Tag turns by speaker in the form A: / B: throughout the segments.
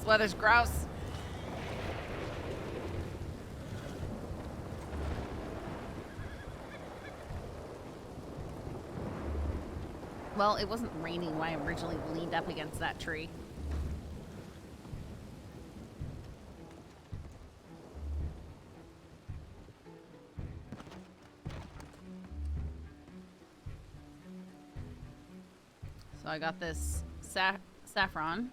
A: weather's grouse. Well, it wasn't raining when I originally leaned up against that tree. So I got this Saffron.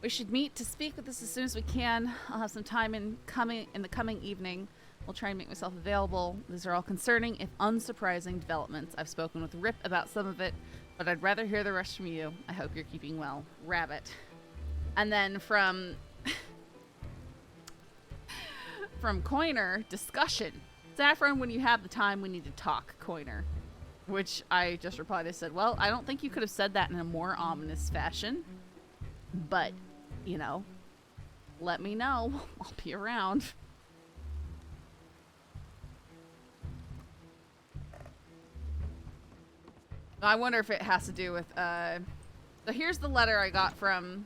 A: We should meet to speak with this as soon as we can. I'll have some time in the coming evening. We'll try and make myself available. These are all concerning, if unsurprising, developments. I've spoken with Rip about some of it, but I'd rather hear the rest from you. I hope you're keeping well. Rabbit. And then from Coiner, discussion. Saffron, when you have the time, we need to talk, Coiner. Which I just replied, I said, well, I don't think you could have said that in a more ominous fashion. But, you know, let me know. I'll be around. I wonder if it has to do with, so here's the letter I got from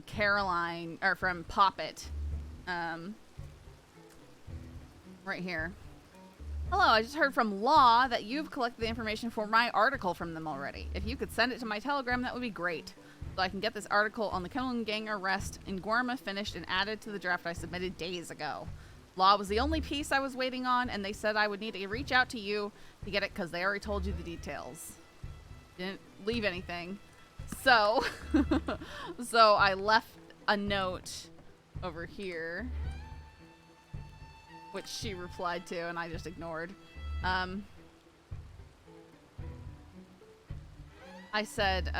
A: Caroline, or from Poppet. Right here. Hello, I just heard from Law that you've collected the information for my article from them already. If you could send it to my Telegram, that would be great. So I can get this article on the Kenilworth gang arrest in Gorma finished and added to the draft I submitted days ago. Law was the only piece I was waiting on, and they said I would need to reach out to you to get it because they already told you the details. Didn't leave anything. So, so I left a note over here, which she replied to, and I just ignored. I said,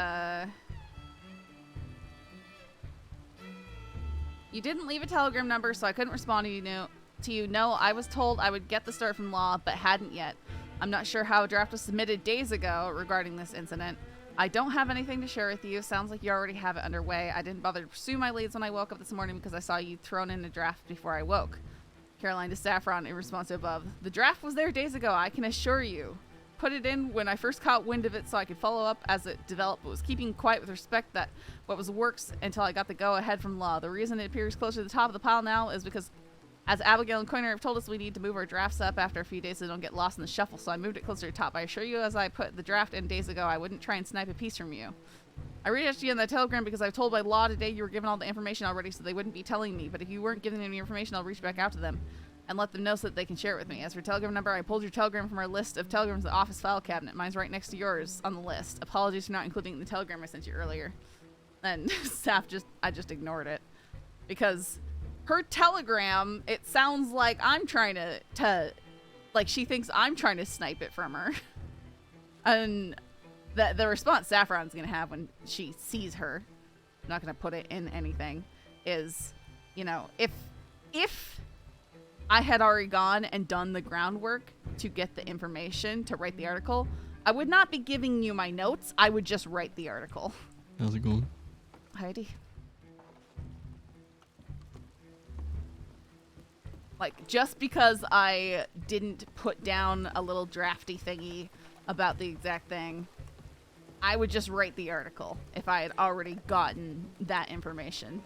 A: you didn't leave a Telegram number, so I couldn't respond to you. No, I was told I would get the start from Law, but hadn't yet. I'm not sure how a draft was submitted days ago regarding this incident. I don't have anything to share with you. Sounds like you already have it underway. I didn't bother to pursue my leads when I woke up this morning because I saw you thrown in a draft before I woke. Caroline to Saffron in response to above. The draft was there days ago, I can assure you. Put it in when I first caught wind of it so I could follow up as it developed, but was keeping quiet with respect that what was works until I got the go-ahead from Law. The reason it appears closer to the top of the pile now is because, as Abigail and Coiner have told us, we need to move our drafts up after a few days so they don't get lost in the shuffle, so I moved it closer to the top. I assure you, as I put the draft in days ago, I wouldn't try and snipe a piece from you. I reached out to you in that Telegram because I was told by Law today you were given all the information already, so they wouldn't be telling me, but if you weren't giving them any information, I'll reach back out to them and let them know so that they can share it with me. As for Telegram number, I pulled your Telegram from our list of Telegrams in the office file cabinet. Mine's right next to yours on the list. Apologies for not including the Telegram I sent you earlier. And I just ignored it. Because her Telegram, it sounds like I'm trying to like she thinks I'm trying to snipe it from her. And the response Saffron's gonna have when she sees her, I'm not gonna put it in anything, is, you know, if I had already gone and done the groundwork to get the information to write the article, I would not be giving you my notes. I would just write the article.
B: How's it going?
A: Heidi. Like, just because I didn't put down a little drafty thingy about the exact thing, I would just write the article if I had already gotten that information.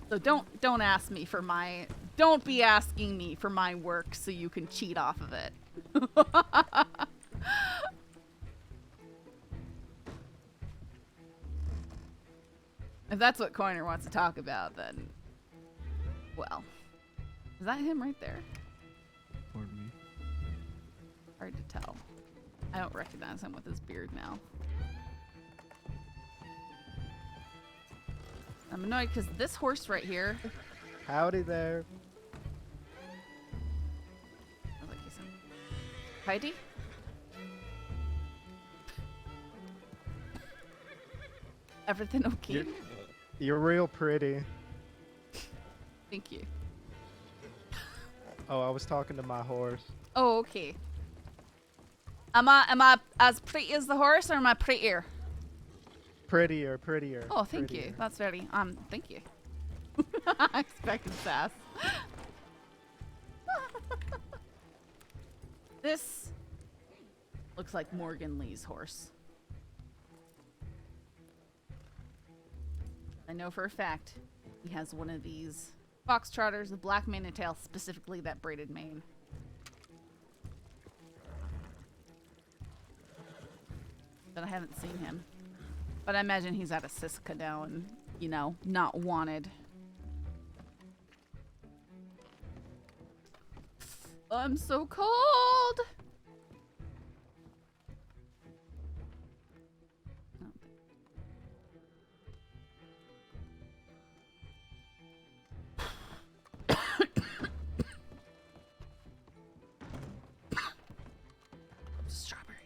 A: So don't ask me for my... Don't be asking me for my work so you can cheat off of it. If that's what Coiner wants to talk about, then... Well. Is that him right there?
B: Pardon me.
A: Hard to tell. I don't recognize him with his beard now. I'm annoyed because this horse right here...
C: Howdy there.
A: I like he's Heidi? Everything okay?
C: You're real pretty.
A: Thank you.
C: Oh, I was talking to my horse.
A: Oh, okay. Am I as pretty as the horse, or am I prettier?
C: Prettier.
A: Oh, thank you. That's very, thank you. I expected sass. This looks like Morgan Lee's horse. I know for a fact he has one of these foxtrotters, a black mane and tail, specifically that braided mane. But I haven't seen him. But I imagine he's at a Siska now and, you know, not wanted. I'm so cold! Strawberry.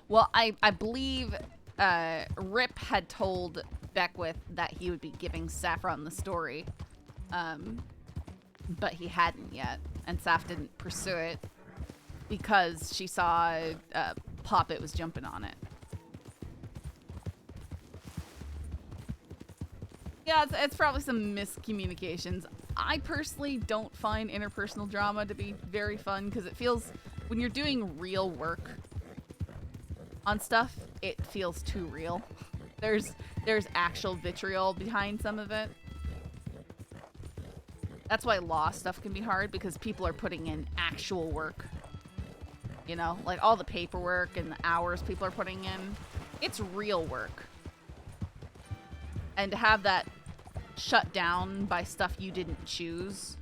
A: Well, I believe Rip had told Beckwith that he would be giving Saffron the story, but he hadn't yet, and Saff didn't pursue it because she saw Poppet was jumping on it. Yeah, it's probably some miscommunications. I personally don't find interpersonal drama to be very fun because it feels, when you're doing real work on stuff, it feels too real. There's actual vitriol behind some of it. That's why law stuff can be hard, because people are putting in actual work. You know, like all the paperwork and the hours people are putting in. It's real work. And to have that shut down by stuff you didn't choose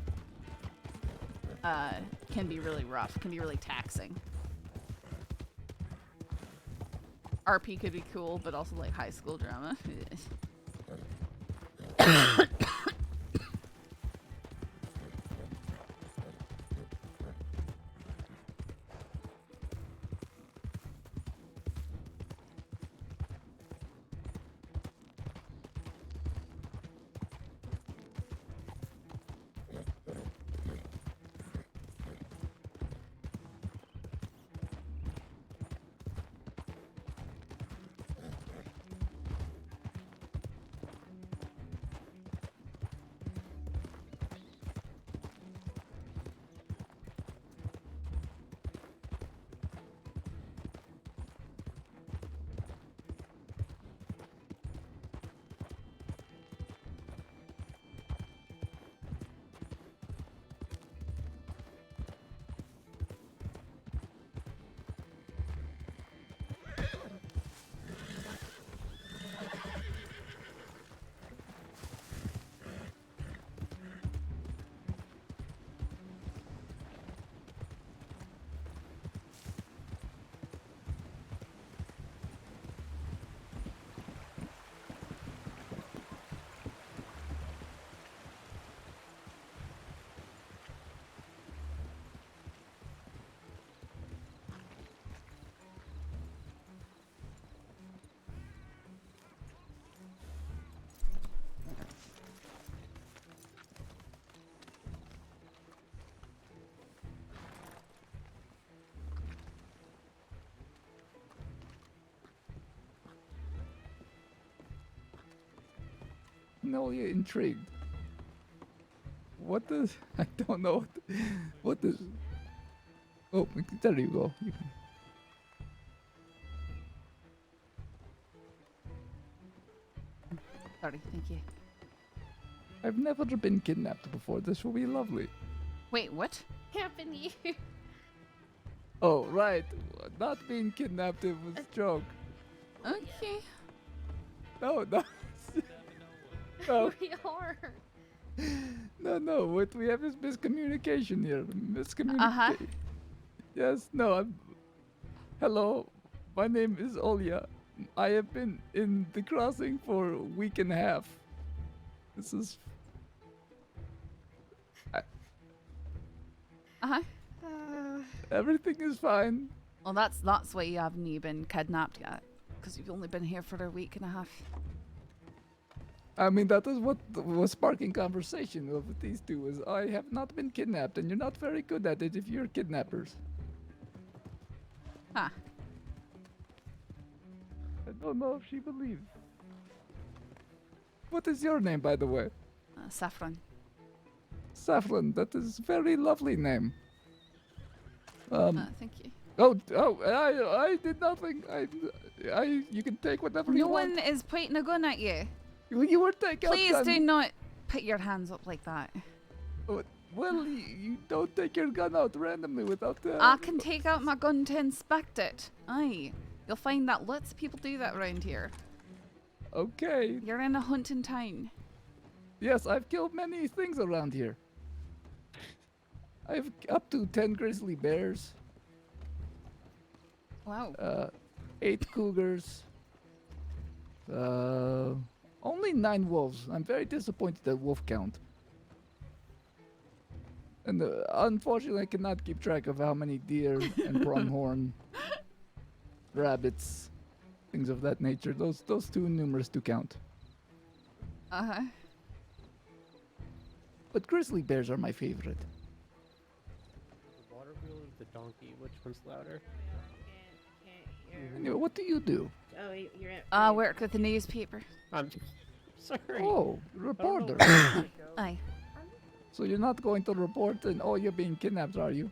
A: can be really rough, can be really taxing. RP could be cool, but also like high school drama.
D: No, you're intrigued. What does... I don't know. What does... Oh, there you go. You can...
A: Sorry, thank you.
D: I've never been kidnapped before. This will be lovely.
A: Wait, what happened to you?
D: Oh, right. Not being kidnapped, it was a joke.
A: Okay.
D: No, no. No,
E: We are.
D: no. What we have is miscommunication here. Miscommunication.
A: Uh-huh.
D: Yes, no, Hello, my name is Olya. I have been in the crossing for a week and a half. This is...
A: Uh-huh.
D: Everything is fine.
A: Well, that's why you haven't been kidnapped yet, because you've only been here for a week and a half.
D: I mean, that is what was sparking conversation of these two. Is I have not been kidnapped, and you're not very good at it if you're kidnappers.
A: Huh.
D: I don't know if she believes. What is your name, by the way?
A: Saffron.
D: Saffron. That is a very lovely name.
A: Thank you.
D: I did nothing. You can take whatever
A: No
D: you
A: one
D: want.
A: is pointing a gun at you.
D: You were taking out
A: Please
D: gun.
A: do not put your hands up like that.
D: Well, you don't take your gun out randomly without.
A: I can take out my gun to inspect it. Aye. You'll find that lots of people do that around here.
D: Okay.
A: You're in a hunting town.
D: Yes, I've killed many things around here. I've up to 10 grizzly bears,
A: Wow.
D: 8 cougars, only 9 wolves. I'm very disappointed at wolf count. And unfortunately, I cannot keep track of how many deer and pronghorn, rabbits, things of that nature. Those too numerous to count.
A: Uh-huh.
D: But grizzly bears are my favorite.
E: The water wheel or the donkey? Which one's louder?
D: Anyway, what do you do?
F: Oh, you're at.
A: I work with the newspaper.
E: I'm sorry.
D: Oh,
E: I don't know
D: reporter.
E: where to go.
A: Aye.
D: So you're not going to report and oh, you're being kidnapped, are you?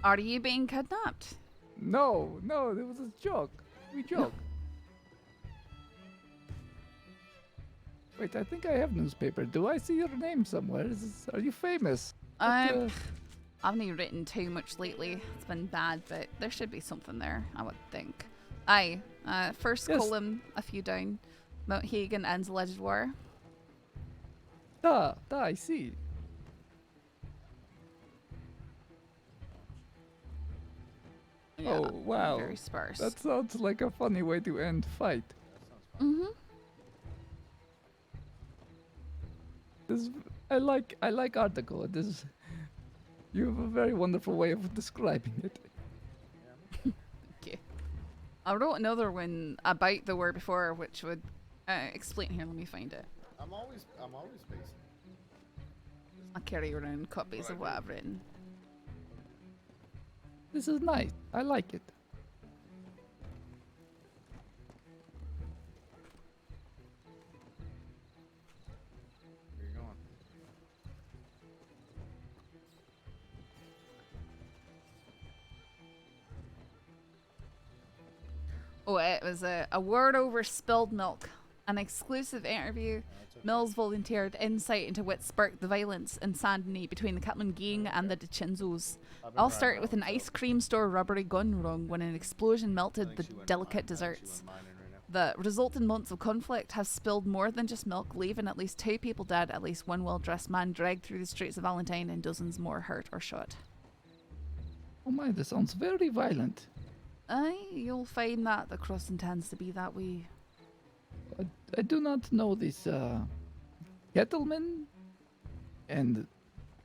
A: Are you being kidnapped?
D: No, it was a joke. We joke. Wait, I think I have newspaper. Do I see your name somewhere? Are you famous? What,
A: I haven't written too much lately. It's been bad, but there should be something there, I would think. Aye. First
D: Yes.
A: column, a few down. Mount Hagen ends alleged war.
D: I see.
A: Yeah,
D: Oh, wow.
A: Very sparse.
D: That sounds like a funny way to end fight.
A: Mm-hmm.
D: This I like article. You have a very wonderful way of describing it.
A: Okay. I wrote another one about the war before, which would explain. Here, let me find it.
G: I'm always facing.
A: I carry around copies of what I've written.
D: This is nice. I like it.
G: Where you going?
A: Oh, it was a word over spilled milk. An exclusive interview. Mills volunteered insight into what sparked the violence in Saint Denis between the Catlin gang and the DeCinzos. All started with an ice cream store robbery gone wrong when an explosion melted the delicate desserts. The resultant months of conflict have spilled more than just milk, leaving at least 2 people dead, at least 1 well-dressed man dragged through the streets of Valentine, and dozens more hurt or shot.
D: Oh my, this sounds very violent.
A: Aye, you'll find that the crossing tends to be that way.
D: I do not know this Kettleman and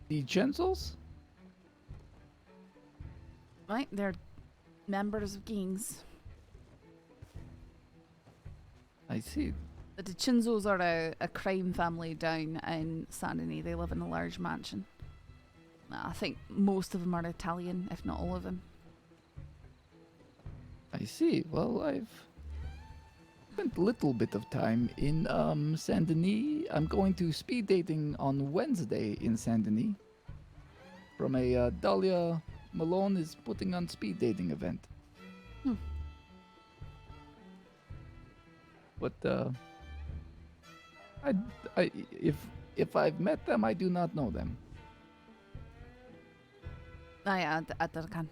D: the Gensels.
A: Right, they're members of gangs.
D: I see.
A: The DeCinzos are a crime family down in Saint Denis. They live in a large mansion. I think most of them are Italian, if not all of them.
D: I see. Well, I've spent a little bit of time in Saint Denis. I'm going to speed dating on Wednesday in Saint Denis. From a Dahlia Malone is putting on speed dating event. But if I've met them, I do not know them.
A: Aye, I can.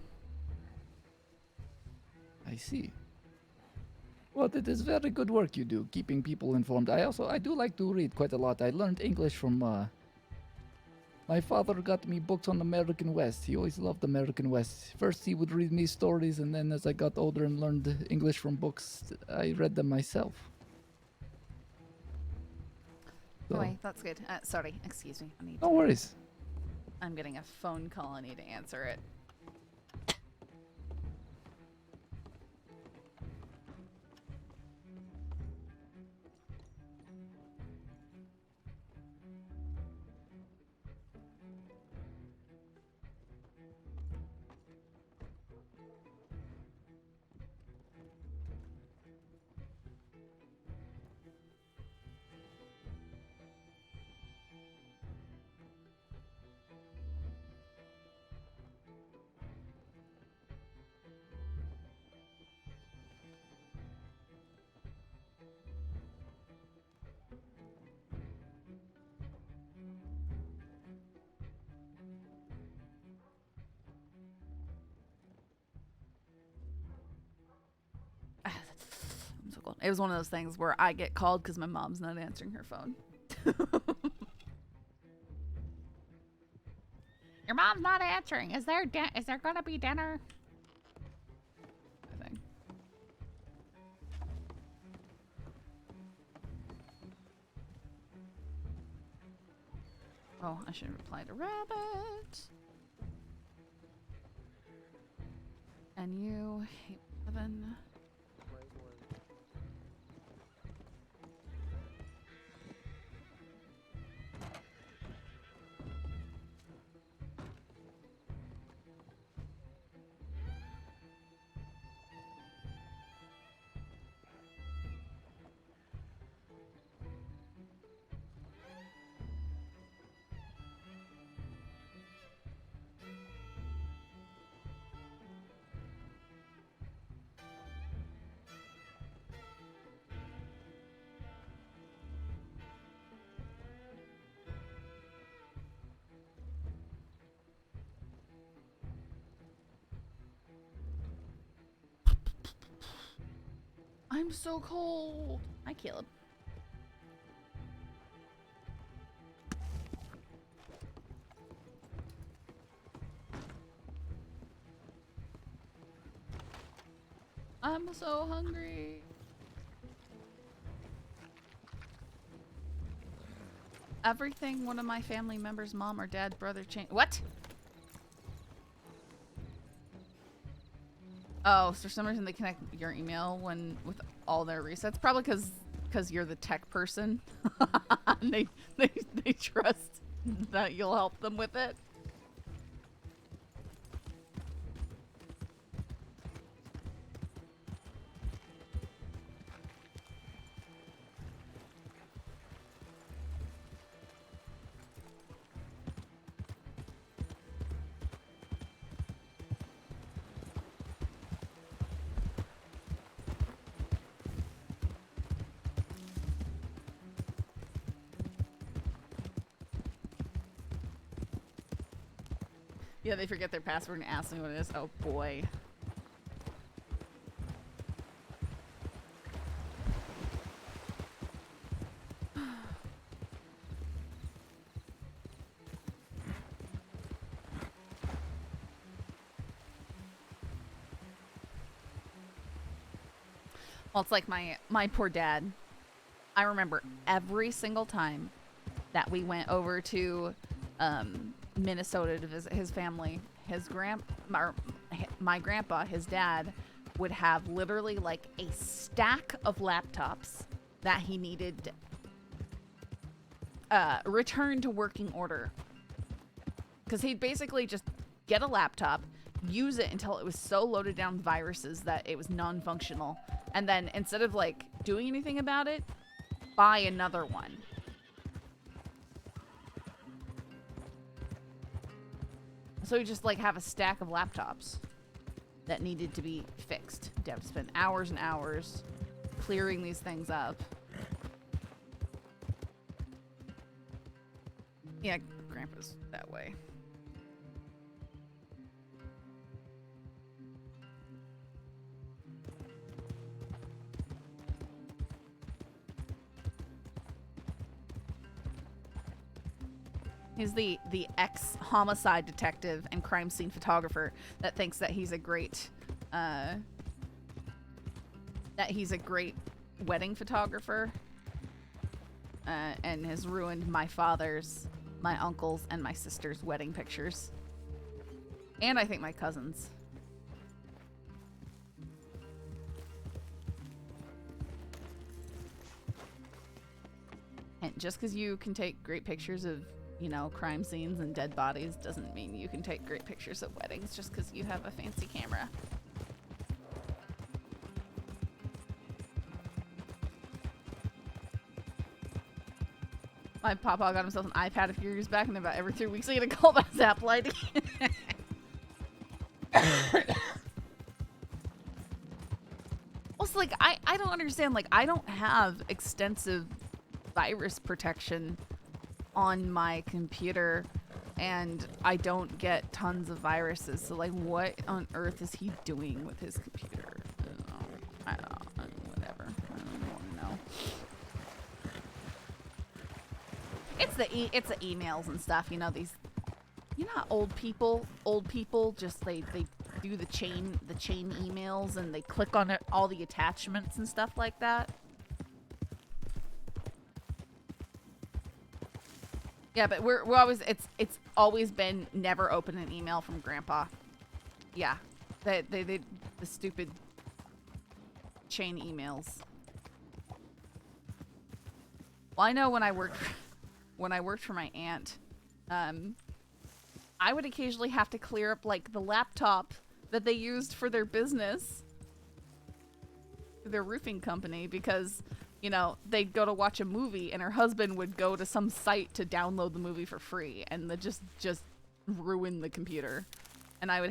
D: I see. Well, it is very good work you do, keeping people informed. I do like to read quite a lot. I learned English from my father got me books on American West. He always loved American West. First he would read me stories, and then as I got older and learned English from books, I read them myself. So,
A: Anyway, that's good. Sorry, excuse me.
D: no worries.
A: I'm getting a phone call. I need to answer it. It was one of those things where I get called because my mom's not answering her phone. Your mom's not answering. Is there gonna be dinner? I think. Oh, I should reply to Rabbit. And you hate 11. I'm so cold. Hi, Caleb. I'm so hungry. Everything one of my family members, mom or dad, brother, changed. What? Oh, so for some reason they connect your email with all their resets. Probably because you're the tech person. And they trust that you'll help them with it. Yeah, they forget their password and ask me what it is. Oh boy. Well, it's like my poor dad. I remember every single time that we went over to Minnesota to visit his family. My grandpa, his dad, would have literally like a stack of laptops that he needed returned to working order. Because he'd basically just get a laptop, use it until it was so loaded down with viruses that it was non-functional, and then instead of like doing anything about it, buy another one. So we just like have a stack of laptops that needed to be fixed. You'd have to spend hours and hours clearing these things up. Yeah, Grandpa's that way. He's the ex-homicide detective and crime scene photographer that thinks that he's a great wedding photographer, and has ruined my father's, my uncle's, and my sister's wedding pictures, and I think my cousin's. And just because you can take great pictures of, you know, crime scenes and dead bodies doesn't mean you can take great pictures of weddings just because you have a fancy camera. My papa got himself an iPad a few years back, and about every 3 weeks he had to call about his Apple ID. Also, like, I don't understand. Like, I don't have extensive virus protection on my computer, and I don't get tons of viruses. So, like, what on earth is he doing with his computer? I don't know. Whatever. I don't know. It's the emails and stuff, you know, these, you know, how old people just they do the chain emails and they click on it, all the attachments and stuff like that. Yeah, but we're always, it's always been never open an email from Grandpa. Yeah, they the stupid chain emails. Well, I know when I worked for my aunt, I would occasionally have to clear up like the laptop that they used for their business, their roofing company, because, you know, they'd go to watch a movie and her husband would go to some site to download the movie for free, and that just ruin the computer. And I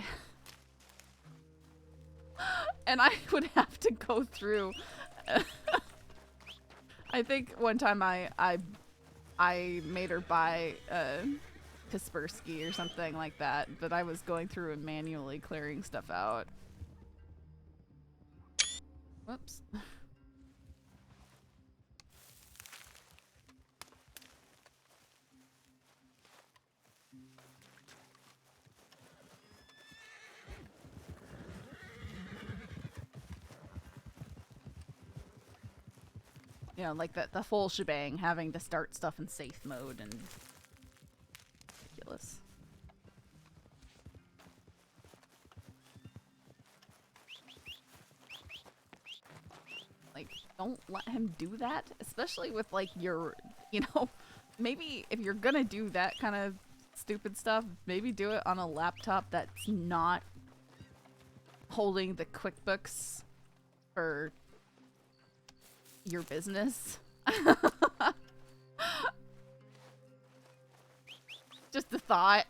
A: would have to go through. I think one time I made her buy Kaspersky or something like that, but I was going through and manually clearing stuff out. Whoops. You know, like the full shebang, having to start stuff in safe mode and ridiculous. Like, don't let him do that, especially with like your, you know, maybe if you're gonna do that kind of stupid stuff, maybe do it on a laptop that's not holding the QuickBooks for your business. Just a thought.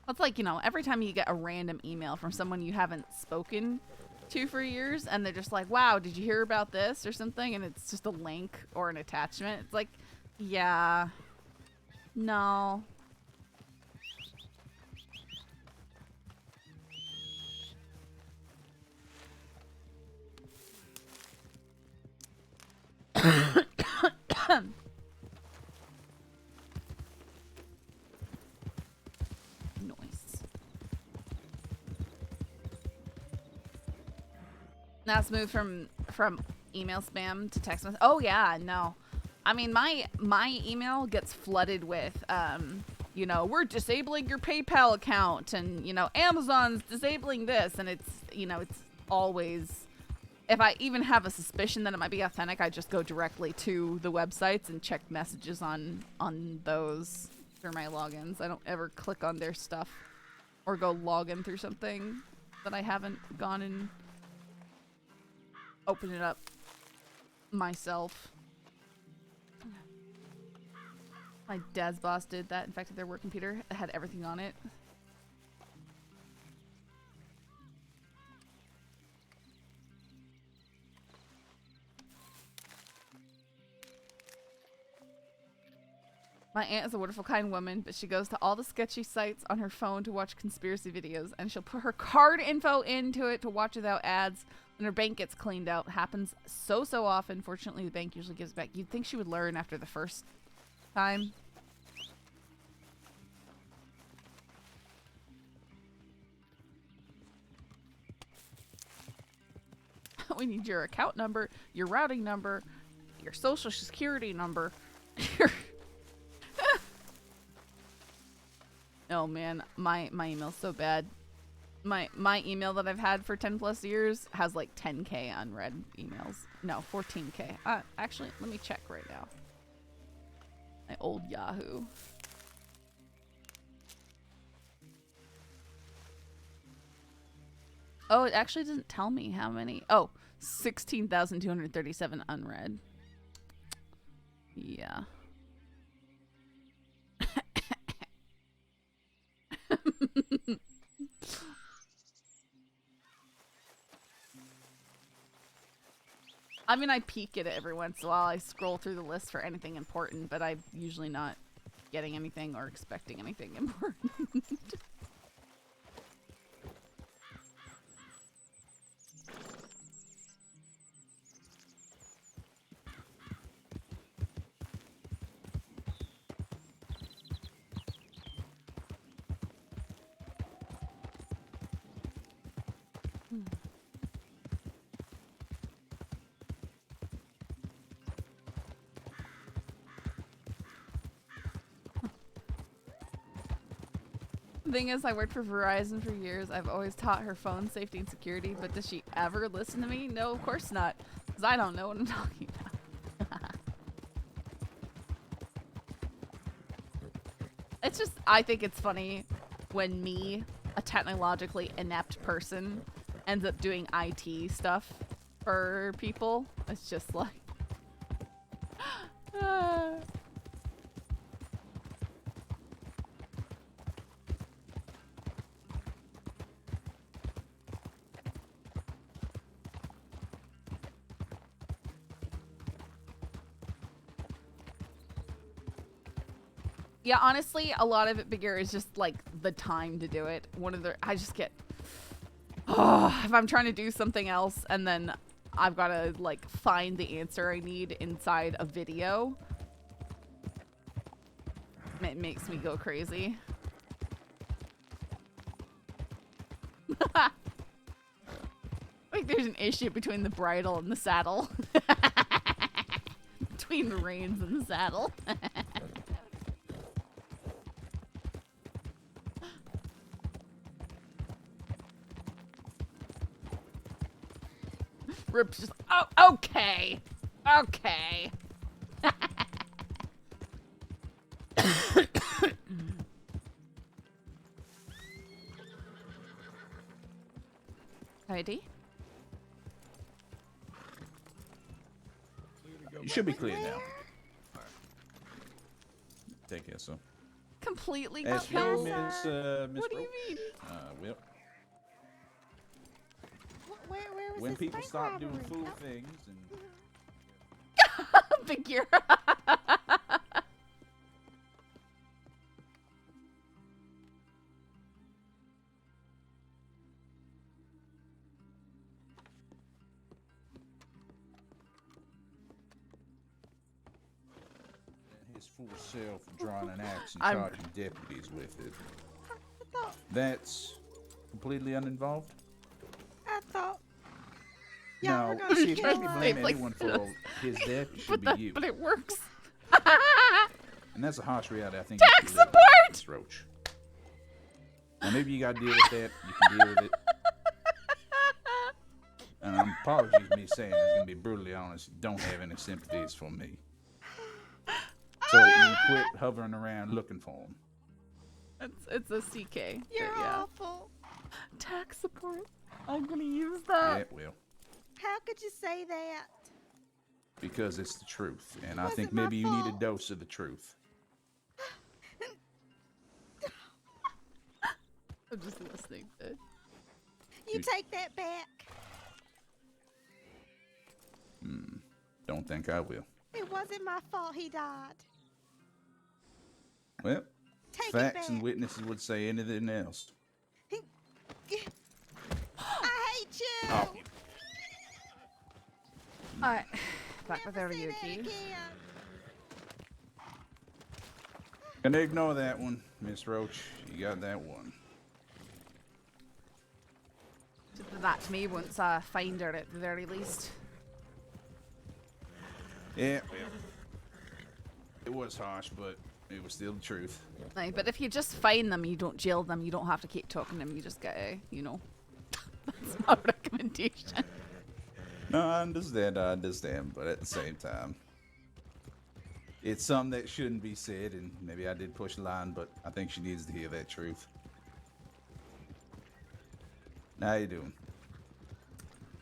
A: It's like, you know, every time you get a random email from someone you haven't spoken to for years and they're just like, wow, did you hear about this or something, and it's just a link or an attachment, it's like, yeah, no. Now it's moved from email spam to text message. Oh yeah, no. I mean, my email gets flooded with, you know, we're disabling your PayPal account, and, you know, Amazon's disabling this, and it's, you know, it's always, if I even have a suspicion that it might be authentic, I just go directly to the websites and check messages on those through my logins. I don't ever click on their stuff or go log in through something that I haven't gone and open it up myself. My dad's boss did that. Infected their work computer. It had everything on it. My aunt is a wonderful, kind woman, but she goes to all the sketchy sites on her phone to watch conspiracy videos, and she'll put her card info into it to watch without ads. When her bank gets cleaned out, happens so often. Fortunately, the bank usually gives back. You'd think she would learn after the first time. We need your account number, your routing number, your social security number. Oh man, my email's so bad. My email that I've had for 10 plus years has like 10K unread emails. No, 14K. Actually, let me check right now. My old Yahoo. Oh, it actually doesn't tell me how many. Oh, 16,237 unread. Yeah. I mean, I peek at it every once in a while. I scroll through the list for anything important, but I'm usually not getting anything or expecting anything important. Thing is, I worked for Verizon for years. I've always taught her phone safety and security, but does she ever listen to me? No, of course not, because I don't know what I'm talking about. It's just, I think it's funny when me, a technologically inept person, ends up doing IT stuff for people. It's just like... Yeah, honestly, a lot of it bigger is just like the time to do it. I just get, if I'm trying to do something else and then I've got to like find the answer I need inside a video, it makes me go crazy. Like there's an issue between the bridle and the saddle. Between the reins and the saddle. Rip's just, oh, okay. Okay. Heidi?
F: You should be clear now. Take care, sir.
A: Completely
F: As for
A: killed.
F: you, Miss
A: What do you
F: Roach,
A: mean?
F: well,
H: Where was
F: when
H: this
F: people
H: bank
F: stop doing
H: robbery?
F: fool
H: Oh.
F: things and
A: Figure.
F: his full self drawing an axe and
A: I'm-
F: charging deputies with it,
H: I thought,
F: that's completely uninvolved?
H: I thought. Y'all were
F: No,
H: gonna
F: see, if you
H: kill
F: can
H: us.
F: blame
A: Like
F: anyone
A: this.
F: for his death, it should be you.
A: But it works.
F: And that's a harsh reality, I think.
A: Tech
F: you should live with,
A: support!
F: Miss Roach. Now, maybe you gotta deal with that. You can deal with it. And apologies me saying this, gonna be brutally honest. You don't have any sympathies for me. So you can quit hovering around looking for them.
A: It's a CK. but
H: You're
A: yeah.
H: awful.
A: Tax support. I'm gonna use that.
F: Yeah, well,
H: How could you say that?
F: because it's the truth, and I
H: Wasn't
F: think
H: my
F: maybe you need a
H: fault.
F: dose of the truth.
A: I'm just listening to it.
H: You take that back.
F: Don't think I will.
H: It wasn't my fault he died.
F: Well,
H: Take
F: facts
H: it
F: and
H: back.
F: witnesses would say anything else.
H: I hate you.
F: Oh,
A: Alright. Back with
H: Never
A: over
H: say
A: you,
H: that
A: Key.
H: again.
F: gonna ignore that one, Miss Roach. You got that one.
A: Just do that to me once I find her at the very least.
F: Yeah, well, it was harsh, but it was still the truth.
A: Aye, but if you just find them, you don't jail them, you don't have to keep talking to them, you just get a, you know. That's my recommendation.
F: No, I understand, but at the same time, it's something that shouldn't be said, and maybe I did push the line, but I think she needs to hear that truth. Now, how you doing?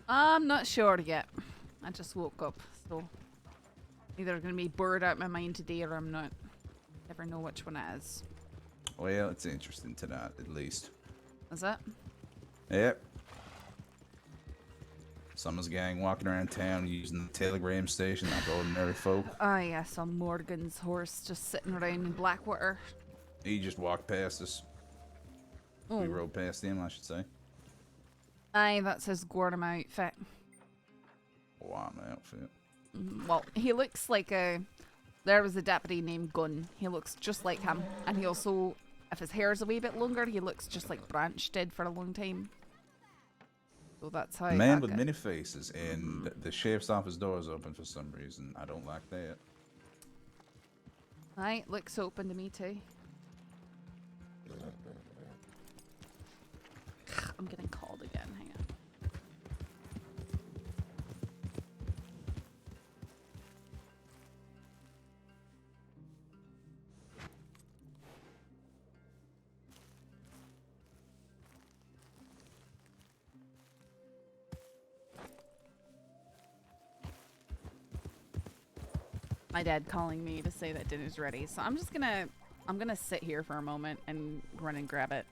A: I'm not sure yet. I just woke up, so either gonna be bored out my mind today or I'm not. Never know which one it is.
F: Well, it's interesting tonight, at least.
A: Is it?
F: Yep. Someone's gang walking around town using the telegram station like ordinary folk.
A: I saw Morgan's horse just sitting around in Blackwater.
F: He just walked past us.
A: Oh.
F: We rode past him, I should say.
A: Aye, that's his Gorham outfit.
F: Wow, my outfit.
A: Well, he looks like a... There was a deputy named Gunn. He looks just like him. And he also, if his hair's a wee bit longer, he looks just like Branch did for a long time. So that's how
F: A man
A: that
F: with
A: got-
F: many faces, and the sheriff's office door is open for some reason. I don't like that.
A: Aye, looks open to me too. I'm getting called again. Hang on. My dad calling me to say that dinner's ready, so I'm gonna sit here for a moment and run and grab it.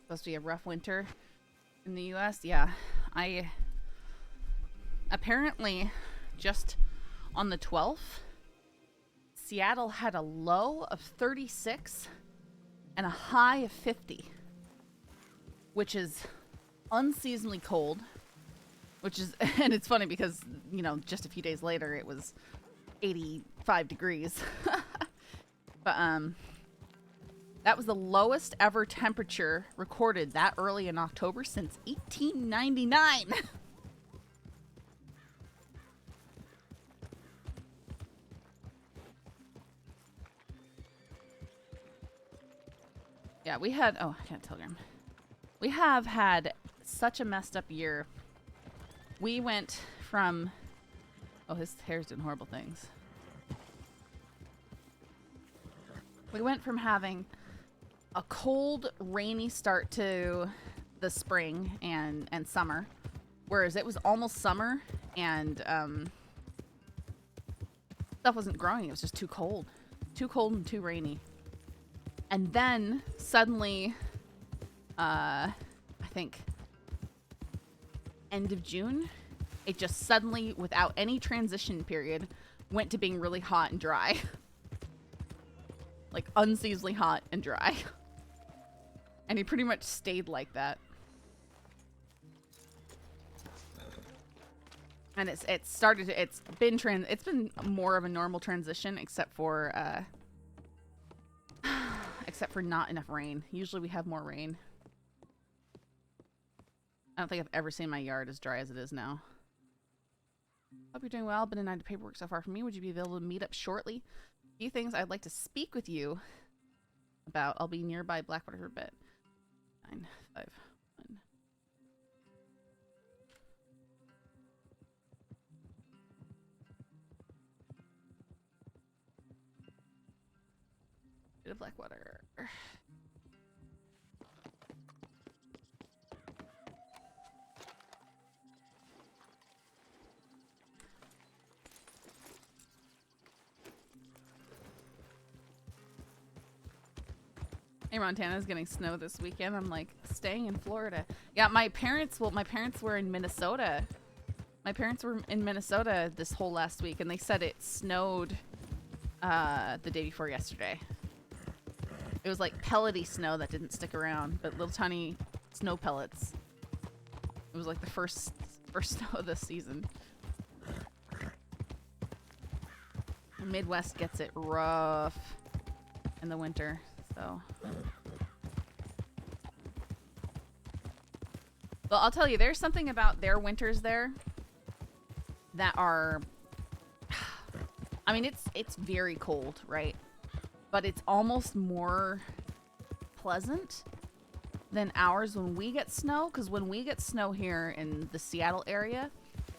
A: Supposed to be a rough winter in the U.S. Yeah, apparently just on the 12th, Seattle had a low of 36 and a high of 50, which is unseasonably cold. Which is, and it's funny because, you know, just a few days later it was 85 degrees. But that was the lowest ever temperature recorded that early in October since 1899. Yeah, we had, oh, I can't tell you. We have had such a messed up year. We went from, oh, his hair's doing horrible things. We went from having a cold, rainy start to the spring and summer, whereas it was almost summer and stuff wasn't growing. It was just too cold and too rainy. And then suddenly, I think end of June, it just suddenly, without any transition period, went to being really hot and dry. Like unseasonably hot and dry. And he pretty much stayed like that. And it's been more of a normal transition except for not enough rain. Usually we have more rain. I don't think I've ever seen my yard as dry as it is now. Hope you're doing well. Been a night of paperwork so far from me. Would you be available to meet up shortly? A few things I'd like to speak with you about. I'll be nearby Blackwater for a bit. 951. Bit of Blackwater. Hey, Montana's getting snow this weekend. I'm like, staying in Florida. Yeah, my parents were in Minnesota. My parents were in Minnesota this whole last week, and they said it snowed the day before yesterday. It was like pellety snow that didn't stick around, but little tiny snow pellets. It was like the first snow of this season. The Midwest gets it rough in the winter, so. But I'll tell you, there's something about their winters there that are, I mean, it's very cold, right? But it's almost more pleasant than ours when we get snow, because when we get snow here in the Seattle area,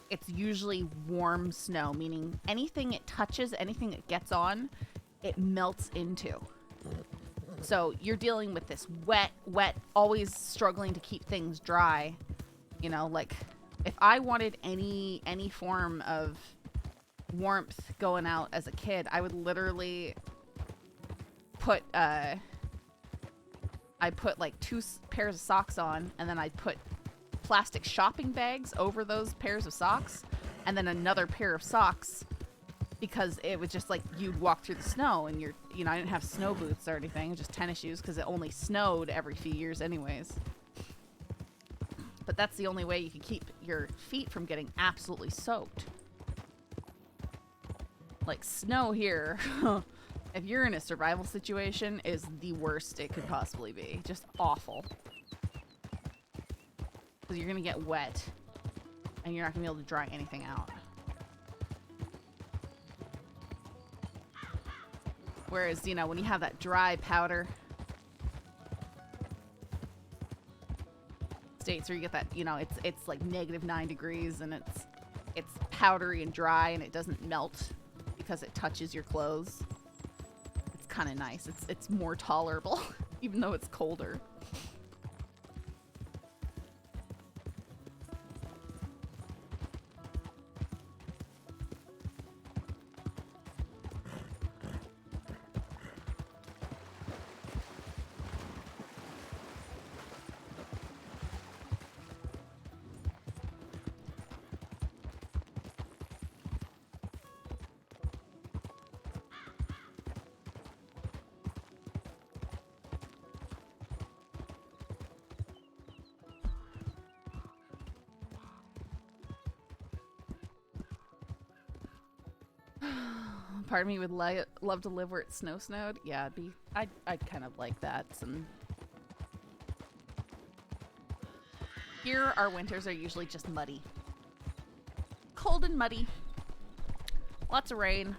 A: it's usually warm snow, meaning anything it touches, anything it gets on, it melts into. So you're dealing with this wet, always struggling to keep things dry. You know, like if I wanted any form of warmth going out as a kid, I would literally put I put like 2 pairs of socks on, and then I'd put plastic shopping bags over those pairs of socks, and then another pair of socks, because it was just like you'd walk through the snow, and I didn't have snow boots or anything, just tennis shoes, because it only snowed every few years anyways. But that's the only way you can keep your feet from getting absolutely soaked. Like snow here, if you're in a survival situation, is the worst it could possibly be. Just awful. Because you're gonna get wet, and you're not gonna be able to dry anything out. Whereas, when you have that dry powder states where you get that, it's like -9 degrees, and it's powdery and dry, and it doesn't melt because it touches your clothes. It's kind of nice. It's more tolerable, even though it's colder. Part of me would love to live where it snowed. Yeah, I'd kind of like that. Here, our winters are usually just muddy. Cold and muddy. Lots of rain.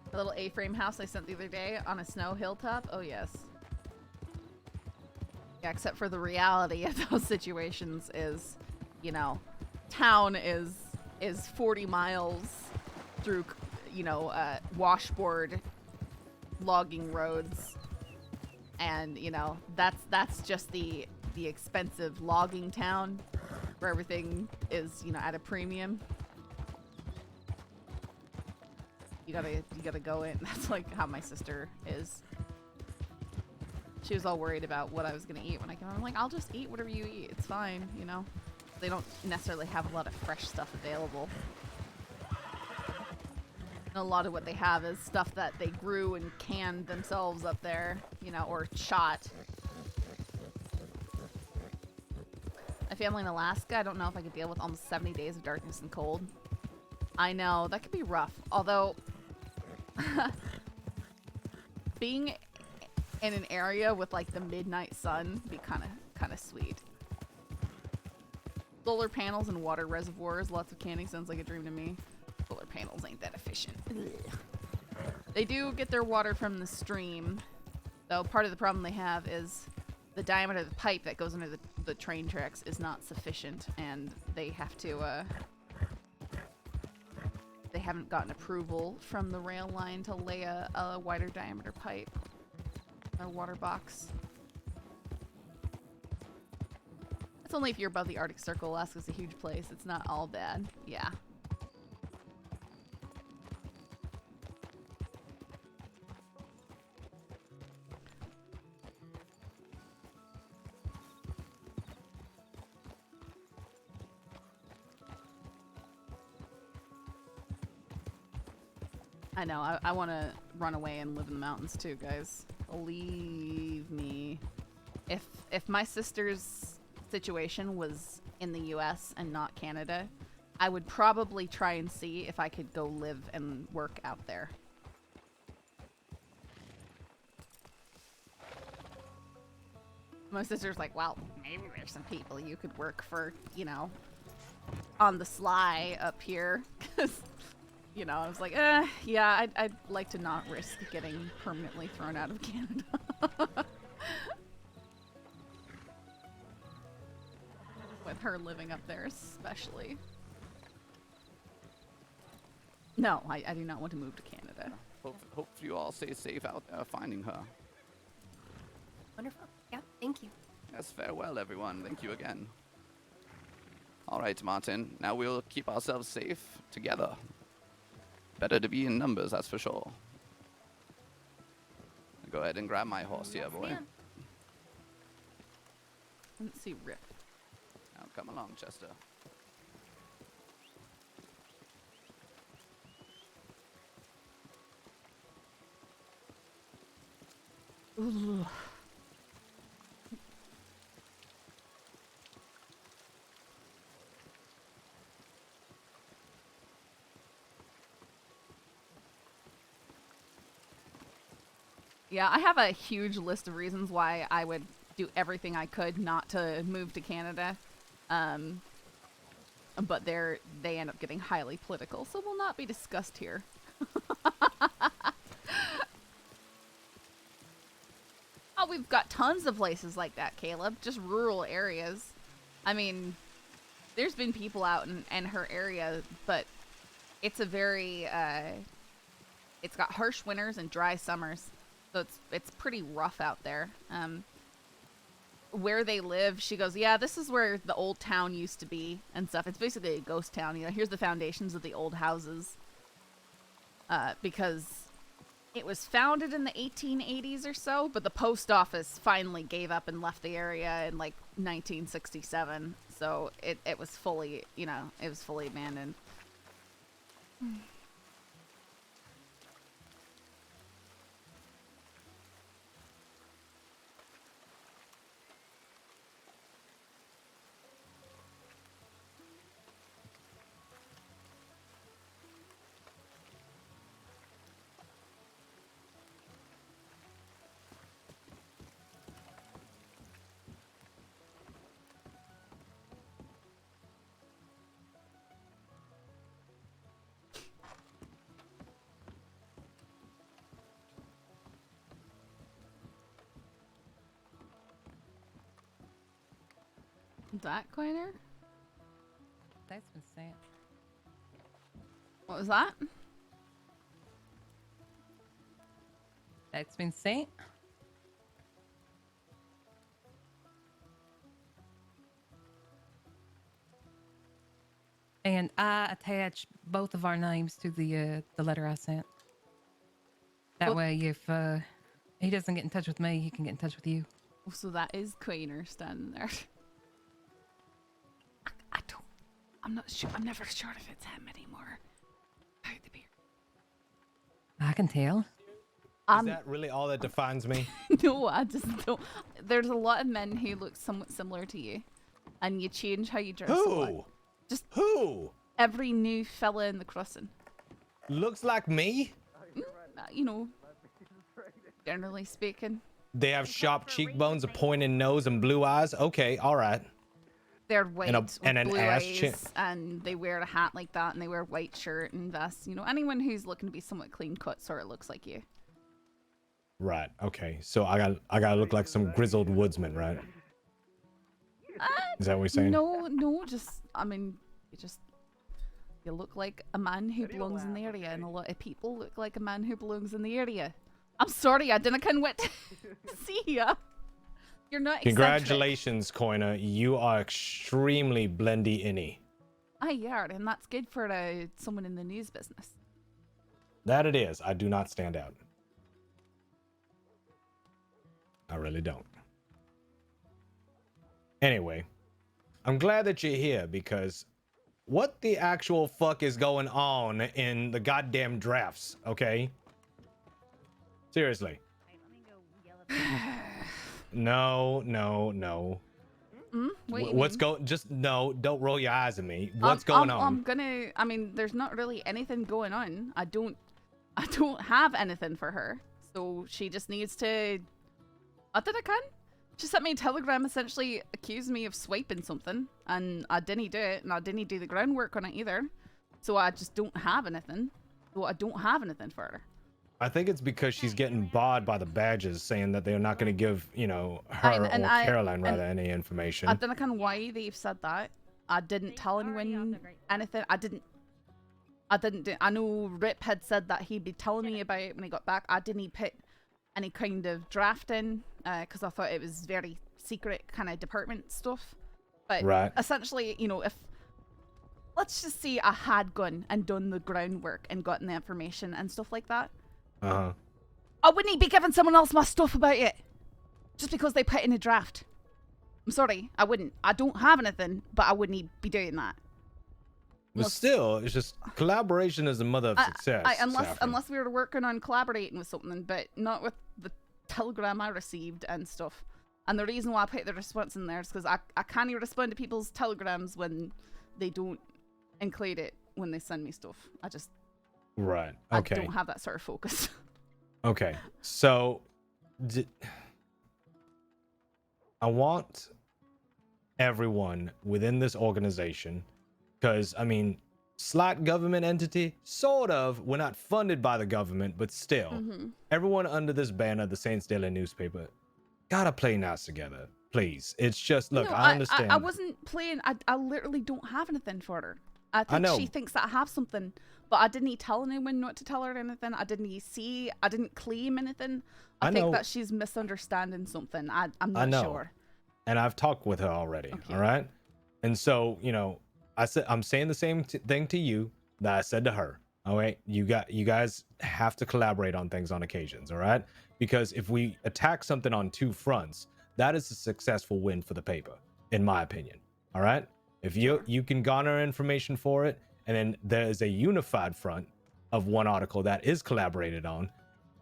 A: The little A-frame house I sent the other day on a snow hilltop. Oh yes. Yeah, except for the reality of those situations is, you know, town is 40 miles through, you know, washboard logging roads, and you know that's just the expensive logging town where everything is, you know, at a premium. You gotta go in. That's like how my sister is. She was all worried about what I was gonna eat when I came home. I'm like, I'll just eat whatever you eat. It's fine, you know. They don't necessarily have a lot of fresh stuff available. And a lot of what they have is stuff that they grew and canned themselves up there, you know, or shot. My family in Alaska, I don't know if I could deal with almost 70 days of darkness and cold. I know, that could be rough. Although, being in an area with like the midnight sun would be kind of sweet. Solar panels and water reservoirs, lots of canning sounds like a dream to me. Solar panels ain't that efficient. Ugh. They do get their water from the stream, though part of the problem they have is the diameter of the pipe that goes under the train tracks is not sufficient, and they have to they haven't gotten approval from the rail line to lay a wider diameter pipe or water box. That's only if you're above the Arctic Circle. Alaska's a huge place. It's not all bad. Yeah. I know, I want to run away and live in the mountains too, guys. Believe me. If my sister's situation was in the US and not Canada, I would probably try and see if I could go live and work out there. My sister's like, well, maybe there's some people you could work for, you know, on the sly up here. 'Cause you know, I was like, yeah, I'd like to not risk getting permanently thrown out of Canada. With her living up there especially. No, I do not want to move to Canada.
I: Hope you all stay safe out there finding her.
J: Wonderful. Yeah, thank you.
I: Yes, farewell, everyone. Thank you again. All right, Martin. Now we'll keep ourselves safe together. Better to be in numbers, that's for sure. Go ahead and grab my horse here, boy.
J: Yeah.
A: Let's see, Rip.
I: Now come along, Chester.
A: Ooh. Yeah, I have a huge list of reasons why I would do everything I could not to move to Canada. But they end up getting highly political, so will not be discussed here. we've got tons of places like that, Caleb. Just rural areas. I mean, there's been people out in her area, but it's a very it's got harsh winters and dry summers, so it's pretty rough out there. Where they live, she goes, yeah, this is where the old town used to be and stuff. It's basically a ghost town. You know, here's the foundations of the old houses, because it was founded in the 1880s or so, but the post office finally gave up and left the area in like 1967. So it was fully, you know, it was fully abandoned. That Quainer?
J: That's been sent.
A: What was that?
J: That's been sent. And I attach both of our names to the letter I sent. That way, if he doesn't get in touch with me, he can get in touch with you.
A: So that is Quainer standing there. I'm not sure. I'm never sure if it's him anymore. Hide the beard.
J: I can tell.
K: Is that really all that defines me?
A: No, I just don't. There's a lot of men who look somewhat similar to you, and you change how you dress. A lot.
K: Who?
A: Just
K: who?
A: Every new fella in the crossing.
K: Looks like me?
A: You know, generally speaking.
K: They have sharp cheekbones, a pointed nose, and blue eyes. Okay, all right.
A: They're white with
K: and an
A: blue
K: ass
A: eyes,
K: chin.
A: and they wear a hat like that, and they wear white shirt and vest. You know, anyone who's looking to be somewhat clean cut sort of looks like you.
K: Right. Okay. So I gotta look like some grizzled woodsman, right? Is that what you're saying?
A: No, just I mean, you look like a man who belongs in the area, and a lot of people look like a man who belongs in the area. I'm sorry, I didn't conwit. See ya. You're not eccentric.
K: Congratulations, Koina. You are extremely blendy-inny.
A: Yeah, and that's good for someone in the news business.
K: That it is. I do not stand out. I really don't. Anyway, I'm glad that you're here because what the actual fuck is going on in the goddamn drafts, okay? Seriously. No. Don't roll your eyes at me. What's going on?
A: I mean, there's not really anything going on. I don't have anything for her. So she just needs to... She sent me a telegram essentially accusing me of swiping something. And I didn't do it. And I didn't do the groundwork on it either. So I just don't have anything. So I don't have anything for her.
K: I think it's because she's getting barred by the badges saying that they're not going to give, you know, her or Caroline rather any information.
A: I don't know why they've said that. I didn't tell anyone anything. I know Rip had said that he'd be telling me about it when he got back. I didn't put any kind of draft in because I thought it was very secret kind of department stuff. But essentially, you know, if let's just say I had gone and done the groundwork and gotten the information and stuff like that.
K: I
A: wouldn't be giving someone else my stuff about it just because they put in a draft. I'm sorry, I wouldn't. I don't have anything, but I wouldn't be doing that.
K: But still, it's just collaboration is the mother of success.
A: Unless we were working on collaborating with something, but not with the telegram I received and stuff. And the reason why I put the response in there is because I can't even respond to people's telegrams when they don't include it when they send me stuff.
K: Right. Okay.
A: I don't have that sort of focus.
K: Okay. So, I want everyone within this organization, because, I mean, slight government entity, sort of. We're not funded by the government, but still. Everyone under this banner, the Saints Daily newspaper, gotta play nice together, please. It's just look,
A: No,
K: I understand.
A: I wasn't playing. I literally don't have anything for her. I think
K: know.
A: she thinks that I have something, but I didn't tell anyone not to tell her anything. I didn't claim anything. I think
K: know.
A: that she's misunderstanding something. I'm
K: I
A: not
K: know.
A: sure.
K: And I've talked with her already.
A: Okay.
K: All right. And so, you know, I'm saying the same thing to you that I said to her. All right. You guys have to collaborate on things on occasions. All right. Because if we attack something on two fronts, that is a successful win for the paper, in my opinion. All right. If you can garner information for it, and then there is a unified front of one article that is collaborated on,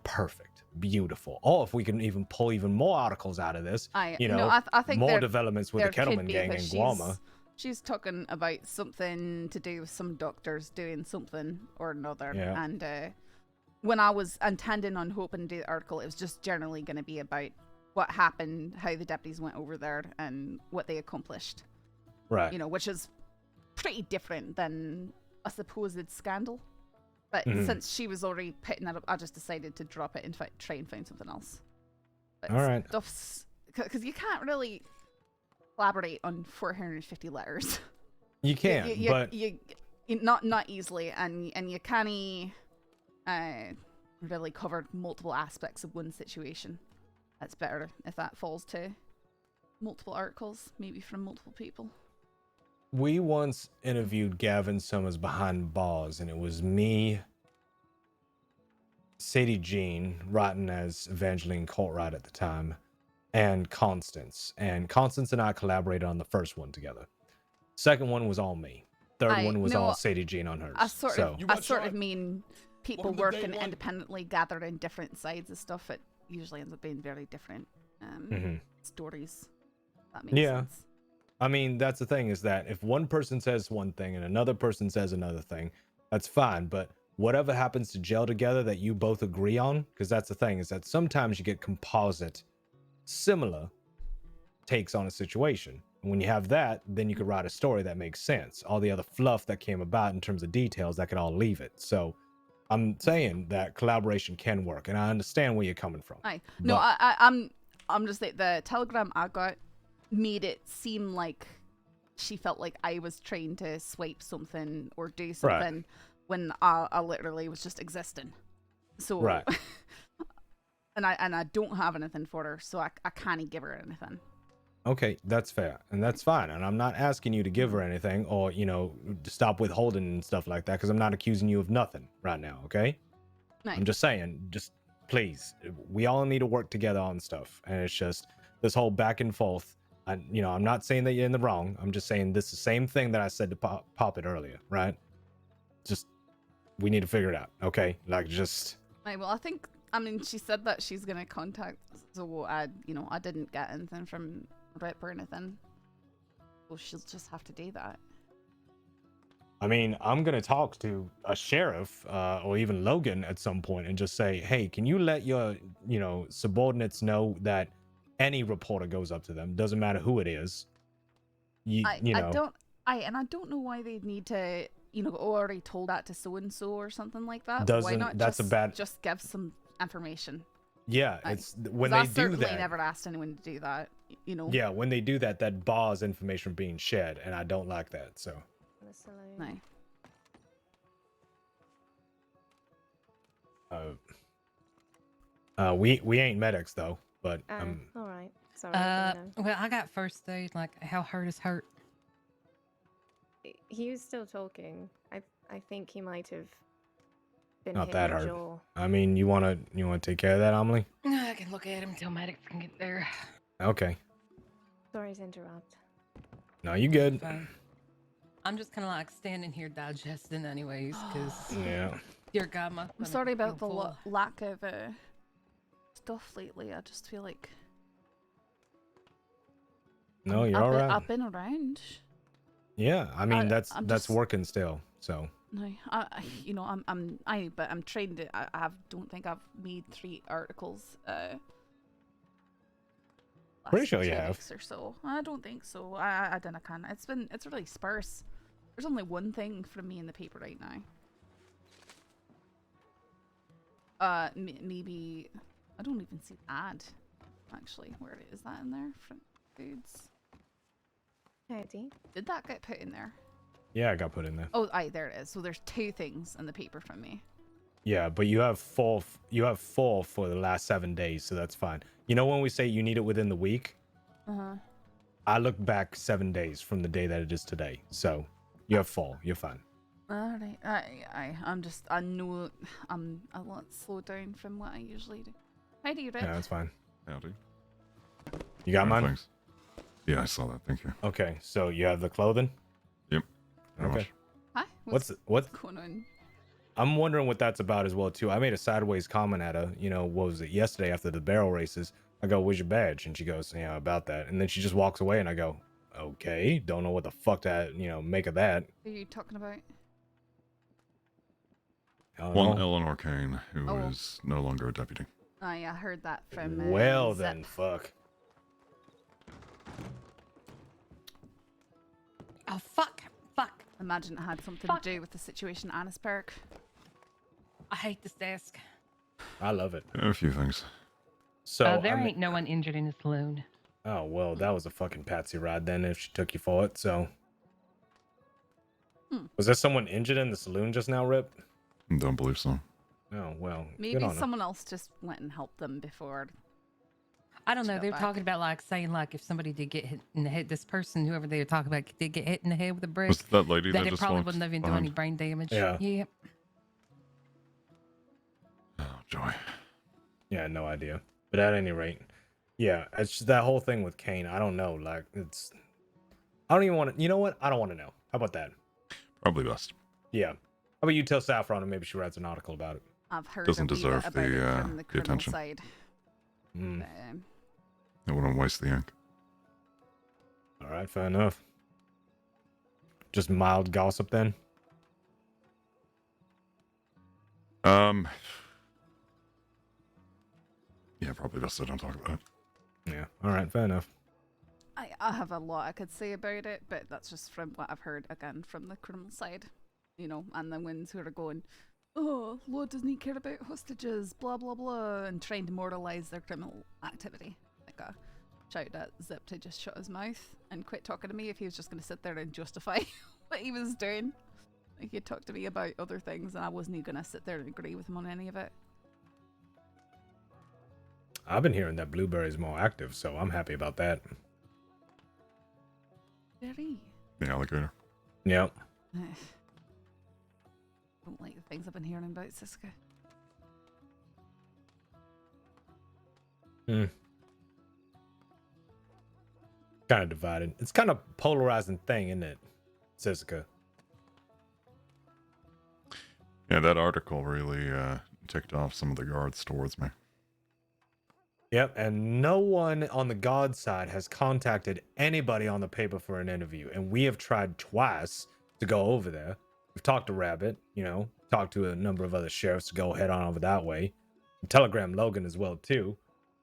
K: perfect. Beautiful. Or if we can even pull even more articles out of this,
A: I think
K: more developments with the
A: there could
K: Kettleman
A: be,
K: gang
A: but
K: in Guama.
A: She's talking about something to do with some doctors doing something or another.
K: Yeah.
A: And when I was intending on hoping to do the article, it was just generally going to be about what happened, how the deputies went over there, and what they accomplished.
K: Right.
A: You know, which is pretty different than a supposed scandal. But since she was already picking that up, I just decided to drop it and try and find something else. But
K: all right.
A: Stuff's because you can't really collaborate on 450 letters.
K: You can, but
A: you not easily, and you can't really cover multiple aspects of one situation. That's better if that falls to multiple articles, maybe from multiple people.
K: we once interviewed Gavin Summers behind bars, and it was me, Sadie Jean, writing as Evangeline Courtright at the time, and Constance. And Constance and I collaborated on the first one together. Second one was all me. Third one was all Sadie Jean on hers.
A: I sort of mean people working independently, gathered in different sides of stuff. It usually ends up being very different stories. That makes sense.
K: I mean, that's the thing, is that if one person says one thing and another person says another thing, that's fine. But whatever happens to gel together that you both agree on, because that's the thing, is that sometimes you get composite, similar takes on a situation. And when you have that, then you could write a story that makes sense. All the other fluff that came about in terms of details, that could all leave it. So I'm saying that collaboration can work, and I understand where you're coming from.
A: I'm just saying the telegram I got made it seem like she felt like I was trying to swipe something or do something when I literally was just existing. So and I don't have anything for her, so I can't give her anything.
K: Okay, that's fair, and that's fine. And I'm not asking you to give her anything, or, you know, to stop withholding and stuff like that, because I'm not accusing you of nothing right now, okay?
A: Nice.
K: I'm just saying, just please, we all need to work together on stuff, and it's just this whole back and forth. And, you know, I'm not saying that you're in the wrong. I'm just saying this is the same thing that I said to Pop It earlier, right? Just, we need to figure it out, okay? Like, just...
A: Right, well, I mean, she said that she's going to contact, so I didn't get anything from Rip or anything. Well, she'll just have to do that.
K: I mean, I'm going to talk to a sheriff or even Logan at some point and just say, hey, can you let your, you know, subordinates know that any reporter goes up to them, doesn't matter who it is. I don't know why they need to, you know, already told that to so-and-so or something like that. Why not just give some information? Yeah, it's when they do that.
A: I never asked anyone to do that, you know.
K: Yeah, when they do that, that bars information being shared, and I don't like that. So.
A: No.
L: We
K: ain't medics though, but
L: all right. Sorry.
J: Well, I got first aid. Like, how hurt is hurt?
L: He was still talking. I think he might have been
K: not
L: hit
K: that
L: in the
K: hurt.
L: jaw.
K: I mean, you wanna take care of that, Amelie?
J: I can look at him until medics can get there.
K: Okay.
L: Sorry to interrupt.
K: No, you good.
J: Fine. I'm just kind of like standing here digesting anyways, because
K: yeah.
J: Dear God,
A: I'm sorry about the lack of stuff lately. I just feel like
K: no, you're all right.
A: I've been around.
K: Yeah, I mean that's working still. So
A: no, but I'm trained. I don't think I've made 3 articles.
K: Pretty sure you have.
A: Or so. I don't think so. I don't know. It's really sparse. There's only one thing from me in the paper right now. Maybe I don't even see the ad. Actually, where is that in there? Front foods.
L: Howdy.
A: Did that get put in there?
K: Yeah, I got put in there.
A: Oh, aye, there it is. So there's 2 things in the paper from me.
K: Yeah, but you have four for the last 7 days, so that's fine. You know when we say you need it within the week?
A: Uh-huh.
K: I look back 7 days from the day that it is today. So you have 4. You're fine.
A: Alright. I know I'm a lot slowed down from what I usually do. How do you do?
K: Yeah, that's fine.
M: Howdy.
K: You got mine?
M: Thanks. Yeah, I saw that. Thank you.
K: Okay, so you have the clothing?
M: Yep. Very
K: Okay.
M: much.
A: Hi.
K: What's
A: going on?
K: I'm wondering what that's about as well too. I made a sideways comment at her, what was it, yesterday after the barrel races. I go, "Where's your badge?" And she goes, "Yeah, about that." And then she just walks away and I go, "Okay, don't know what the fuck to, make of that."
A: Who are you talking about?
K: I don't
M: One
K: know.
M: Eleanor Kane, who is no longer a deputy.
A: Oh yeah, I heard that from
K: Well
A: Zip.
K: then, fuck.
J: Oh, fuck.
A: Imagine it had something to do with the situation at Annisburg.
J: I hate this desk.
K: I love it.
M: A few things.
K: So
J: There ain't no one injured in the saloon.
K: Oh well, that was a fucking patsy ride then if she took you for it, so. Was there someone injured in the saloon just now, Rip?
M: Don't believe so.
K: Oh well.
A: Maybe someone else just went and helped them before.
J: I don't know.
A: Go
J: They're
A: back.
J: talking about saying if somebody did get hit in the head, this person, whoever they were talking about, did get hit in the head with a brick.
M: Was that lady that
J: it
M: just
J: probably
M: walked
J: wouldn't even do
M: behind?
J: any brain damage.
K: Yeah.
J: Yep.
M: Oh, joy.
K: Yeah, no idea. But at any rate, yeah, it's just that whole thing with Kane. I don't know. I don't even want to. You know what? I don't want to know. How about that?
M: Probably best.
K: Yeah. How about you tell Saffron and maybe she writes an article about it?
A: I've heard
M: Doesn't
A: a wee
M: deserve
A: bit about it from the
M: the
A: criminal
M: attention.
A: side.
K: Mm.
M: I wouldn't waste the ink.
K: All right, fair enough. Just mild gossip then.
M: Yeah, probably best I don't talk about it.
K: Yeah. All right, fair enough.
A: I have a lot I could say about it, but that's just from what I've heard again from the criminal side, and the ones who are going, "Oh, law doesn't care about hostages, blah blah blah," and trying to moralize their criminal activity. Like a shout at Zip to just shut his mouth and quit talking to me if he was just going to sit there and justify what he was doing. Like he'd talk to me about other things, and I wasn't even going to sit there and agree with him on any of it.
K: I've been hearing that Blueberry's more active, so I'm happy about that.
A: Very.
M: The alligator.
K: Yep.
A: Don't like the things I've been hearing about Siska.
K: Kind of divided. It's kind of polarizing thing, isn't it, Siska?
M: Yeah, that article really ticked off some of the guards towards me.
K: Yep, and no one on the God side has contacted anybody on the paper for an interview, and we have tried twice to go over there. We've talked to Rabbit, talked to a number of other sheriffs to go head on over that way. And telegram Logan as well, too.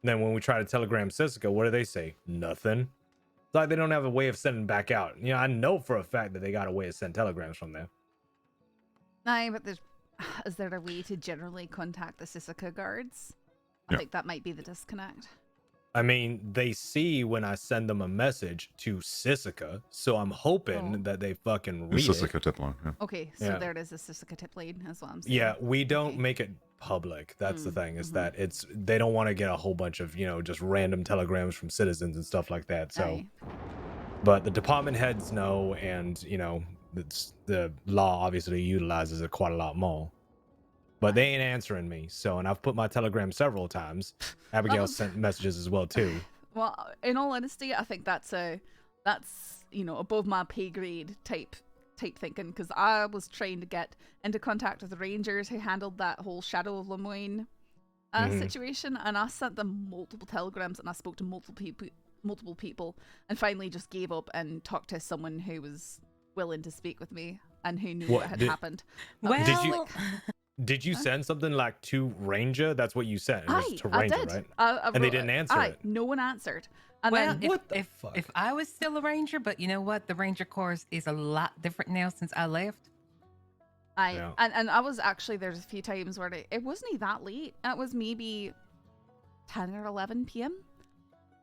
K: And then when we try to telegram Siska, what do they say? Nothing. It's like they don't have a way of sending back out. I know for a fact that they got a way to send telegrams from there.
A: Aye, but is there a way to generally contact the Sisika guards? I
M: Yeah.
A: think that might be the disconnect.
K: I mean, they see when I send them a message to Siska, so I'm hoping that they fucking read
M: Siska
K: it.
M: tip line, yeah.
A: Okay, so
K: Yeah.
A: there it is, a Sisika tip lead, is what I'm saying.
K: Yeah, we don't make it public. That's the thing, is that they don't want to get a whole bunch of, just random telegrams from citizens and stuff like that. So,
A: Aye.
K: but the department heads know, and, the law obviously utilizes it quite a lot more. But they ain't answering me. So, and I've put my telegram several times. Abigail sent messages as well, too.
A: Well, in all honesty, I think that's above my pay grade type thinking, because I was trying to get into contact with the Rangers who handled that whole Shadow of Lemoyne situation, and I sent them multiple telegrams, and I spoke to multiple people, and finally just gave up and talked to someone who was willing to speak with me and who knew what had happened.
K: Did you send something to Ranger? That's what you sent. It was to Ranger,
A: I did.
K: right?
A: And
K: they didn't answer it.
A: No one answered. And
J: Well,
A: then,
J: if I was still a ranger, but you know what? The ranger course is a lot different now since I left.
A: and I was actually, there's a few times where it wasn't that late. It was maybe 10 or 11 p.m.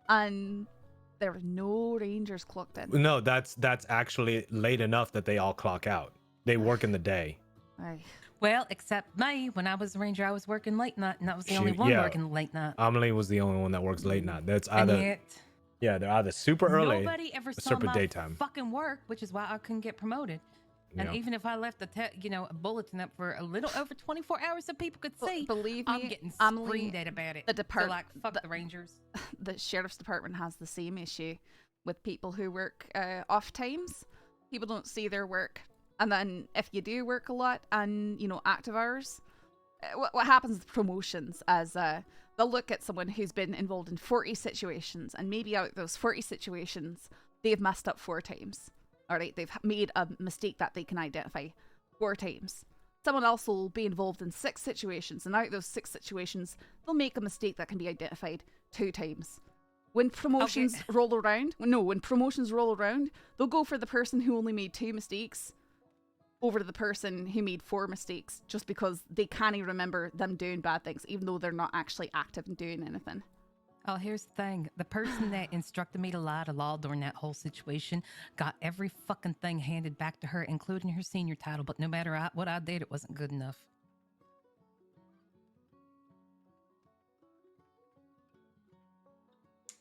A: and there were no rangers clocked in.
K: No, that's actually late enough that they all clock out. They work in the day.
A: Aye.
J: Well, except me. When I was a ranger, I was working late night, and I was the only one working late night.
K: Amelie was the only one that works late night. That's
J: And
K: either
J: yet,
K: they're either super early
J: nobody ever
K: or
J: saw
K: super
J: my
K: daytime.
J: fucking work, which is why I couldn't get promoted. And
K: Yeah.
J: even if I left a bulletin up for a little over 24 hours so people could see,
A: Believe me,
J: I'm getting
A: Emily,
J: screamed at about it.
A: the
J: So, like, fuck the Rangers.
A: The sheriff's department has the same issue with people who work off times. People don't see their work, and then if you do work a lot and active hours, what happens with promotions as they'll look at someone who's been involved in 40 situations, and maybe out of those 40 situations they've messed up 4 times. All right, they've made a mistake that they can identify 4 times. Someone else will be involved in 6 situations, and out of those 6 situations, they'll make a mistake that can be identified 2 times. When promotions roll around, they'll go for the person who only made 2 mistakes over the person who made 4 mistakes, just because they can't even remember them doing bad things, even though they're not actually active in doing anything.
J: Oh, here's the thing. The person that instructed me to lie to law during that whole situation got every fucking thing handed back to her, including her senior title. But no matter what I did, it wasn't good enough.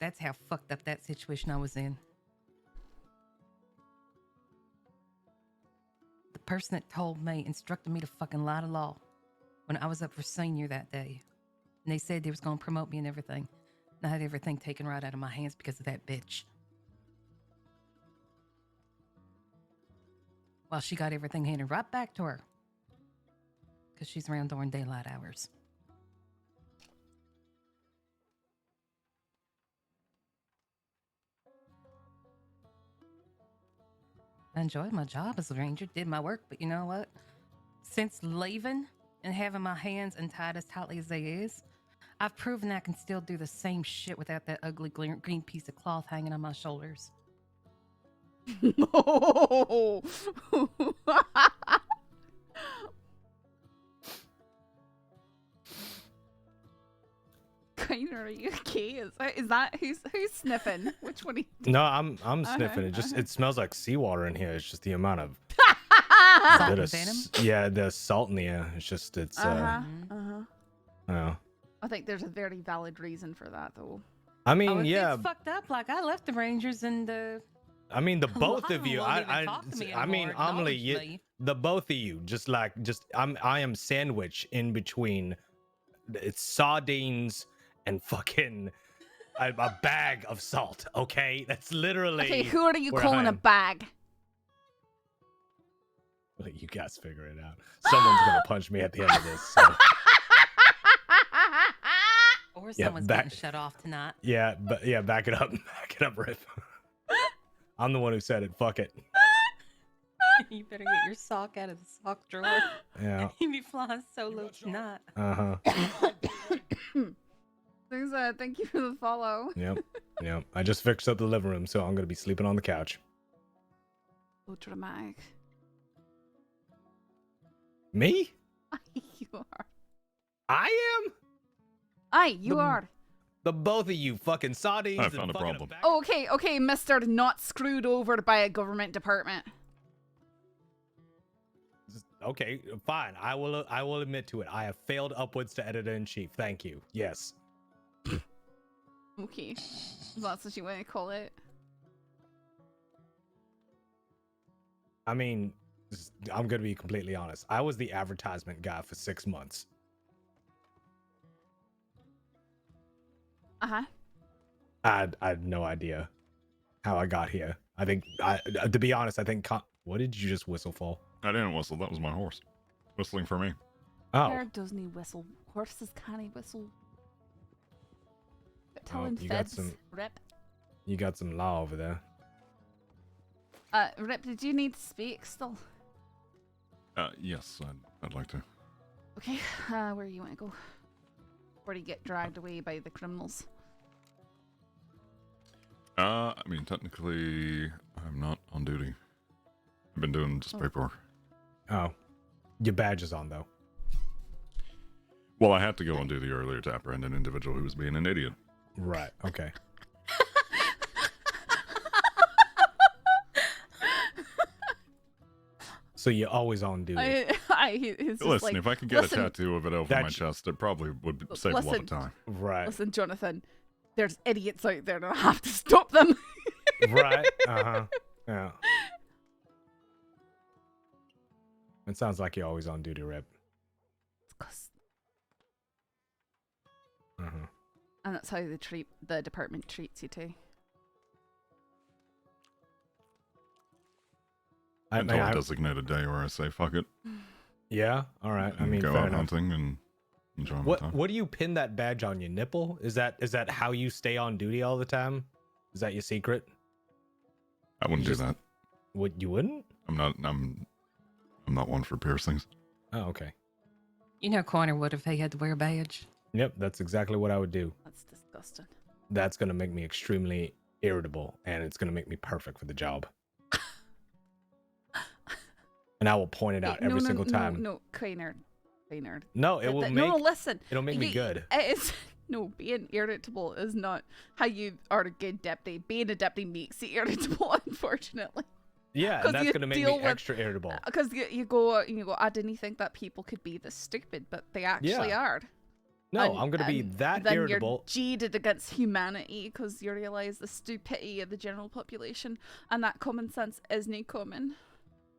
J: That's how fucked up that situation I was in. The person that told me instructed me to fucking lie to law when I was up for senior that day. And they said they was going to promote me and everything. And I had everything taken right out of my hands because of that bitch. Well, she got everything handed right back to her. Because she's around during daylight hours. I enjoyed my job as a ranger, did my work, but you know what? Since leaving and having my hands untied as tightly as they is, I've proven I can still do the same shit without that ugly green piece of cloth hanging on my shoulders.
A: No. Kind are you okay? Is that who's sniffing? Which one?
K: No, I'm sniffing. It smells like seawater in here. It's just the amount of
J: Salt and venom?
K: Yeah, the salt in the air. It's Oh.
A: I think there's a very valid reason for that, though.
K: I mean, yeah.
J: It's fucked up. Like, I left the Rangers and
K: I mean, the both of you.
J: I
K: mean, Amelie, the both of you. I am sandwiched in between. It's sardines and fucking a bag of salt. Okay, that's literally.
A: Okay, who are you
K: where
A: calling
K: I
A: a
K: am.
A: bag?
K: Well, you guys figure it out. Someone's gonna punch me at the end of this. So.
J: Or someone's getting shut off tonight.
K: Yeah, but yeah, back it up. Back it up, Rip. I'm the one who said it. Fuck it.
J: You better get your sock out of the sock drawer.
K: Yeah.
J: You be flying solo tonight.
K: Uh-huh.
A: Thank you for the follow.
K: Yep. I just fixed up the living room, so I'm gonna be sleeping on the couch.
A: So dramatic.
K: Me?
A: You are.
K: I am?
A: Aye, you are.
K: The both of you fucking sardines.
M: I found a problem.
A: Okay, Mr. Not screwed over by a government department.
K: Okay, fine. I will admit to it. I have failed upwards to editor-in-chief. Thank you. Yes.
A: Okay. That's what you want to call it.
K: I mean, I'm gonna be completely honest. I was the advertisement guy for 6 months.
A: Uh-huh.
K: I had no idea how I got here. I think, to be honest, what did you just whistle for?
M: I didn't whistle. That was my horse whistling for me.
K: Oh.
A: Where doesn't he whistle? Horses can't he whistle? Tell
K: Oh,
A: him
K: you got
A: feds.
K: some-
A: Rip.
K: You got some law over there.
A: Rip, did you need to speak still?
M: Yes, I'd like to.
A: Okay, where do you want to go? Before you get dragged away by the criminals.
M: I mean, technically, I'm not on duty. I've been doing just paperwork.
K: Oh. Your badge is on, though.
M: Well, I had to go on duty earlier to apprehend an individual who was being an idiot.
K: Right, okay. So you're always on duty.
A: He's just
M: Listen,
A: like,
M: if I could get
A: listen,
M: a tattoo of it over my chest, it probably would save a lot
A: listen.
M: of time.
K: Right.
A: Listen, Jonathan, there's idiots out there and I have to stop them.
K: Right. Uh-huh. Yeah. It sounds like you're always on duty, Rep. Uh-huh.
A: And that's how the department treats you too.
M: Until I designate a day where I say fuck it.
K: Yeah. All right. I mean,
M: go
K: fair
M: out
K: enough.
M: hunting and enjoy my time.
K: What do you pin that badge on your nipple? Is that how you stay on duty all the time? Is that your secret?
M: I wouldn't do that.
K: What, you wouldn't?
M: I'm not one for piercings.
K: Oh, okay.
J: You know, Corner would if he had to wear a badge.
K: Yep, that's exactly what I would do.
A: That's disgusting.
K: That's gonna make me extremely irritable, and it's gonna make me perfect for the job. And I will point it out every single time.
A: No, Craynard.
K: No, it will make.
A: No, listen.
K: It'll make me good.
A: It's no, being irritable is not how you are a good deputy. Being a deputy makes you irritable, unfortunately.
K: Yeah, and that's gonna make me extra irritable.
A: Because you go and you go, I didn't think that people could be this stupid, but they actually are.
K: No, I'm gonna be that irritable.
A: You're jaded against humanity because you realize the stupidity of the general population, and that common sense isn't common.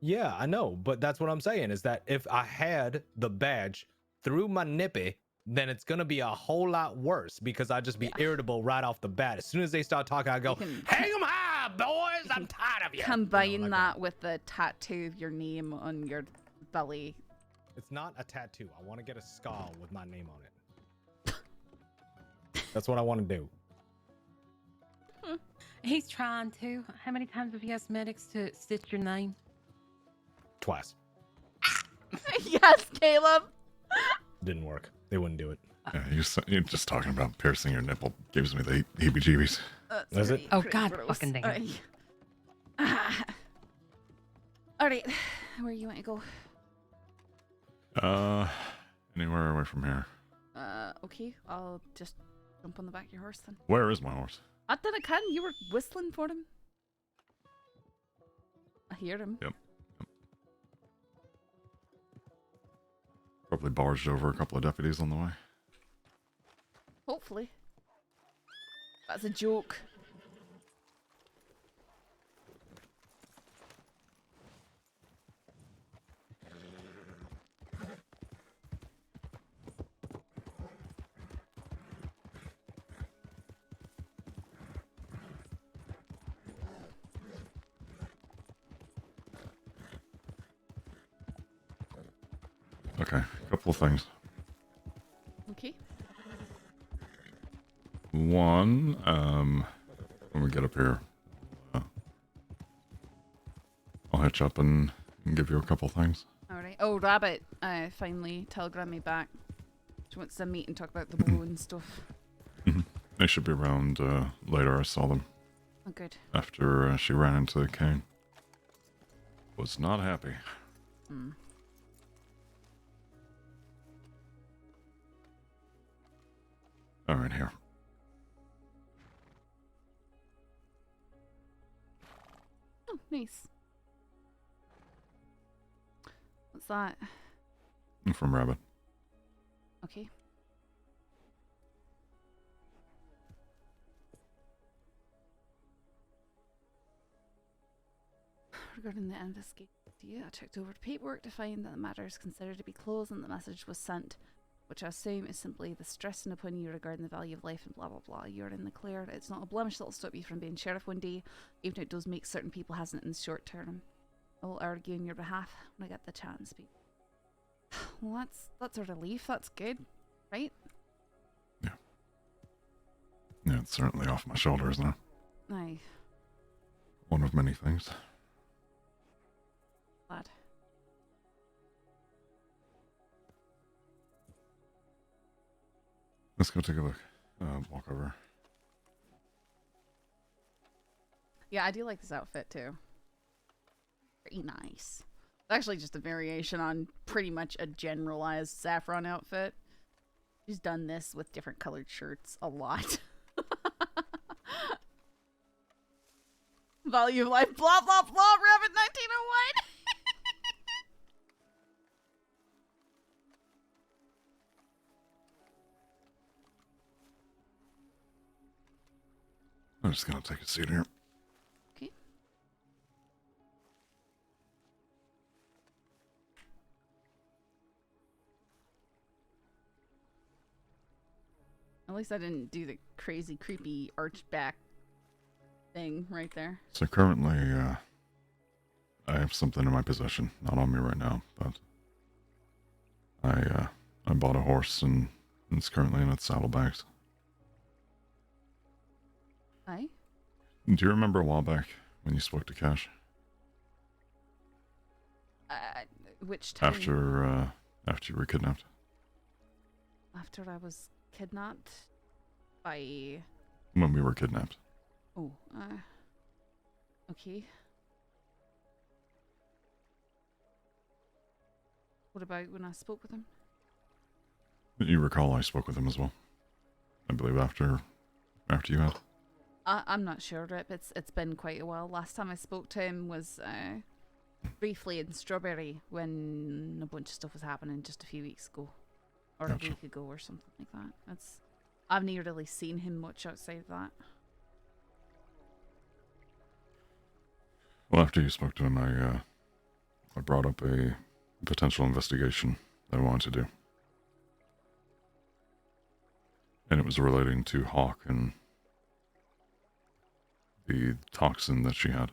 K: Yeah, I know, but that's what I'm saying is that if I had the badge through my nippy, then it's gonna be a whole lot worse because I'd just be irritable right off the bat. As soon as they start talking, I go, hang 'em high, boys! I'm tired of you.
A: Combine that with the tattoo of your name on your belly.
K: It's not a tattoo. I want to get a skull with my name on it. That's what I want to do.
J: He's trying to. How many times have you asked medics to stitch your name?
K: Twice.
A: Yes, Caleb.
K: Didn't work. They wouldn't do it.
M: Yeah, you're just talking about piercing your nipple gives me the heebie-jeebies.
K: Does it?
J: Oh, God fucking damn it.
A: Alright, where you want to go?
M: Anywhere away from here.
A: Okay, I'll just jump on the back of your horse then.
M: Where is my horse?
A: I didn't can. You were whistling for him. I hear him.
M: Yep. Probably barged over a couple of deputies on the way.
A: Hopefully. That's a joke.
M: Okay, a couple of things.
A: Okay.
M: One, when we get up here, I'll hitch up and give you a couple things.
A: Alright. Oh, Rabbit finally telegrammed me back. She wants to meet and talk about the bow and stuff.
M: They should be around later. I saw them.
A: Oh, good.
M: After she ran into Kane. Was not happy.
A: Hmm.
M: All right, here.
A: Oh, nice. What's that?
M: From Rabbit.
A: Okay. Regarding the investigation, I checked over the paperwork to find that the matter is considered to be closed and the message was sent, which I assume is simply the stressing upon you regarding the value of life and blah blah blah. You're in the clear. It's not a blemish that'll stop you from being sheriff one day, even if it does make certain people hesitant in the short term. I will argue on your behalf when I get the chance. Well, that's a relief. That's good, right?
M: Yeah. Yeah, it's certainly off my shoulders now.
A: Aye.
M: One of many things.
A: Glad.
M: Let's go take a look. Walk over.
A: Yeah, I do like this outfit too. Pretty nice. It's actually just a variation on pretty much a generalized Saffron outfit. She's done this with different colored shirts a lot. Value of life, blah blah blah, Rabbit 1901.
M: I'm just gonna take a seat here.
A: Okay. At least I didn't do the crazy, creepy, arched back thing right there.
M: So currently, I have something in my possession, not on me right now, but I bought a horse and it's currently in its saddlebags.
A: Aye?
M: Do you remember a while back when you spoke to Cash?
A: Which time?
M: After you were kidnapped.
A: After I was kidnapped by...
M: When we were kidnapped.
A: Oh, okay. What about when I spoke with him?
M: You recall I spoke with him as well. I believe after you had.
A: I'm not sure, Rip. It's been quite a while. Last time I spoke to him was briefly in Strawberry when a bunch of stuff was happening just a few weeks ago. Or
M: Gotcha.
A: a week ago or something like that. I've never really seen him much outside of that.
M: Well, after you spoke to him, I brought up a potential investigation that I wanted to do. And it was relating to Hawk and the toxin that she had.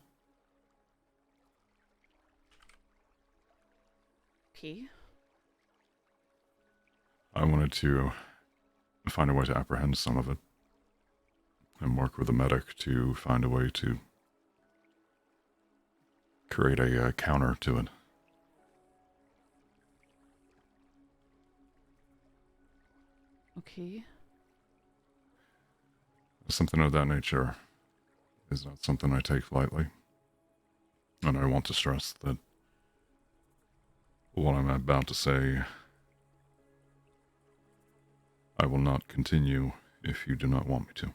A: Okay.
M: I wanted to find a way to apprehend some of it and work with a medic to find a way to create a counter to it.
A: Okay.
M: Something of that nature is not something I take lightly. And I want to stress that what I'm about to say, I will not continue if you do not want me to.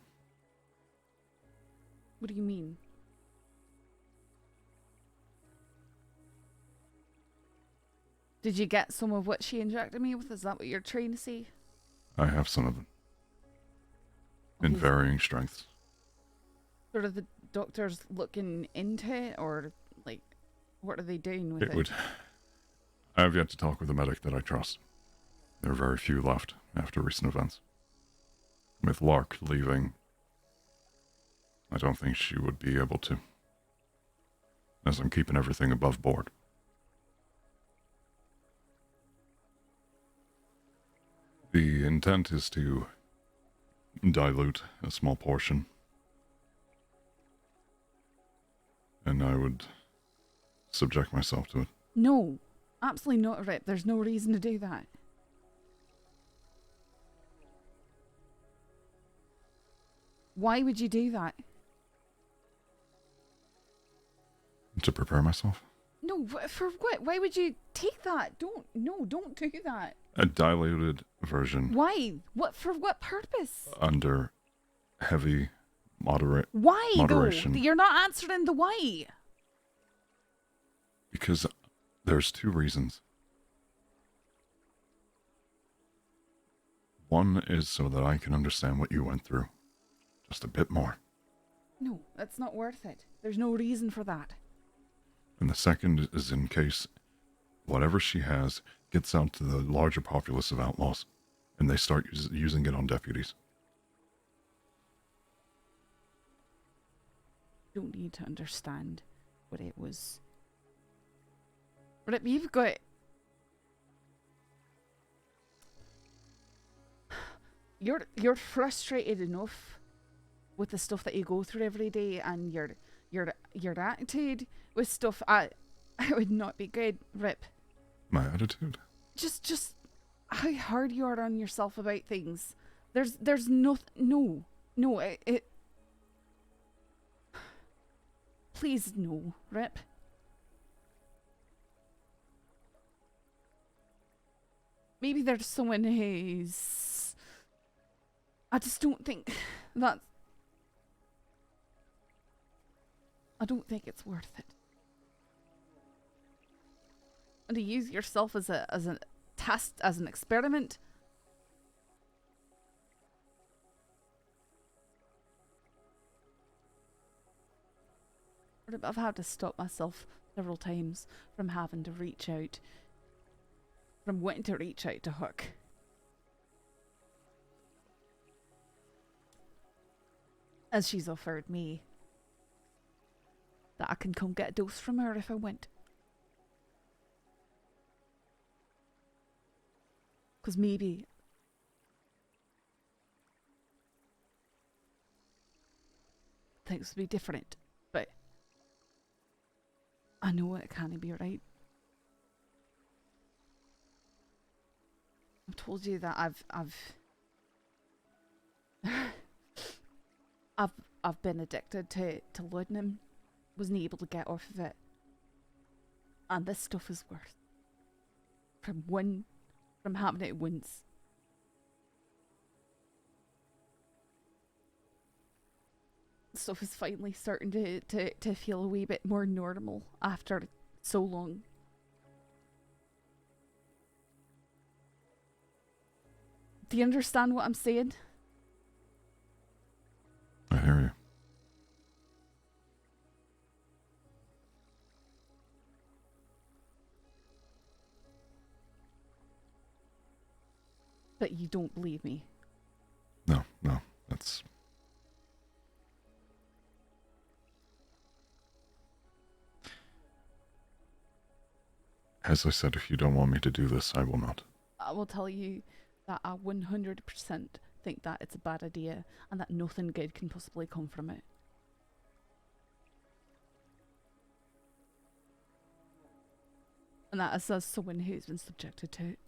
A: What do you mean? Did you get some of what she injected me with? Is that what you're trying to say?
M: I have some of it. In varying strengths.
A: Sort of the doctors looking into it, or like, what are they doing with it?
M: I have yet to talk with a medic that I trust. There are very few left after recent events. With Lark leaving, I don't think she would be able to, as I'm keeping everything above board. The intent is to dilute a small portion, and I would subject myself to it.
A: No, absolutely not, Rip. There's no reason to do that. Why would you do that?
M: To prepare myself?
A: No, for what? Why would you take that? Don't do that.
M: A diluted version.
A: Why? What, for what purpose?
M: Under heavy
A: Why,
M: moderation.
A: though? You're not answering the why.
M: Because there's two reasons. One is so that I can understand what you went through. Just a bit more.
A: No, that's not worth it. There's no reason for that.
M: And the second is in case whatever she has gets out to the larger populace of outlaws, and they start using it on deputies.
A: You don't need to understand what it was. But you've got... You're frustrated enough with the stuff that you go through every day, and your attitude with stuff, it would not be good, Rip.
M: My attitude?
A: Just how hard you are on yourself about things. There's nothing. No, it. Please, no, Rip. Maybe there's someone who's... I just don't think that... I don't think it's worth it. And to use yourself as a test, as an experiment. Rip, I've had to stop myself several times from having to reach out, from wanting to reach out to Hook. As she's offered me that I can come get a dose from her if I want. Because maybe things will be different, but I know it can't be right. I've told you that I've been addicted to laudanum. Wasn't able to get off of it, and this stuff is worse. From having it once. Stuff is finally starting to feel a wee bit more normal after so long. Do you understand what I'm saying?
M: I hear you.
A: But you don't believe me.
M: No, that's... As I said, if you don't want me to do this, I will not.
A: I will tell you that I 100% think that it's a bad idea and that nothing good can possibly come from it. And that is as someone who's been subjected to it.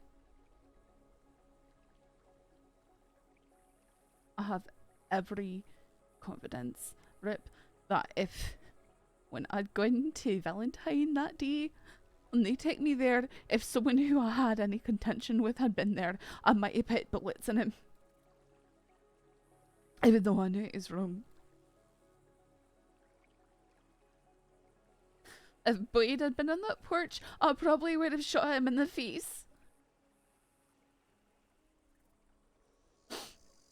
A: I have every confidence, Rip, that if when I'd gone to Valentine that day and they take me there, if someone who I had any contention with had been there, I might have put bullets in him. Even though I knew it was wrong. If Boyd had been on that porch, I probably would have shot him in the face.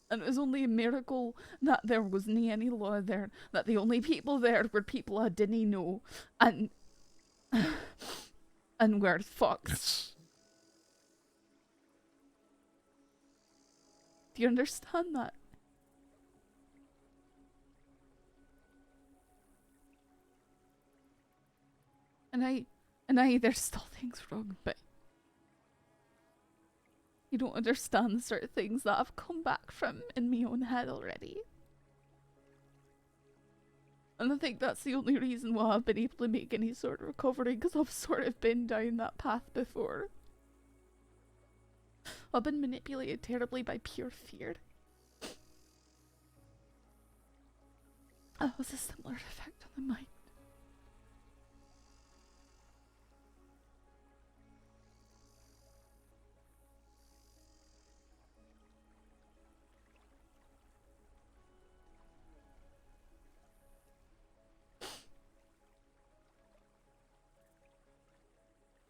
A: And it was only a miracle that there wasn't any law there. That the only people there were people I didn't know. And were fucks. Do you understand that? And I there's still things wrong, but you don't understand the sort of things that I've come back from in my own head already. And I think that's the only reason why I've been able to make any sort of recovery, because I've sort of been down that path before. I've been manipulated terribly by pure fear. It was a similar effect on the mind.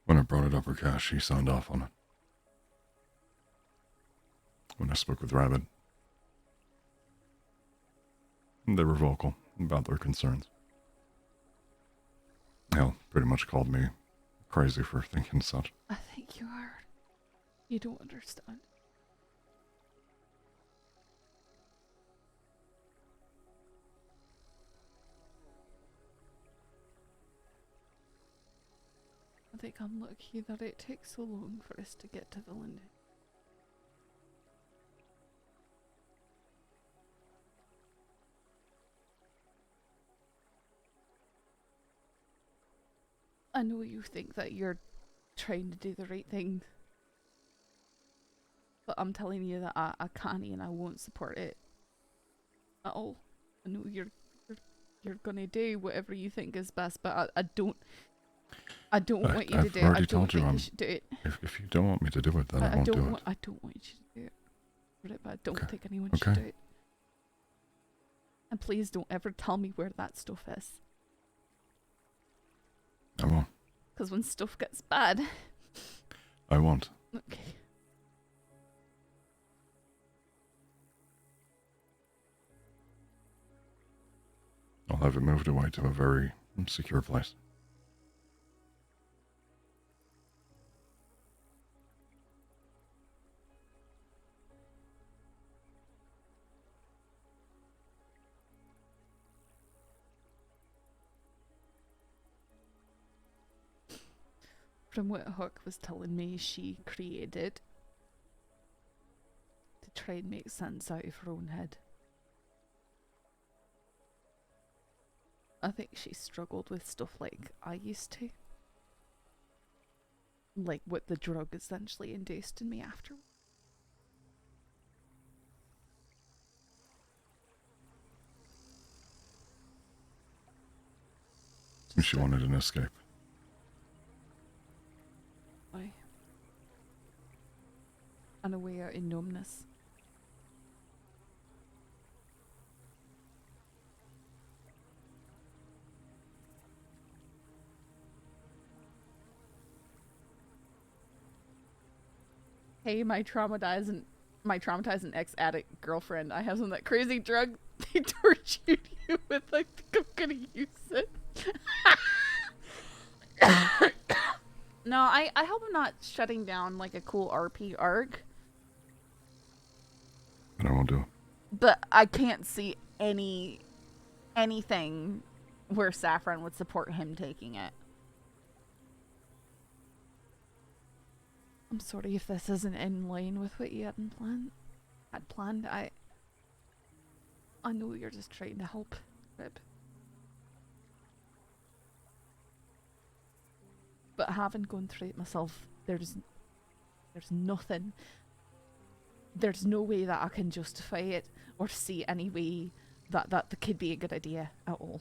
M: When I brought it up for cash, she signed off on it. When I spoke with Rabbit, they were vocal about their concerns. Hell, pretty much called me crazy for thinking such.
A: I think you are. You don't understand. I think I'm lucky that it takes so long for us to get to the London. I know you think that you're trying to do the right thing, but I'm telling you that I can't and I won't support it at all. I know you're gonna do whatever you think is best, but I don't want you to do it. I don't think you should do it.
M: If you don't want me to do it, then I won't do it.
A: I don't want you to do it. But I don't think anyone should do it. And please don't ever tell me where that stuff is.
M: I won't.
A: Because when stuff gets bad...
M: I won't.
A: Okay.
M: I'll have it moved away to a very secure place.
A: From what Hook was telling me, she created to try and make sense out of her own head. I think she struggled with stuff like I used to. Like what the drug essentially induced in me after.
M: She wanted an escape.
A: Why? And a way out in numbness. Hey, my traumatizing ex-addict girlfriend. I have some of that crazy drug they tortured you with. I think I'm gonna use it. No, I hope I'm not shutting down like a cool RP arc.
M: And I won't do it.
A: But I can't see anything where Saffron would support him taking it. I'm sorry if this isn't in line with what you had planned. I know you're just trying to help, Rip. But having gone through it myself, there's nothing. There's no way that I can justify it or see any way that could be a good idea at all.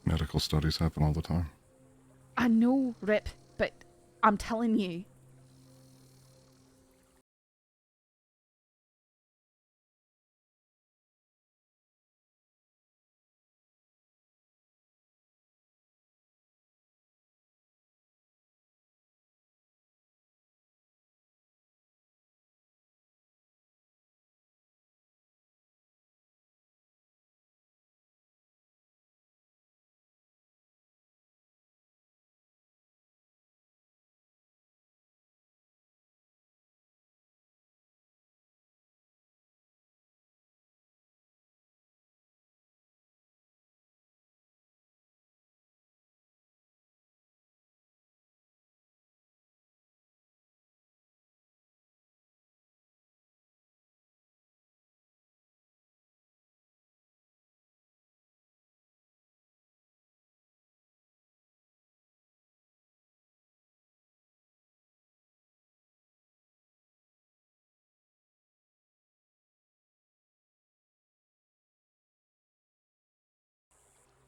M: Medical studies happen all the time.
A: I know, Rip, but I'm telling you,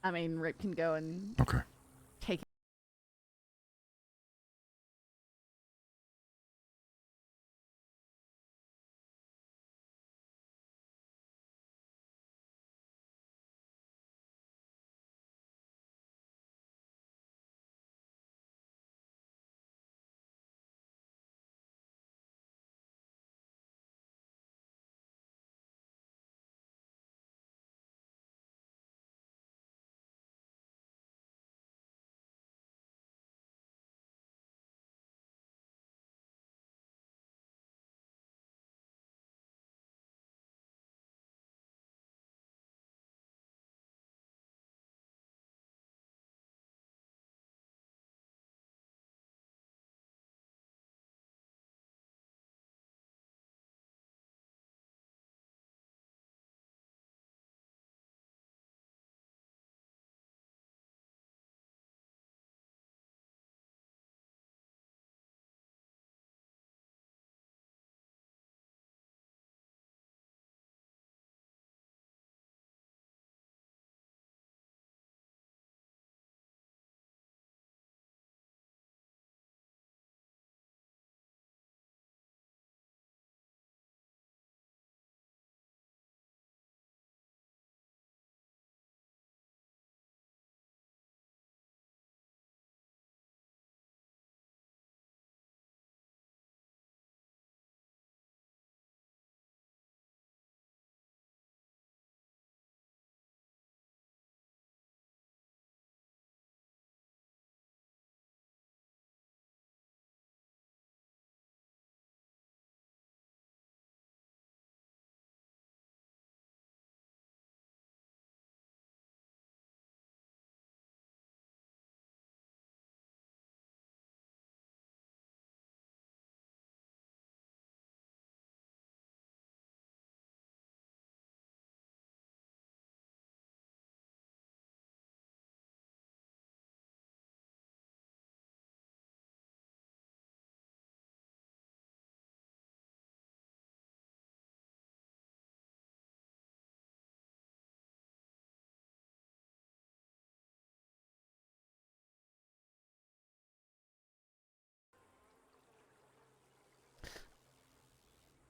A: Rip can go and take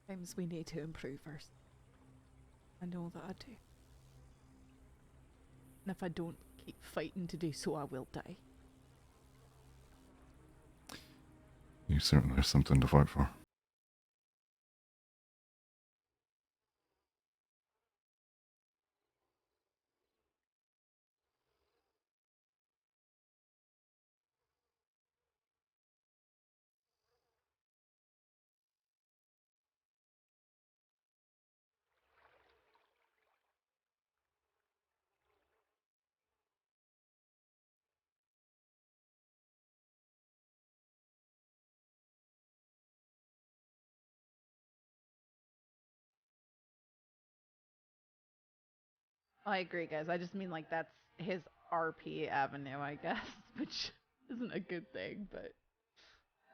A: Sometimes we need to improve ourselves. I know that I do. And if I don't keep fighting to do so, I will die.
M: You certainly have something to fight for.
A: I agree, guys. I just mean like that's his RP avenue, I guess, which isn't a good thing, but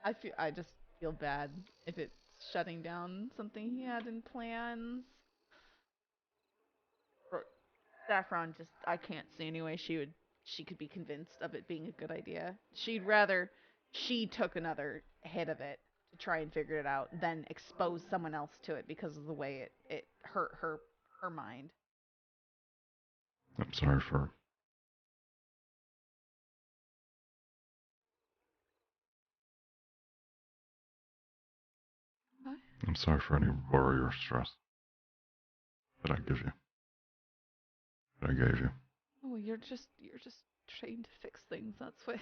A: I just feel bad if it's shutting down something he had in plans. Or Saffron just I can't see any way she could be convinced of it being a good idea. She'd rather she took another hit of it to try and figure it out than expose someone else to it because of the way it hurt her mind.
M: I'm sorry for her.
A: What?
M: I'm sorry for any worry or stress that I give you. That I gave you.
A: Oh, you're just trying to fix things. That's what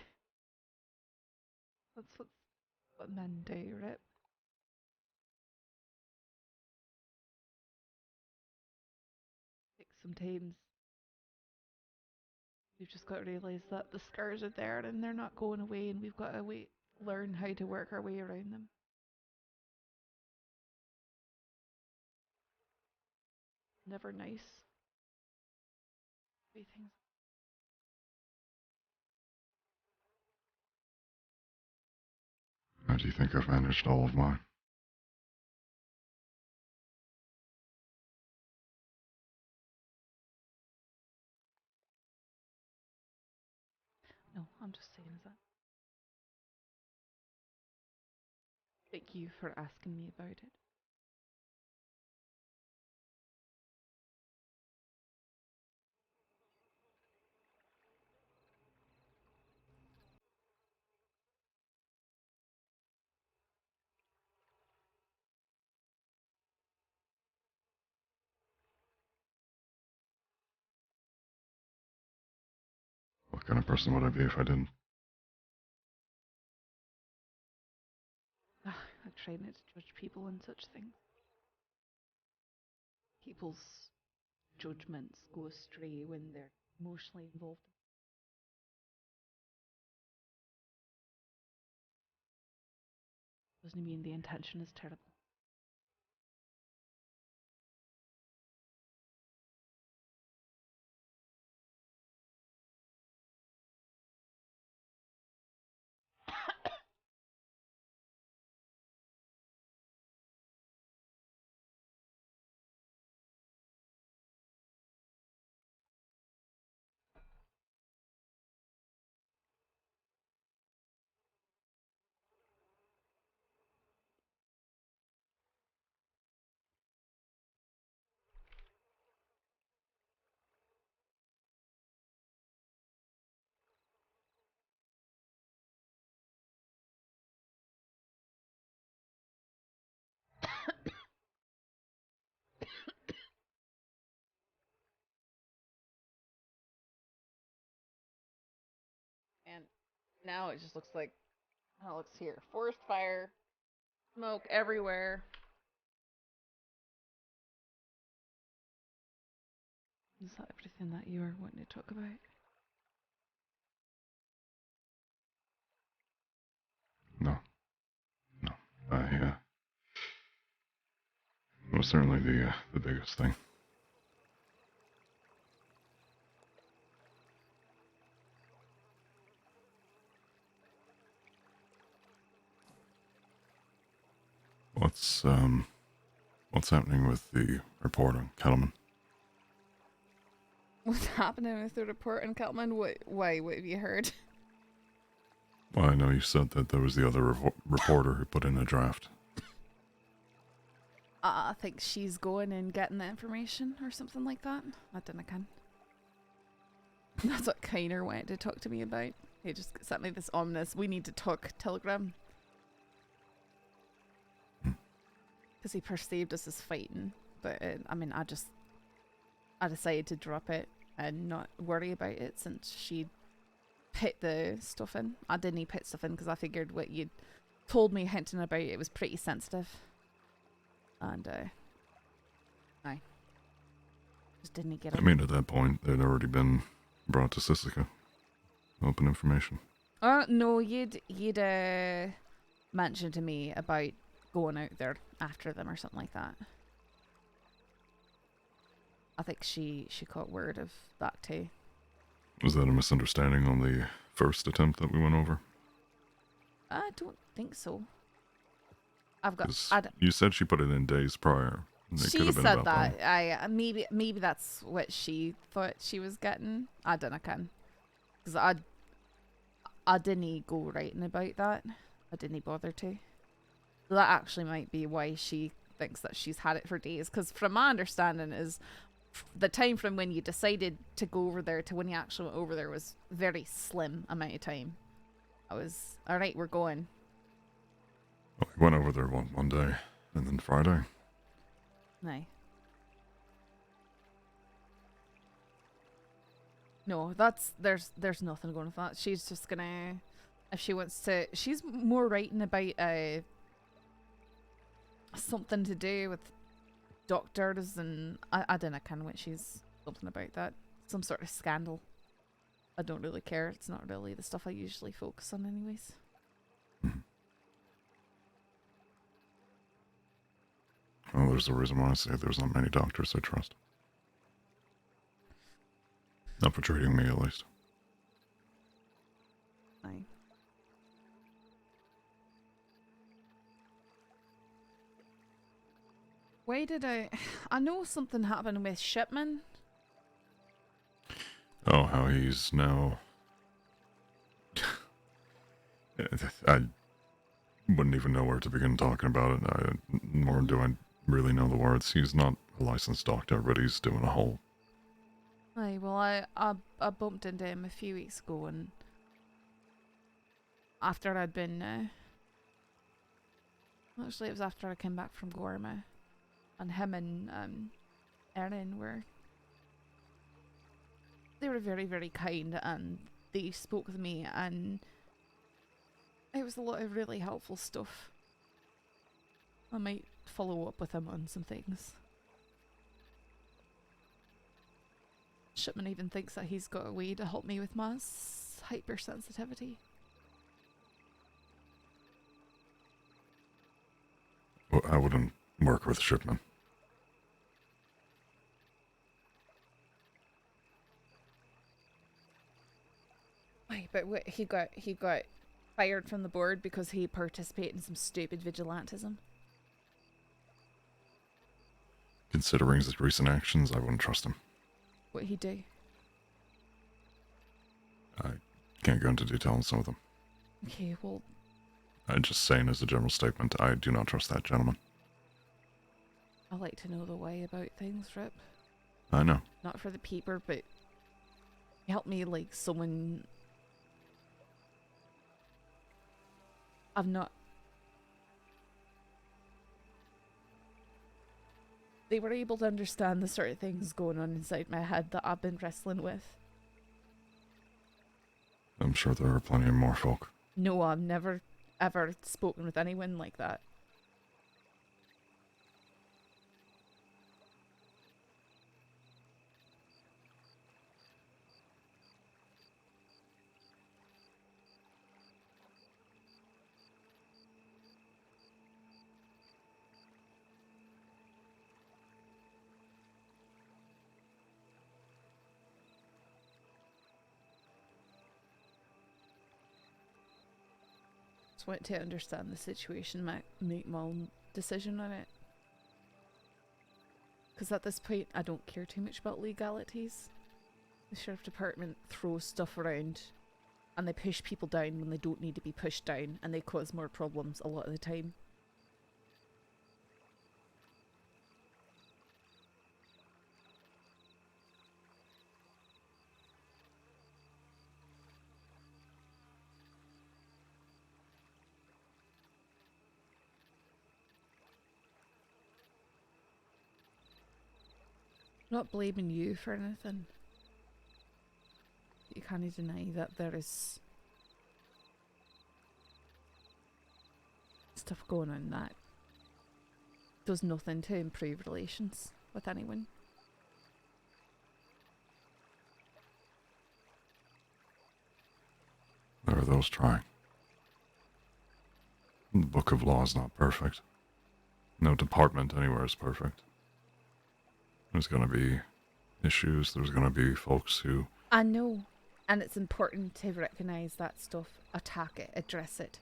A: men do, right? Like sometimes we've just got to realize that the scars are there and they're not going away, and we've got to learn how to work our way around them. Never nice. Things.
M: How do you think I've managed all of mine?
A: No, I'm just saying that. Thank you for asking me about it.
M: What kind of person would I be if I didn't?
A: I try not to judge people on such things. People's judgments go astray when they're emotionally involved. Doesn't mean the intention is terrible. And now it just looks like how it looks here. Forest fire, smoke everywhere. Is that everything that you were wanting to talk about?
M: No. No. Was certainly the biggest thing. What's happening with the report on Kettleman?
A: What's happening with the report on Kettleman? Why? What have you heard?
M: Well, I know you said that there was the other reporter who put in a draft.
A: I think she's going and getting the information or something like that. I don't know. That's what Kiner wanted to talk to me about. He just sent me this ominous, we need to talk telegram. Because he perceived us as fighting. But, I mean, I decided to drop it and not worry about it since she'd put the stuff in. I didn't put stuff in because I figured what you'd told me hinting about it was pretty sensitive. And, I just didn't get it.
M: I mean, at that point, they'd already been brought to Sisika. Open information.
A: No, you'd mentioned to me about going out there after them or something like that. I think she caught word of that too.
M: Was that a misunderstanding on the first attempt that we went over?
A: I don't think so.
M: You said she put it in days prior.
A: She said that. Maybe that's what she thought she was getting. I don't know, because I didn't go writing about that. I didn't bother to. So that actually might be why she thinks that she's had it for days. Because from my understanding is the time from when you decided to go over there to when you actually went over there was very slim amount of time. I was, alright, we're going.
M: Well, we went over there one day, and then Friday.
A: No. No, there's nothing going with that. She's just gonna, if she wants to, she's more writing about something to do with doctors and I don't know kind of what she's something about that. Some sort of scandal. I don't really care. It's not really the stuff I usually focus on anyways.
M: Well, there's a reason why I say there's not many doctors I trust. Not for treating me, at least.
A: Aye. Why did I know something happened with Shipman.
M: Oh, how he's now... I wouldn't even know where to begin talking about it. Nor do I really know the words. He's not a licensed doctor, but he's doing a whole...
A: Aye, well, I bumped into him a few weeks ago, and after I'd been, actually it was after I came back from Gorma, and him and Erin they were very, very kind, and they spoke with me, and it was a lot of really helpful stuff. I might follow up with him on some things. Shipman even thinks that he's got a way to help me with my hypersensitivity.
M: Well, I wouldn't work with Shipman.
A: Wait, but what, he got fired from the board because he participated in some stupid vigilantism?
M: Considering his recent actions, I wouldn't trust him.
A: What he do?
M: I can't go into detail on some of them.
A: Okay, well...
M: I'm just saying as a general statement, I do not trust that gentleman.
A: I like to know the way about things, Rip.
M: I know.
A: Not for the peeper, but... help me like someone... I've not... They were able to understand the sort of things going on inside my head that I've been wrestling with.
M: I'm sure there are plenty of more folk.
A: No, I've never ever spoken with anyone like that. Just want to understand the situation, make my own decision on it. Because at this point, I don't care too much about legalities. The sheriff department throws stuff around and they push people down when they don't need to be pushed down, and they cause more problems a lot of the time. not blaming you for anything. You can't deny that there is stuff going on that does nothing to improve relations with anyone.
M: There are those trying. The book of law is not perfect. No department anywhere is perfect. There's going to be issues. There's going to be folks who...
A: I know, and it's important to recognise that stuff, attack it, address it,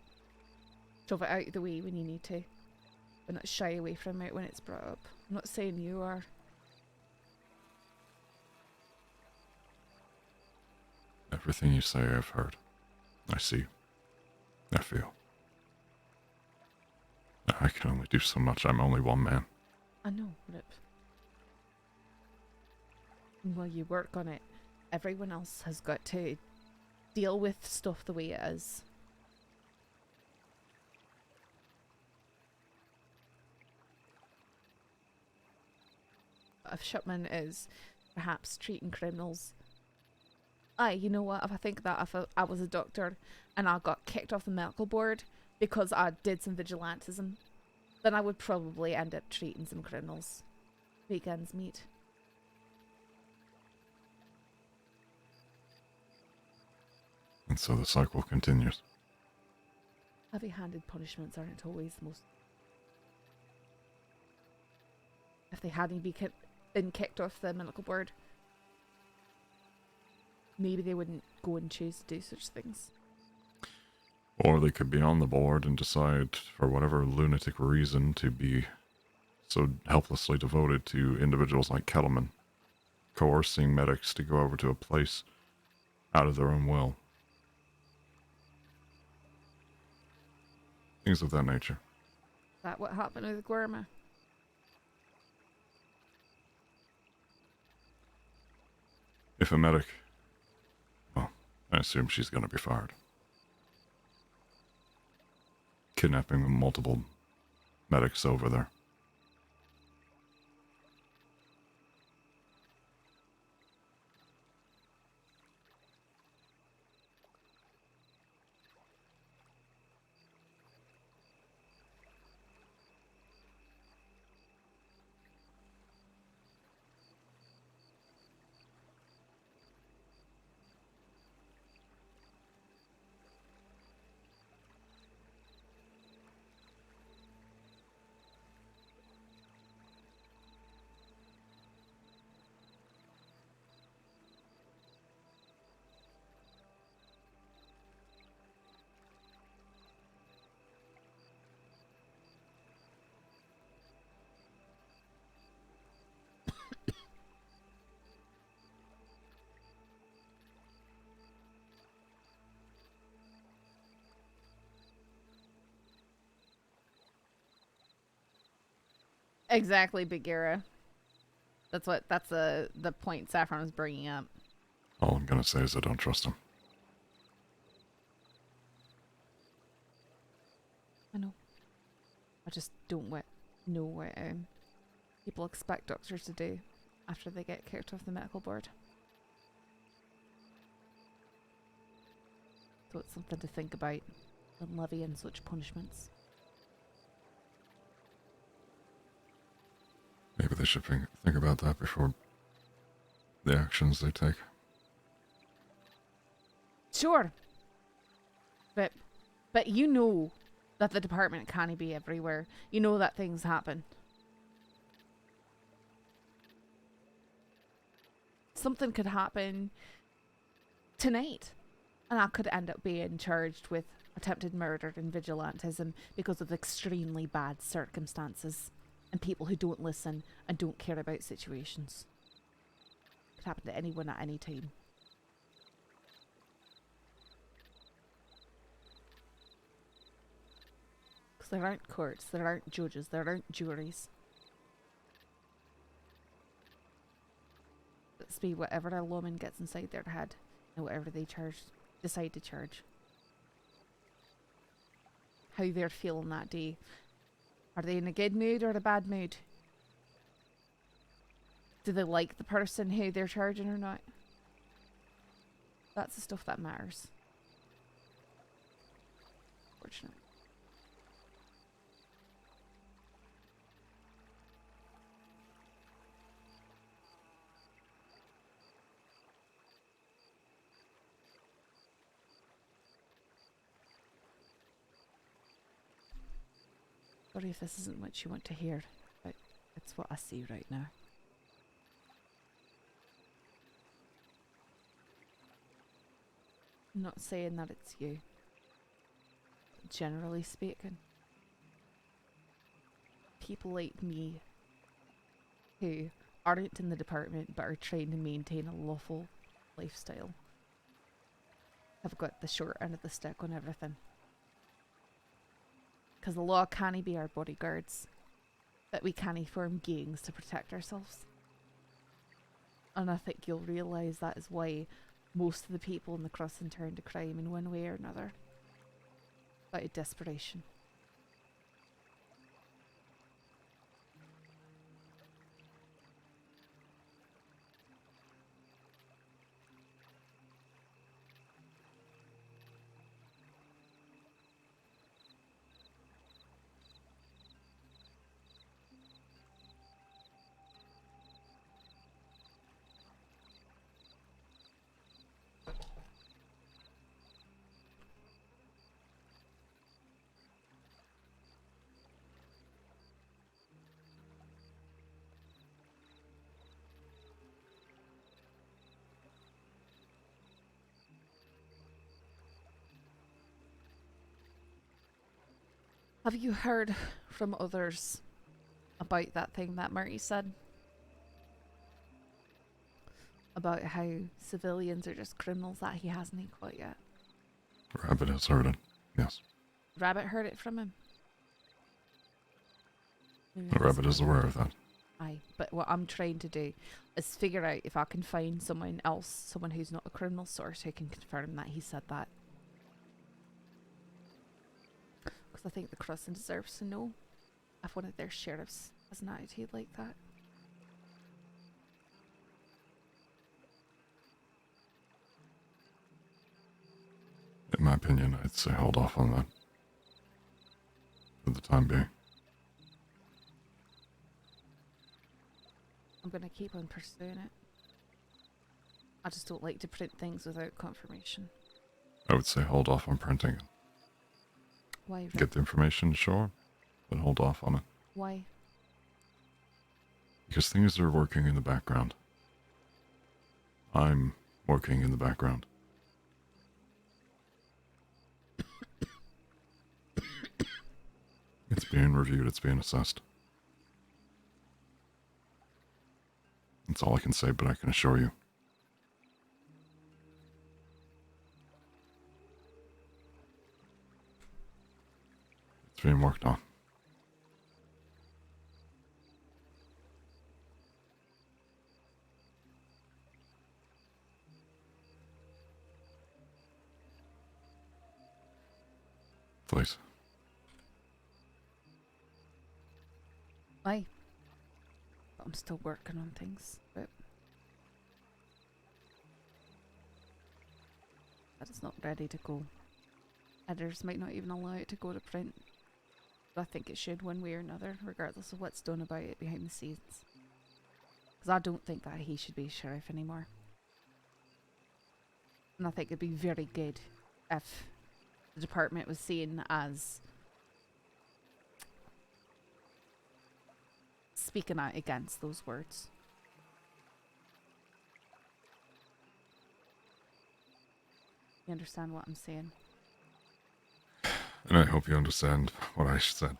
A: shove it out of the way when you need to, but not shy away from it when it's brought up. I'm not saying you are.
M: Everything you say I've heard. I see. I feel. I can only do so much. I'm only one man.
A: I know, Rip. And while you work on it, everyone else has got to deal with stuff the way it is. If Shipman is perhaps treating criminals, you know what, if I think that if I was a doctor and I got kicked off the medical board because I did some vigilantism, then I would probably end up treating some criminals. Weekends meet.
M: And so the cycle continues.
A: Heavy-handed punishments aren't always the most... If they hadn't been kicked off the medical board, maybe they wouldn't go and choose to do such things.
M: Or they could be on the board and decide, for whatever lunatic reason, to be so helplessly devoted to individuals like Kettleman, coercing medics to go over to a place out of their own will. Things of that nature.
A: Is that what happened with Guerma?
M: If a medic... Well, I assume she's going to be fired. Kidnapping multiple medics over there.
A: Exactly, Bagheera. That's the point Saffron was bringing up.
M: All I'm going to say is I don't trust him.
A: I know. I just don't know what people expect doctors to do after they get kicked off the medical board. So it's something to think about when levying such punishments.
M: Maybe they should think about that before the actions they take.
A: Sure. But you know that the department can't be everywhere. You know that things happen. Something could happen tonight, and I could end up being charged with attempted murder and vigilantism because of extremely bad circumstances and people who don't listen and don't care about situations. It could happen to anyone at any time. Because there aren't courts, there aren't judges, there aren't juries. Let's be whatever a lawman gets inside their head and whatever they decide to charge. How they're feeling that day. Are they in a good mood or a bad mood? Do they like the person who they're charging or not? That's the stuff that matters. Fortunately. Sorry if this isn't what you want to hear, but it's what I see right now. I'm not saying that it's you. Generally speaking, people like me who aren't in the department but are trying to maintain a lawful lifestyle have got the short end of the stick on everything. Because the law can't be our bodyguards, but we can't form gangs to protect ourselves. And I think you'll realise that is why most of the people in the crossing turn to crime in one way or another. Out of desperation. Have you heard from others about that thing that Marty said? About how civilians are just criminals that he hasn't caught yet?
M: Rabbit has heard it, yes.
A: Rabbit heard it from him?
M: The Rabbit is aware of that.
A: Aye, but what I'm trying to do is figure out if I can find someone else, someone who's not a criminal source, who can confirm that he said that. Because I think the crossing deserves to know if one of their sheriffs has an attitude like that.
M: In my opinion, I'd say hold off on that. For the time being.
A: I'm going to keep on pursuing it. I just don't like to print things without confirmation.
M: I would say hold off on printing it.
A: Why?
M: Get the information, sure, but hold off on it.
A: Why?
M: Because things are working in the background. I'm working in the background. It's being reviewed, it's being assessed. That's all I can say, but I can assure you. It's being worked on. Please.
A: Aye. I'm still working on things, but it's not ready to go. Editors might not even allow it to go to print. But I think it should one way or another, regardless of what's done about it behind the scenes. Because I don't think that he should be sheriff anymore. And I think it'd be very good if the department was seen as speaking out against those words. You understand what I'm saying?
M: And I hope you understand what I said.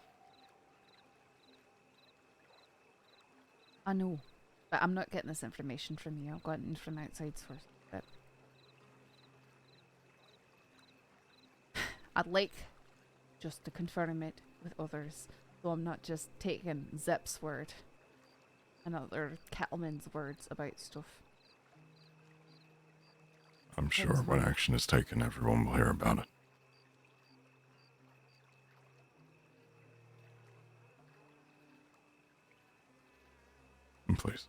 A: I know, but I'm not getting this information from you. I've gotten it from outside sources. But I'd like just to confirm it with others, so I'm not just taking Zip's word and other cattlemen's words about stuff.
M: I'm sure when action is taken, everyone will hear about it. Please.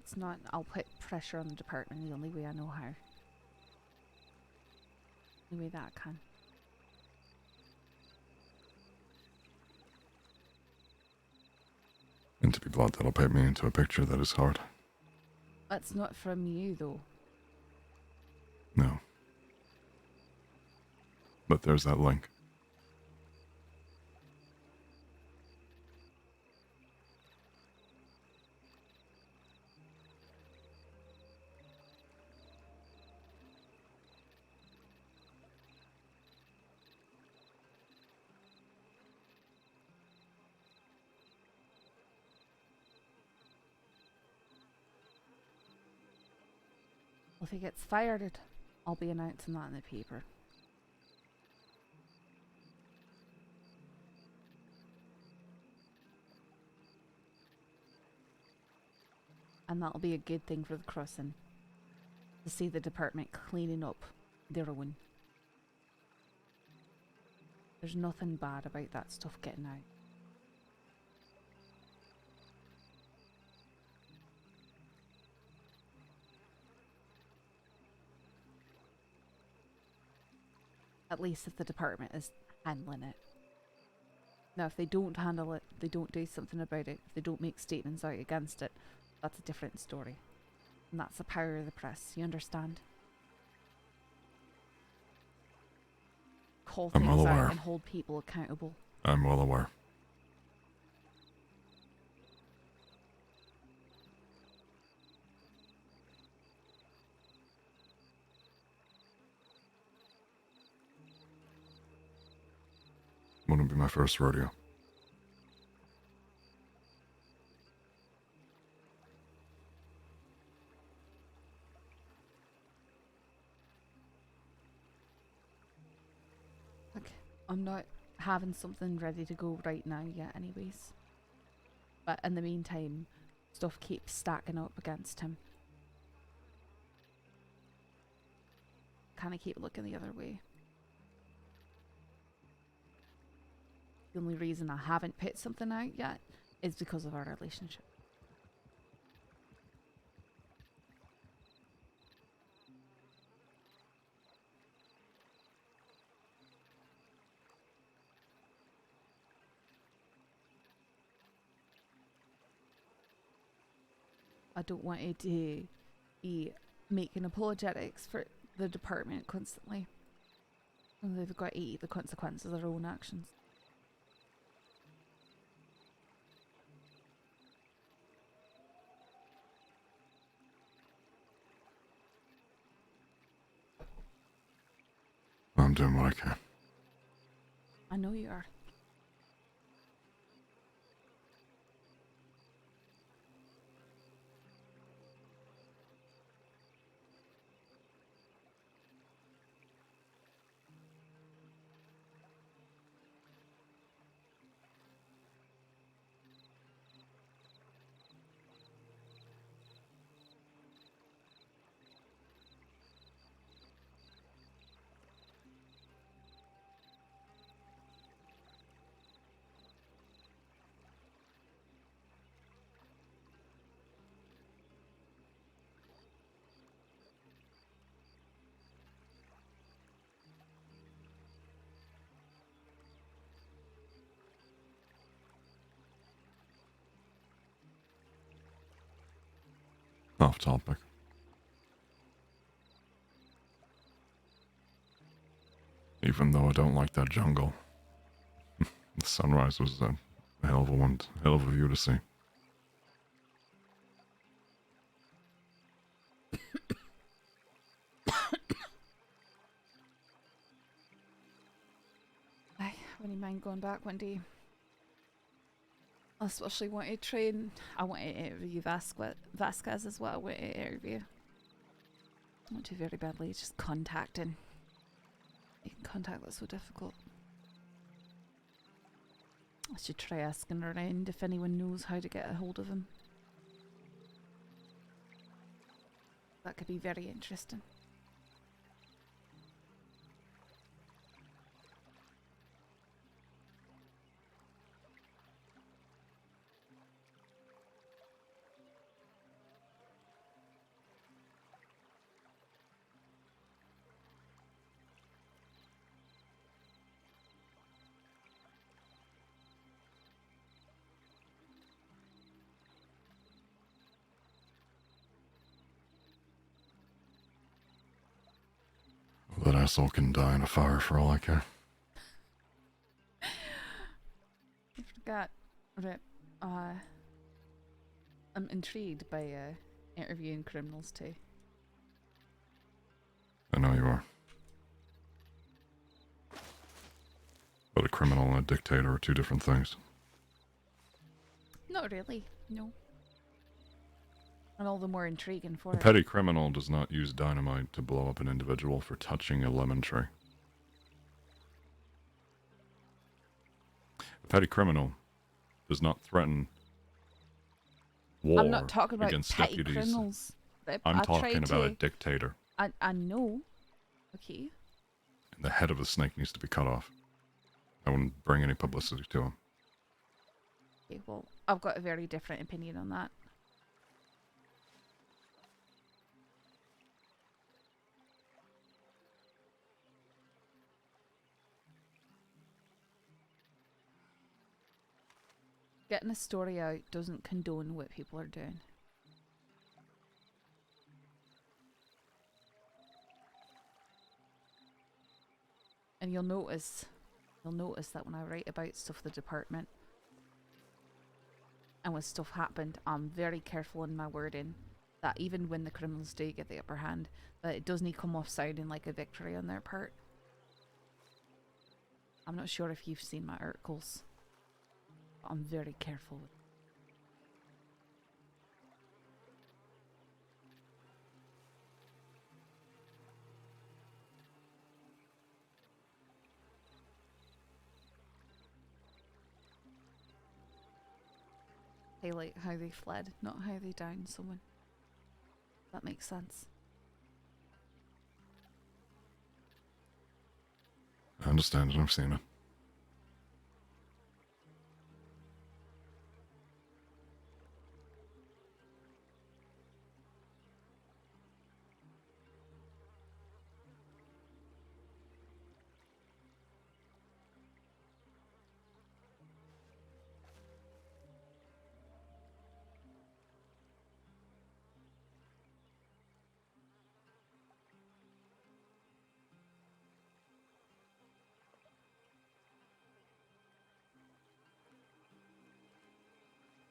A: it's not, I'll put pressure on the department the only way I know how. The way that I can.
M: And to be blunt, that'll paint me into a picture that is hard.
A: That's not from you, though.
M: No. But there's that link.
A: Well, if he gets fired, I'll be announcing that in the paper. And that'll be a good thing for the crossing. To see the department cleaning up their own. There's nothing bad about that stuff getting out. At least if the department is handling it. Now, if they don't handle it, they don't do something about it, if they don't make statements out against it, that's a different story. And that's the power of the press, you understand? Call
M: I'm
A: things
M: well
A: out
M: aware.
A: and hold people accountable.
M: I'm well aware. Wouldn't be my first rodeo.
A: Like, I'm not having something ready to go right now yet anyways. But in the meantime, stuff keeps stacking up against him. Kind of keep looking the other way. The only reason I haven't put something out yet is because of our relationship. I don't want it to be making apologetics for the department constantly. And they've got to eat the consequences of their own actions.
M: I'm doing what I can.
A: I know you are.
M: Off topic. Even though I don't like that jungle, the sunrise was a hell of a one, hell of a view to see.
A: I wouldn't mind going back one day. I especially want to train. I want to interview Vasquez as well. I want to interview. I want to very badly. It's just contacting. Making contact that's so difficult. I should try asking around if anyone knows how to get a hold of him. That could be very interesting.
M: that asshole can die in a fire for all I care.
A: I forgot that I'm intrigued by interviewing criminals too.
M: I know you are. But a criminal and a dictator are two different things.
A: Not really, no. And all the more intriguing for
M: A
A: it.
M: petty criminal does not use dynamite to blow up an individual for touching a lemon tree. A petty criminal does not threaten war
A: I'm not talking about
M: against
A: petty
M: deputies.
A: criminals.
M: I'm
A: I
M: talking
A: tried
M: about a
A: to-
M: dictator.
A: I know. Okay.
M: And the head of the snake needs to be cut off. I wouldn't bring any publicity to him.
A: Okay, well, I've got a very different opinion on that. Getting a story out doesn't condone what people are doing. And you'll notice that when I write about stuff the department and when stuff happened, I'm very careful in my wording, that even when the criminals do get the upper hand, that it doesn't come off sounding like a victory on their part. I'm not sure if you've seen my articles, but I'm very careful with highlight how they fled, not how they downed someone. That makes sense.
M: I understand it. I've seen it.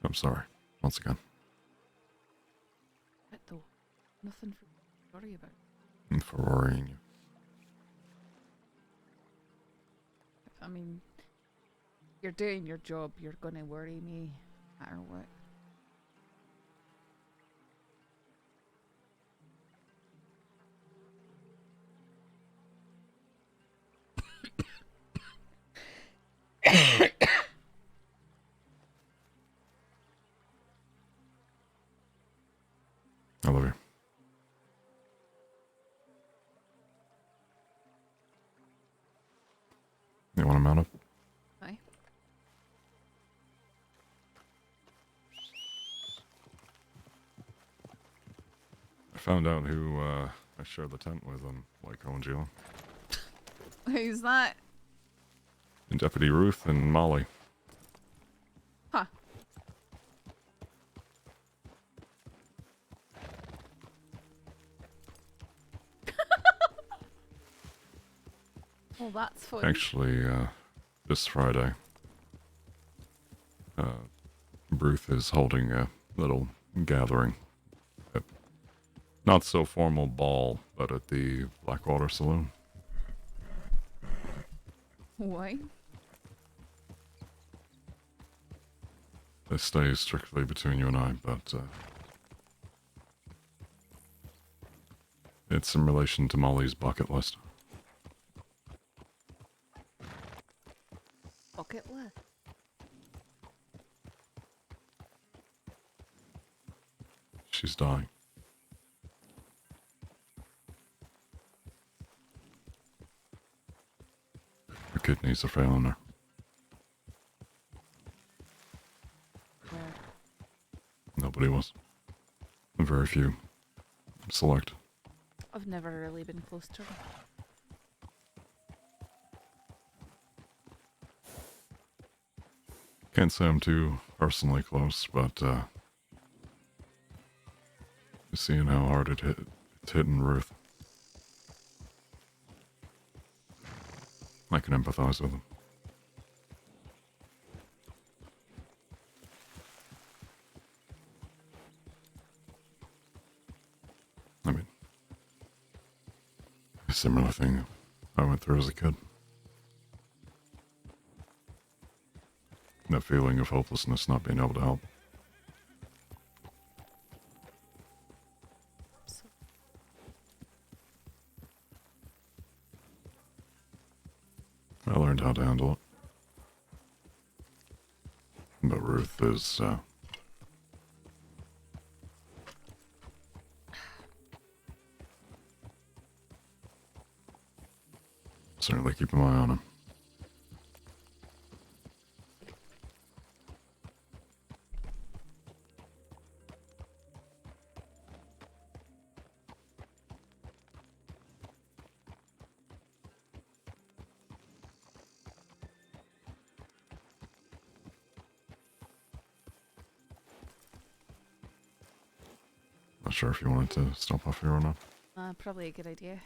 M: I'm sorry. Once again.
A: But though, nothing for worry about.
M: And for worrying you.
A: I mean, you're doing your job, you're gonna worry me, no matter what.
M: I love you. You want to mount up?
A: Aye.
M: I found out who I shared the tent with on Lake Colangelo.
A: Who's that?
M: Deputy Ruth and Molly.
A: Huh. Well, that's fun.
M: Actually, this Friday, Ruth is holding a little gathering. Not so formal ball, but at the Blackwater Saloon.
A: Why?
M: This stays strictly between you and I, but it's in relation to Molly's bucket list.
A: Bucket list?
M: She's dying. Her kidneys are failing her.
A: Yeah.
M: Nobody was. Very few. Select.
A: I've never really been close to her.
M: Can't say I'm too personally close, but seeing how hard it's hitting Ruth. I can empathize with them. I mean, a similar thing I went through as a kid. That feeling of hopelessness, not being able to help. I learned how to handle it. But Ruth is, certainly keep an eye on him. Not sure if you wanted to stop off here or not.
A: Probably a good idea.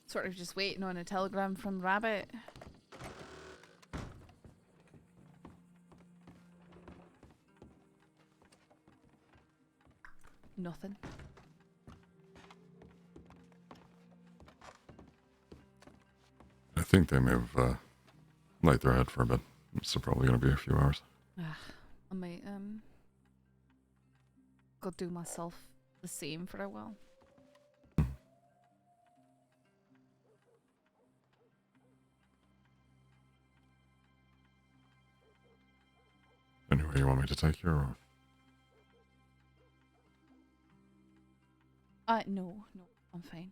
A: Sort of just waiting on a telegram from Rabbit. Nothing.
M: I think they may have light their head for a bit. It's probably going to be a few hours.
A: I might go do myself the same for a while.
M: Anyway, you want me to take you or?
A: No, I'm fine.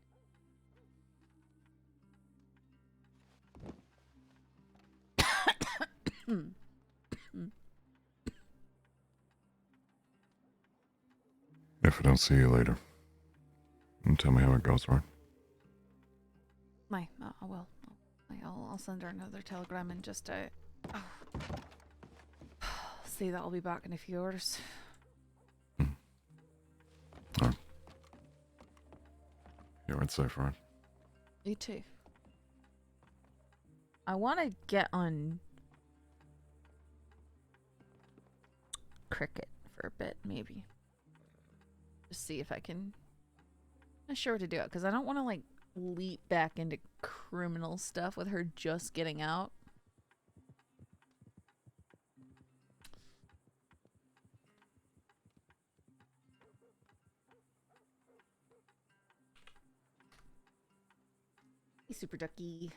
M: If I don't see you later, and tell me how it goes, right?
A: I will. I'll send her another telegram and just say that I'll be back in a few hours.
M: Alright. You went safe, right?
A: You too. I want to get on Cricket for a bit, maybe. Just see if I can. I'm not sure what to do it because I don't want to like leap back into criminal stuff with her just getting out. Hey, Super Ducky.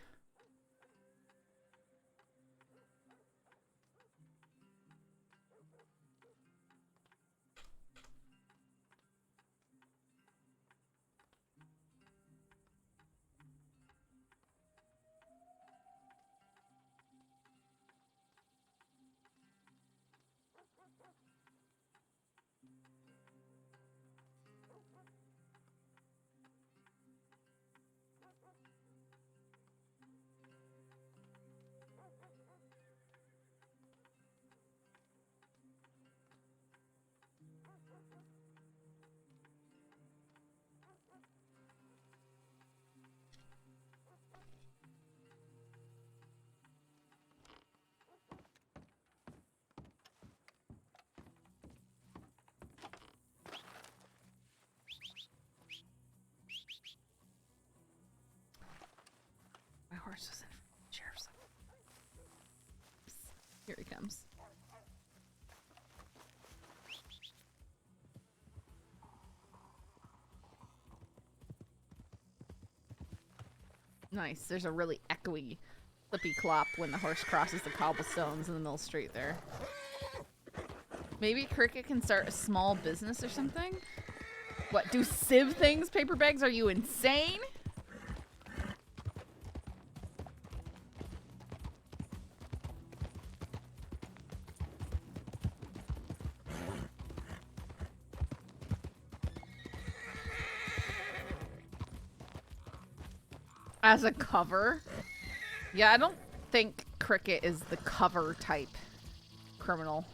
A: My horse was in sheriff's. Here he comes. Nice. There's a really echoey, flippy clop when the horse crosses the cobblestones in the middle street there. Maybe Cricket can start a small business or something? What, do sieve things, paper bags? Are you insane? As a cover? Yeah, I don't think Cricket is the cover type criminal.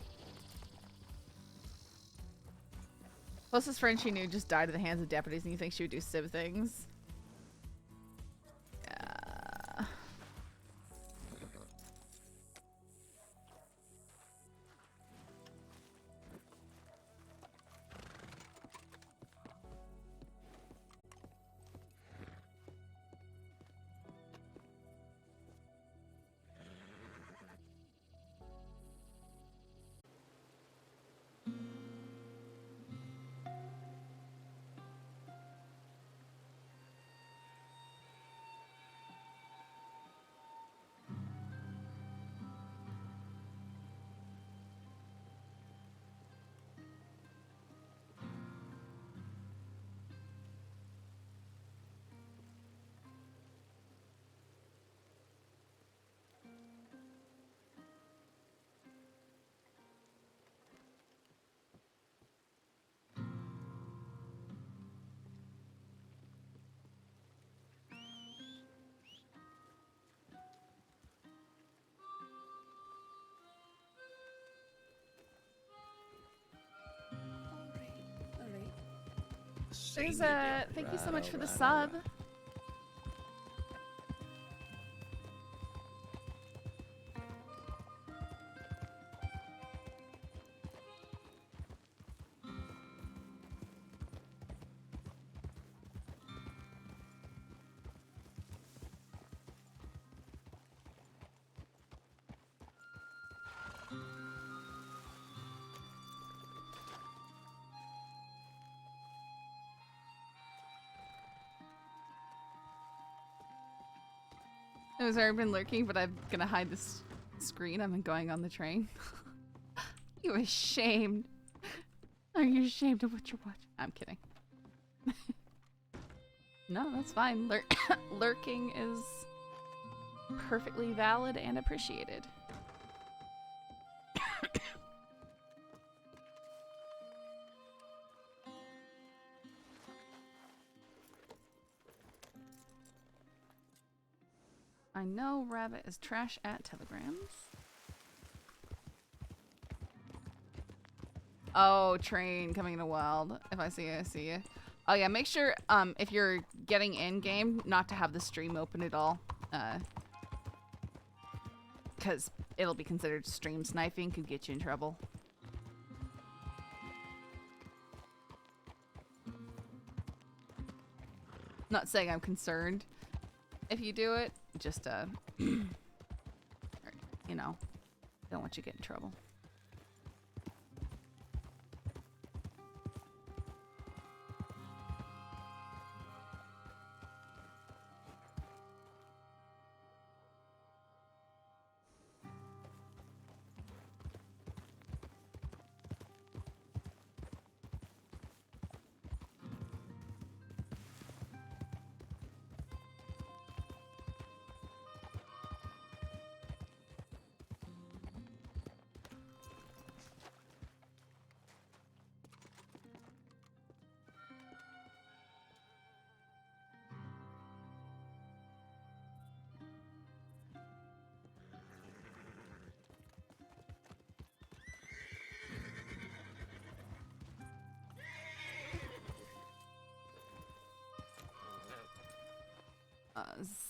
A: Closest friend she knew just died at the hands of deputies, and you think she would do civ things? Yeah. There's a thank you so much for the sub. I was already been lurking, but I'm gonna hide this screen. I'm going on the train. You ashamed? Are you ashamed of what you're watching? I'm kidding. No, that's fine. Lurking is perfectly valid and appreciated. I know Rabbit is trash at telegrams. Oh, train coming to Wild. If I see you, I see you. Oh yeah, make sure if you're getting in game not to have the stream open at all. Because it'll be considered stream sniping, could get you in trouble. Not saying I'm concerned if you do it, just you know, don't want you to get in trouble.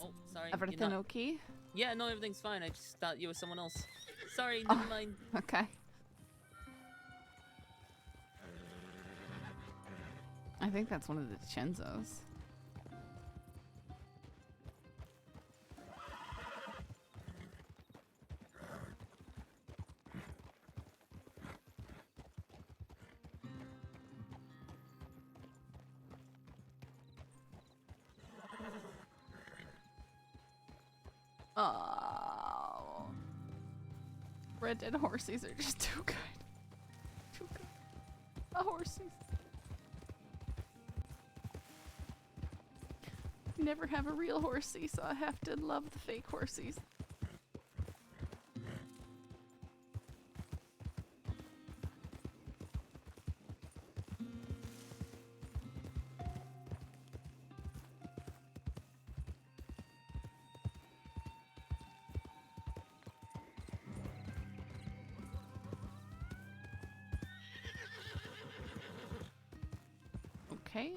N: Oh, sorry.
A: Everything okay?
N: Yeah, no, everything's fine. I just thought you were someone else. Sorry,
A: Oh,
N: never mind.
A: Okay. I think that's one of the Chenzos. Oh. Red Dead horsies are just too good. Too good. The horsies. You never have a real horsey, so I have to love the fake horsies. Okay.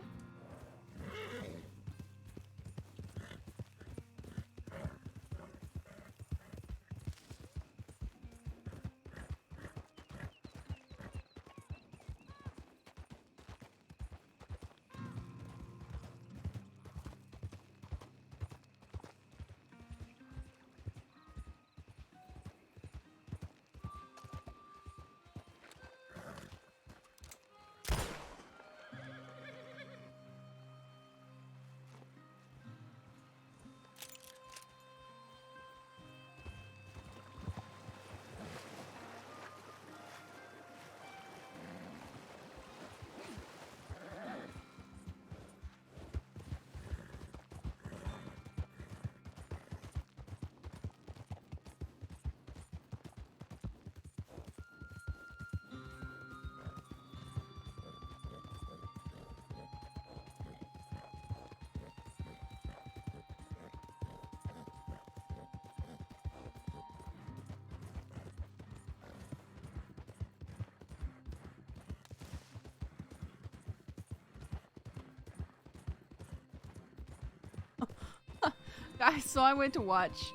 A: Guys, so I went to watch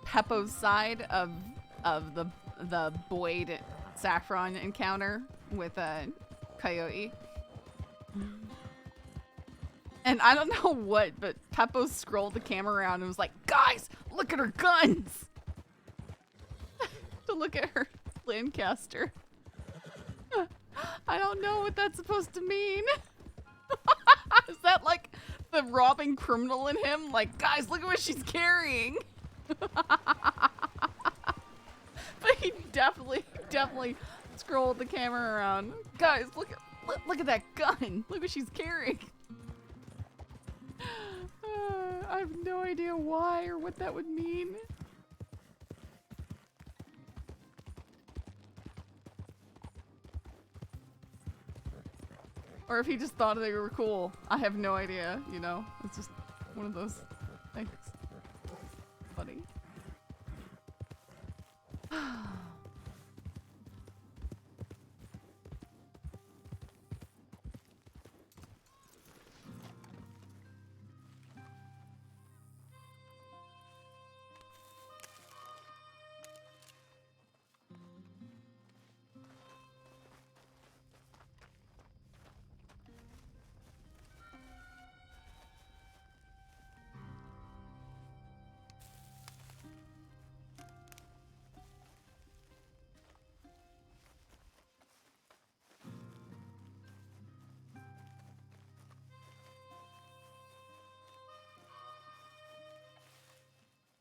A: Peppo's side of the Boyd Saffron encounter with Coyote. And I don't know what, but Peppo scrolled the camera around and was like, "Guys, look at her guns!" To look at her Lancaster. I don't know what that's supposed to mean. Is that like the robbing criminal in him? Like, guys, look at what she's carrying. But he definitely scrolled the camera around. Guys, look at that gun. Look what she's carrying. I have no idea why or what that would mean. Or if he just thought they were cool. I have no idea, you know? It's just one of those things. Funny.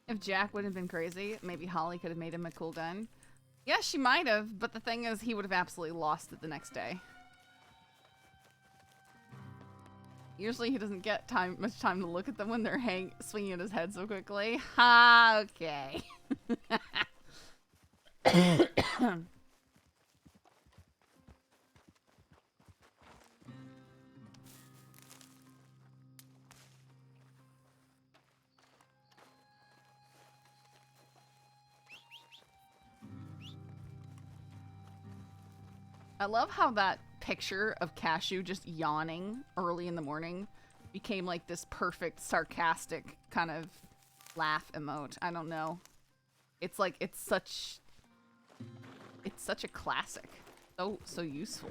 A: If Jack would have been crazy, maybe Holly could have made him a cool gun. Yeah, she might have, but the thing is, he would have absolutely lost it the next day. Usually he doesn't get much time to look at them when they're swinging at his head so quickly. Ha, okay. I love how that picture of Cashew just yawning early in the morning became like this perfect sarcastic kind of laugh emote. I don't know. It's like it's such a classic. So useful.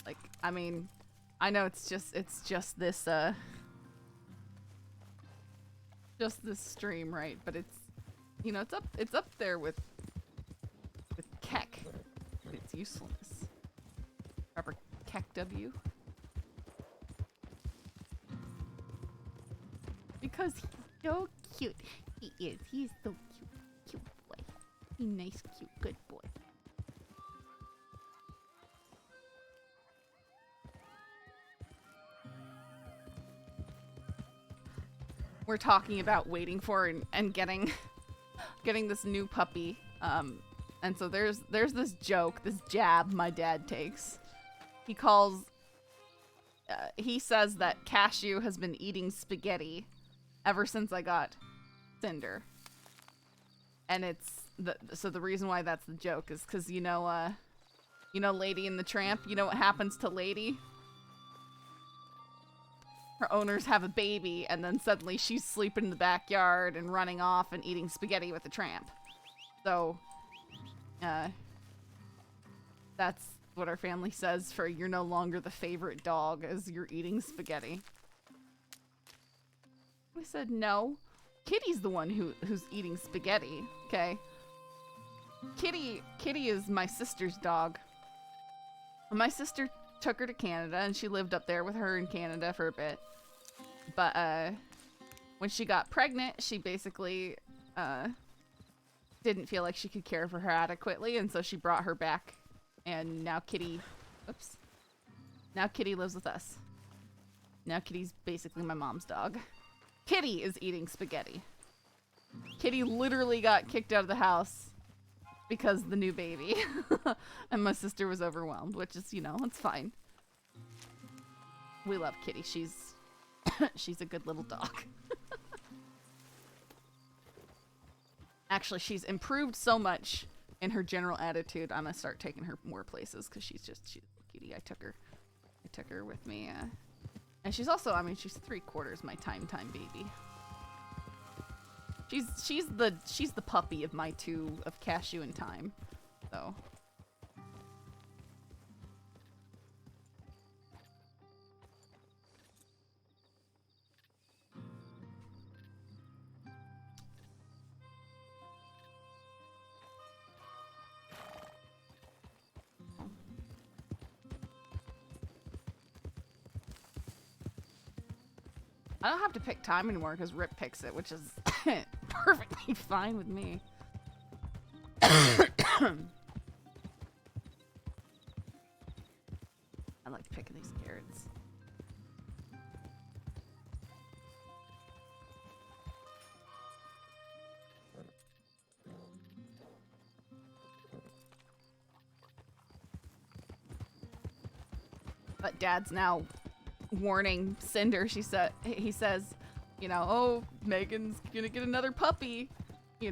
A: Like, I mean, I know it's just this stream, right? But it's, you know, it's up there with Keck. Its usefulness. Proper Keck W. Because he's so cute. He is. He's so cute. Cute boy. He's nice, cute, good boy. We're talking about waiting for and getting this new puppy. And so there's this joke, this jab my dad takes. He calls he says that Cashew has been eating spaghetti ever since I got Cinder. And it's so the reason why that's the joke is because you know Lady and the Tramp. You know what happens to Lady? Her owners have a baby, and then suddenly she's sleeping in the backyard and running off and eating spaghetti with the Tramp. So, that's what our family says for you're no longer the favorite dog as you're eating spaghetti. I said no. Kitty's the one who's eating spaghetti, okay? Kitty is my sister's dog. My sister took her to Canada, and she lived up there with her in Canada for a bit. But when she got pregnant, she basically didn't feel like she could care for her adequately, and so she brought her back. And now Kitty, now Kitty lives with us. Now Kitty's basically my mom's dog. Kitty is eating spaghetti. Kitty literally got kicked out of the house because of the new baby. And my sister was overwhelmed, which is, it's fine. We love Kitty. She's a good little dog. Actually, she's improved so much in her general attitude. I'm gonna start taking her more places because she's a cutie. I took her with me. And she's also, she's 3/4 my time baby. She's the puppy of my two of Cashew and Time. So I don't have to pick Time anymore because Rip picks it, which is perfectly fine with me. I like picking these carrots. But Dad's now warning Cinder. He says, oh, Megan's gonna get another puppy, He's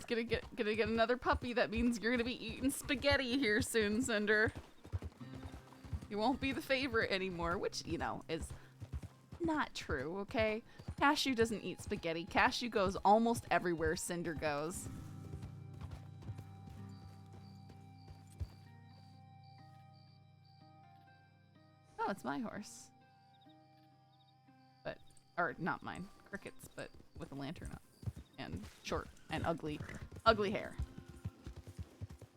A: gonna get another puppy. That means you're gonna be eating spaghetti here soon, Cinder. You won't be the favorite anymore, which, is not true, okay? Cashew doesn't eat spaghetti. Cashew goes almost everywhere Cinder goes. Oh, it's my horse. Or not mine. Cricket's, but with a lantern up. And short and ugly hair.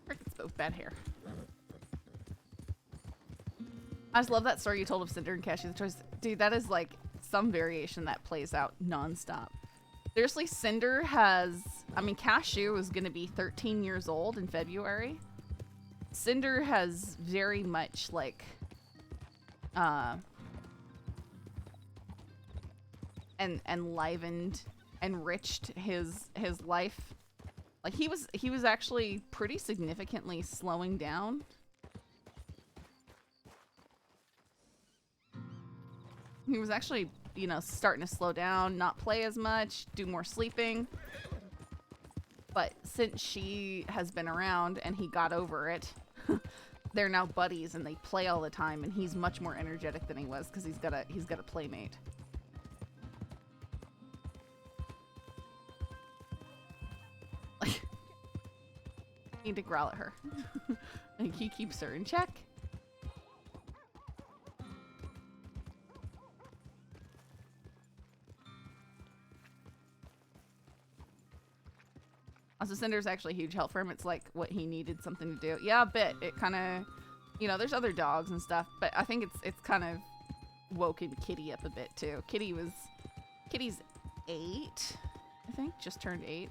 A: Cricket's both bad hair. I just love that story you told of Cinder and Cashew the Choice. Dude, that is like some variation that plays out nonstop. Seriously, Cinder has... Cashew is going to be 13 years old in February. Cinder has very much, like... enlivened, enriched his life. Like he was actually pretty significantly slowing down. He was actually, starting to slow down, not play as much, do more sleeping. But since she has been around and he got over it, they're now buddies and they play all the time, and he's much more energetic than he was because he's got a playmate. Need to growl at her. And he keeps her in check. Also, Cinder's actually a huge help for him. It's like what he needed something to do. Yeah, a bit. It kind of, there's other dogs and stuff, but I think it's kind of woken Kitty up a bit too. Kitty's 8, I think, just turned 8.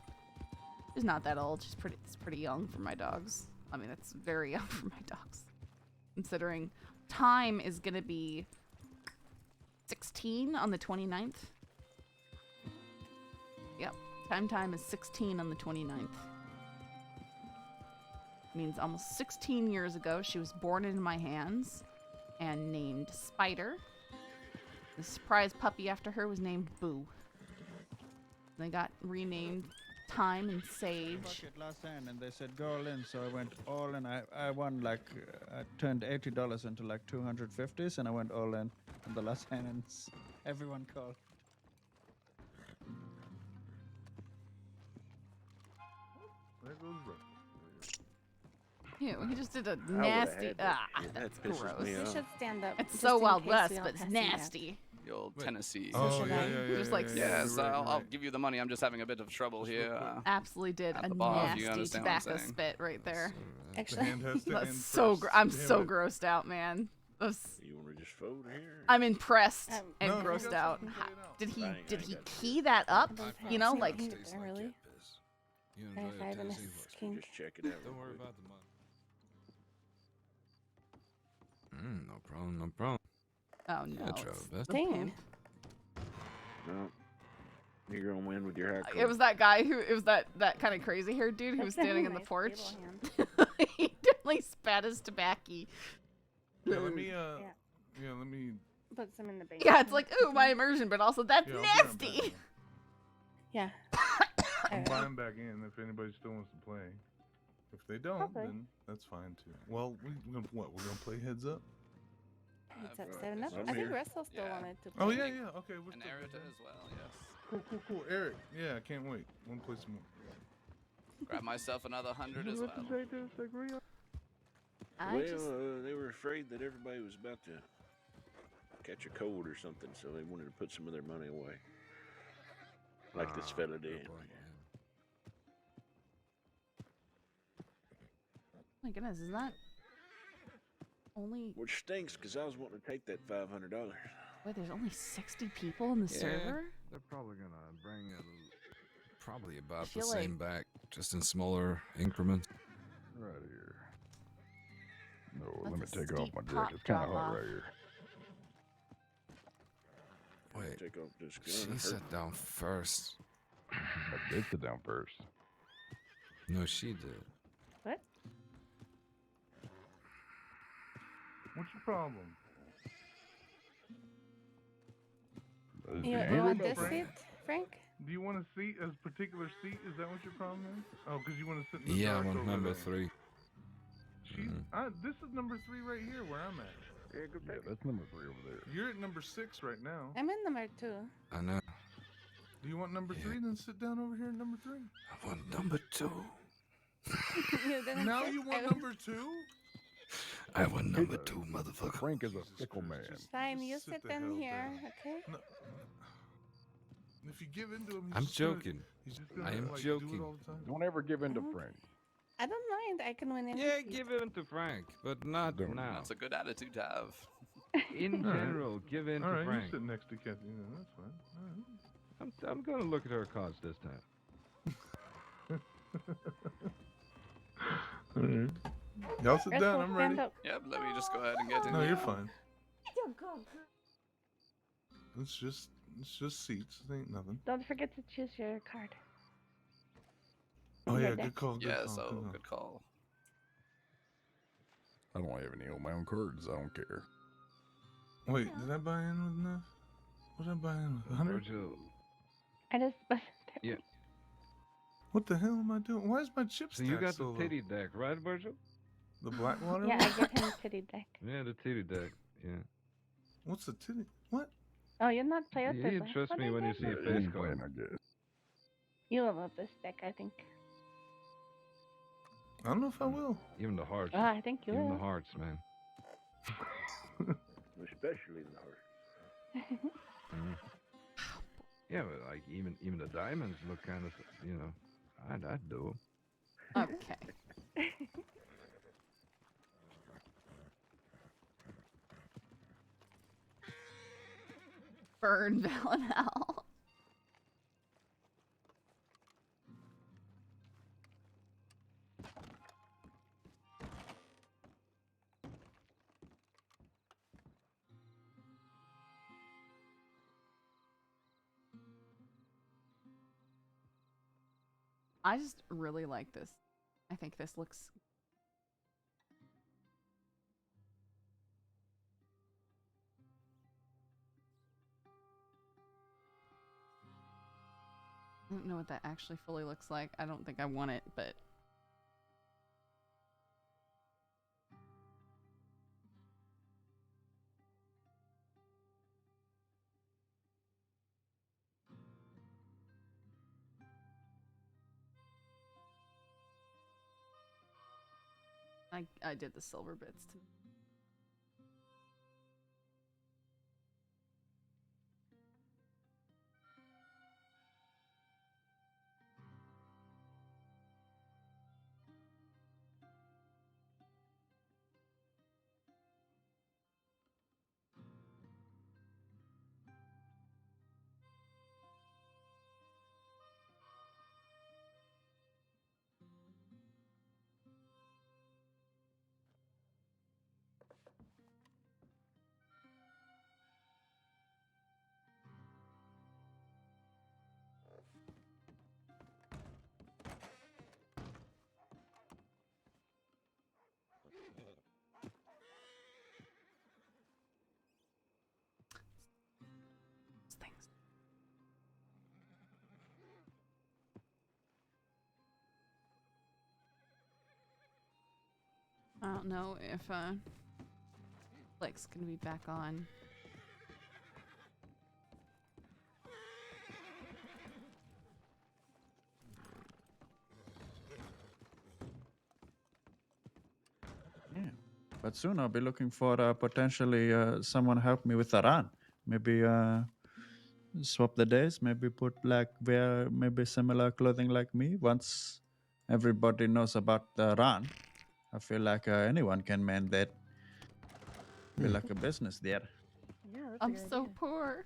A: She's not that old. She's pretty young for my dogs. That's very young for my dogs. Considering Time is going to be 16 on the 29th. Yep. Time is 16 on the 29th. means almost 16 years ago, she was born into my hands and named Spider. The surprise puppy after her was named Boo. They got renamed Time and Sage.
O: Last hand, and they said go all in, so I went all in. I won like I turned $80 into like 250s, and I went all in on the last hand, and everyone called.
G: There goes Russell.
A: Ew, he just did a nasty. That's
E: That pisses
A: gross.
E: me
L: You
E: off.
L: should stand up.
A: It's
L: just
A: so
L: in
A: Wild
L: case
A: West,
L: we all
A: but it's
L: pass you out.
A: nasty.
I: The old Tennessee.
A: Oh, yeah, Just like
I: yes,
G: you're right,
I: I'll
G: you're
I: give you the money. I'm just having a bit of trouble here.
A: Absolutely did
I: at
A: a
I: the bar, if you
A: nasty
I: understand what I'm
A: tobacco
I: saying.
A: spit right there.
L: Actually,
A: That's so. I'm so grossed out, man.
G: You want to just fold here?
A: I'm impressed and
G: No, if you
A: grossed
G: got
A: out.
G: something,
A: How-
G: lay it out.
A: Did he
G: I ain't
A: did he
G: got
A: key that up? You know, like
L: early. I have a kink.
G: Just check it out.
B: Don't worry about the money. No problem, no problem.
A: oh no.
B: Yeah, try
A: it's
B: the best.
A: the
L: Damn.
A: pimp.
G: No. You're gonna win with your haircut.
A: It was that guy who it was that kind of crazy haired dude who was
L: That's a
A: standing in the
L: nice
A: porch.
L: table hand.
A: He definitely spat his tobacco.
G: Yeah, let me let me.
L: Put some in the base.
A: Yeah, it's like ooh my immersion, but also that's
G: Yeah, I'll bring 'em back
A: nasty.
G: in.
L: Yeah.
G: I'm buying back in if anybody still wants to play. If they don't,
L: Probably.
G: then that's fine too. Well, we're gonna what? We're gonna play heads up.
L: It's up 7 up.
G: I'm
L: I think
G: here.
L: Russell still
I: Yeah.
L: wanted to play.
G: Oh yeah, yeah. Okay, we're
I: An
G: still
I: narrator
G: playing.
I: as well, yes.
G: Cool. Eric, yeah, I can't wait. Want to play some more?
I: Grab myself another 100 as well.
A: I
G: well,
A: just
G: they were afraid that everybody was about to catch a cold or something, so they wanted to put some of their money away, like this fella did.
A: my goodness, is that only
G: Which stinks, because I was wanting to take that $500.
A: wait, there's only 60 people in the server?
B: They're probably gonna bring it probably about the
A: feel
B: same back, just in smaller increments.
G: Right here. No,
A: That's
G: let me
A: a
G: take off
A: steep
G: my
A: pop
G: jacket. It's kind of
A: drop
G: hot
A: off.
G: right here.
B: Wait,
G: Take off this
B: she
G: gun.
B: sat down first.
G: I did sit down first.
B: No, she did.
L: What?
G: What's your problem?
L: You want this seat, Frank?
G: Do you want a seat, a particular seat? Is that what your problem is? Oh, because you want to sit in the
B: Yeah,
G: dark
B: I'm on
G: over
B: number
G: there.
B: 3.
G: This is number 3 right here, where I'm at. Yeah, that's number 3 over there. You're at number 6 right now.
L: I'm in number 2.
B: I know.
G: Do you want number 3? Then sit down over here at number 3.
B: I want number 2.
L: You didn't
G: Now
L: sit?
G: you want
L: I-
G: number 2?
B: I want number 2, motherfucker.
G: Frank is a fickle man.
L: Fine, you
G: Just sit
L: sit
G: the
L: in
G: hell
L: here,
G: down.
L: okay?
G: No. If you give in to him,
B: I'm joking.
G: He's just gonna,
B: I am
G: like,
B: joking.
G: Do it all the time.
C: Don't ever give in to
L: Oh.
C: Frank.
L: I don't mind. I can win any
B: Yeah,
L: seat.
B: give in to Frank, but not now.
I: That's a good attitude to have.
B: In
G: All right.
B: general, give in
G: All
B: to
G: right,
B: Frank.
G: you sit next to Kathy. Yeah, that's fine. All right.
B: I'm gonna look at her cards this time.
G: All right. Y'all sit down. I'm ready.
I: Yep, let me just go ahead and get in
G: No,
I: here.
G: you're fine.
L: Don't go.
G: It's just seats. It ain't nothing.
L: Don't forget to choose your card.
G: Oh
L: Yeah,
G: yeah,
L: that-
G: good call. Good
I: Yeah,
G: call.
I: so
G: good call.
I: good call.
G: I don't have any on my own cards. I don't care. Wait, did I buy in with enough? What did I buy in with? 100?
B: Virgil,
L: I just
B: yeah.
G: What the hell am I doing? Why is my chip
B: So you got
G: so
B: the
G: low?
B: titty deck, right, Virgil?
G: The Blackwater?
L: Yeah,
G: one?
L: I get him titty deck.
B: Yeah, the titty deck. Yeah.
G: What's the titty? What?
L: Oh, you're not play with
B: You
L: this.
B: didn't trust
L: What
B: me
L: I
B: when you
L: get?
B: see a
G: You
B: face
G: ain't playing,
B: card.
G: I guess.
L: You will love this deck, I think.
G: I don't know if I will.
B: Even the hearts.
L: I think you
B: Even
L: will.
B: the hearts, man.
G: Especially the heart.
B: Mhm. Yeah, but like even the diamonds look kind of, you know, I'd do 'em.
A: Okay. Burn Valinal. I just really like this. I think this looks I don't know what that actually fully looks like. I don't think I want it, but... I did the silver bits too. Things. I don't know if Flick's gonna be back on.
O: Yeah, but soon I'll be looking for potentially someone help me with the run. Maybe swap the days. Maybe put like wear maybe similar clothing like me. Once everybody knows about the run, I feel like anyone can man that. Be like a business there.
L: Yeah, that's
A: I'm so poor.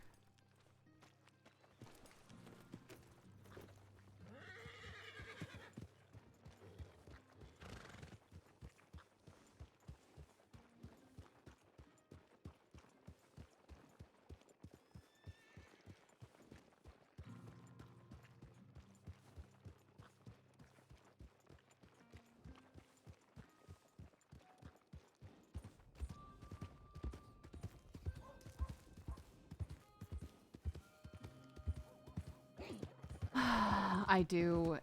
A: I do.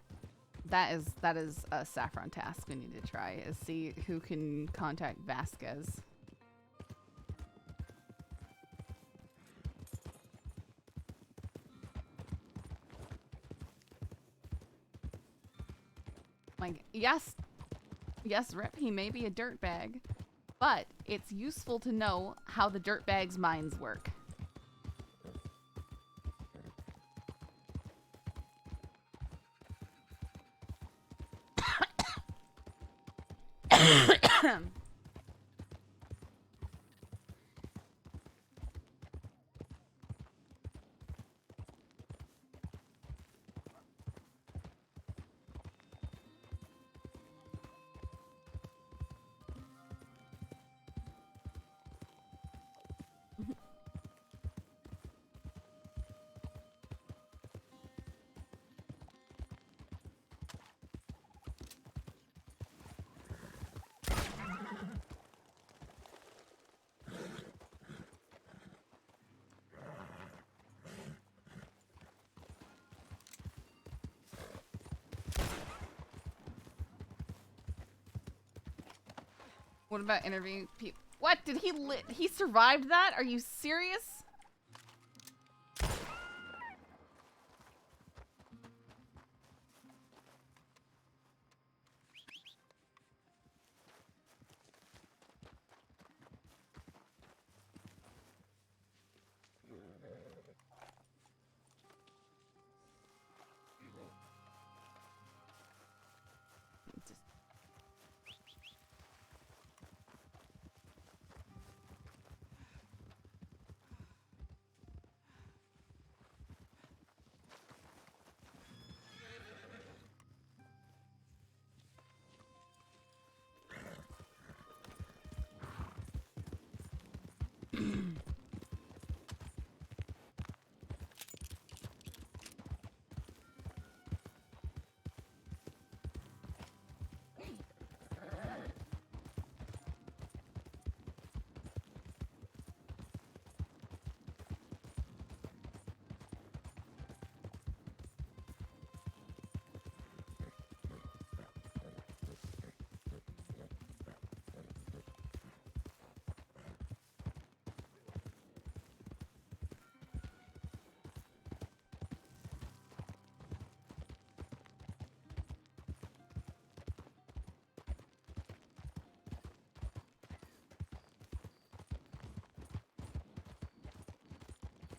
A: That is a Saffron task we need to try, is see who can contact Vasquez. Like, yes, Rip, he may be a dirtbag, but it's useful to know how the dirtbag's minds work. What about interviewing people? What? Did he survived that? Are you serious?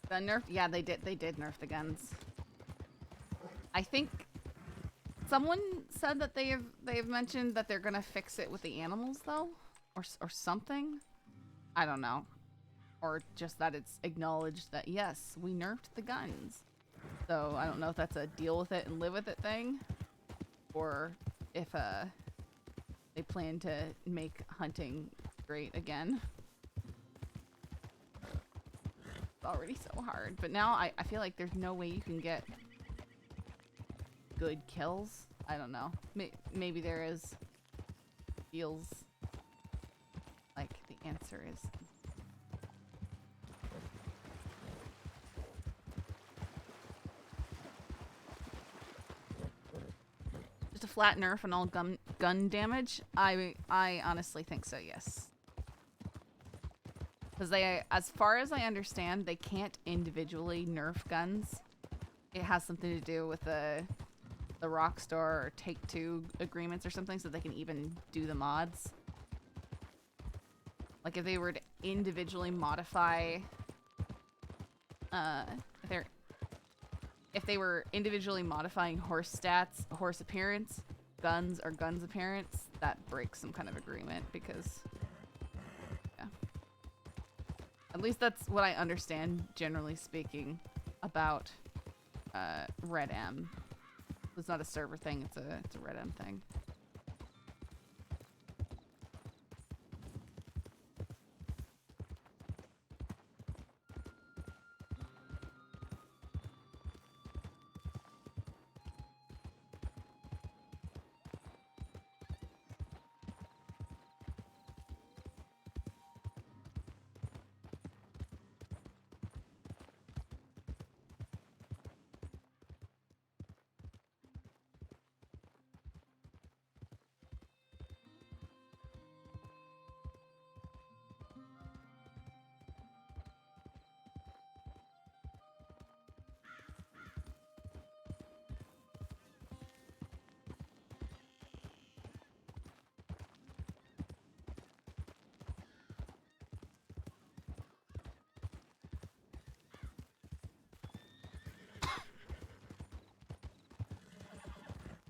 A: The nerf, yeah, they did nerf the guns. I think someone said that they've mentioned that they're gonna fix it with the animals though, or something. I don't know, or just that it's acknowledged that yes, we nerfed the guns. So I don't know if that's a deal with it and live with it thing, or if they plan to make hunting great again. It's already so hard, but now I feel like there's no way you can get good kills. I don't know. Maybe there is. Feels like the answer is. Just a flat nerf and all gun damage? I honestly think so, yes. Because they, as far as I understand, they can't individually nerf guns. It has something to do with the Rockstar or Take-Two agreements or something, so they can even do the mods. Like if they were to individually modify, if they were individually modifying horse stats, horse appearance, guns or guns appearance, that breaks some kind of agreement because, yeah. At least that's what I understand, generally speaking, about RedM. It's not a server thing, it's a RedM thing.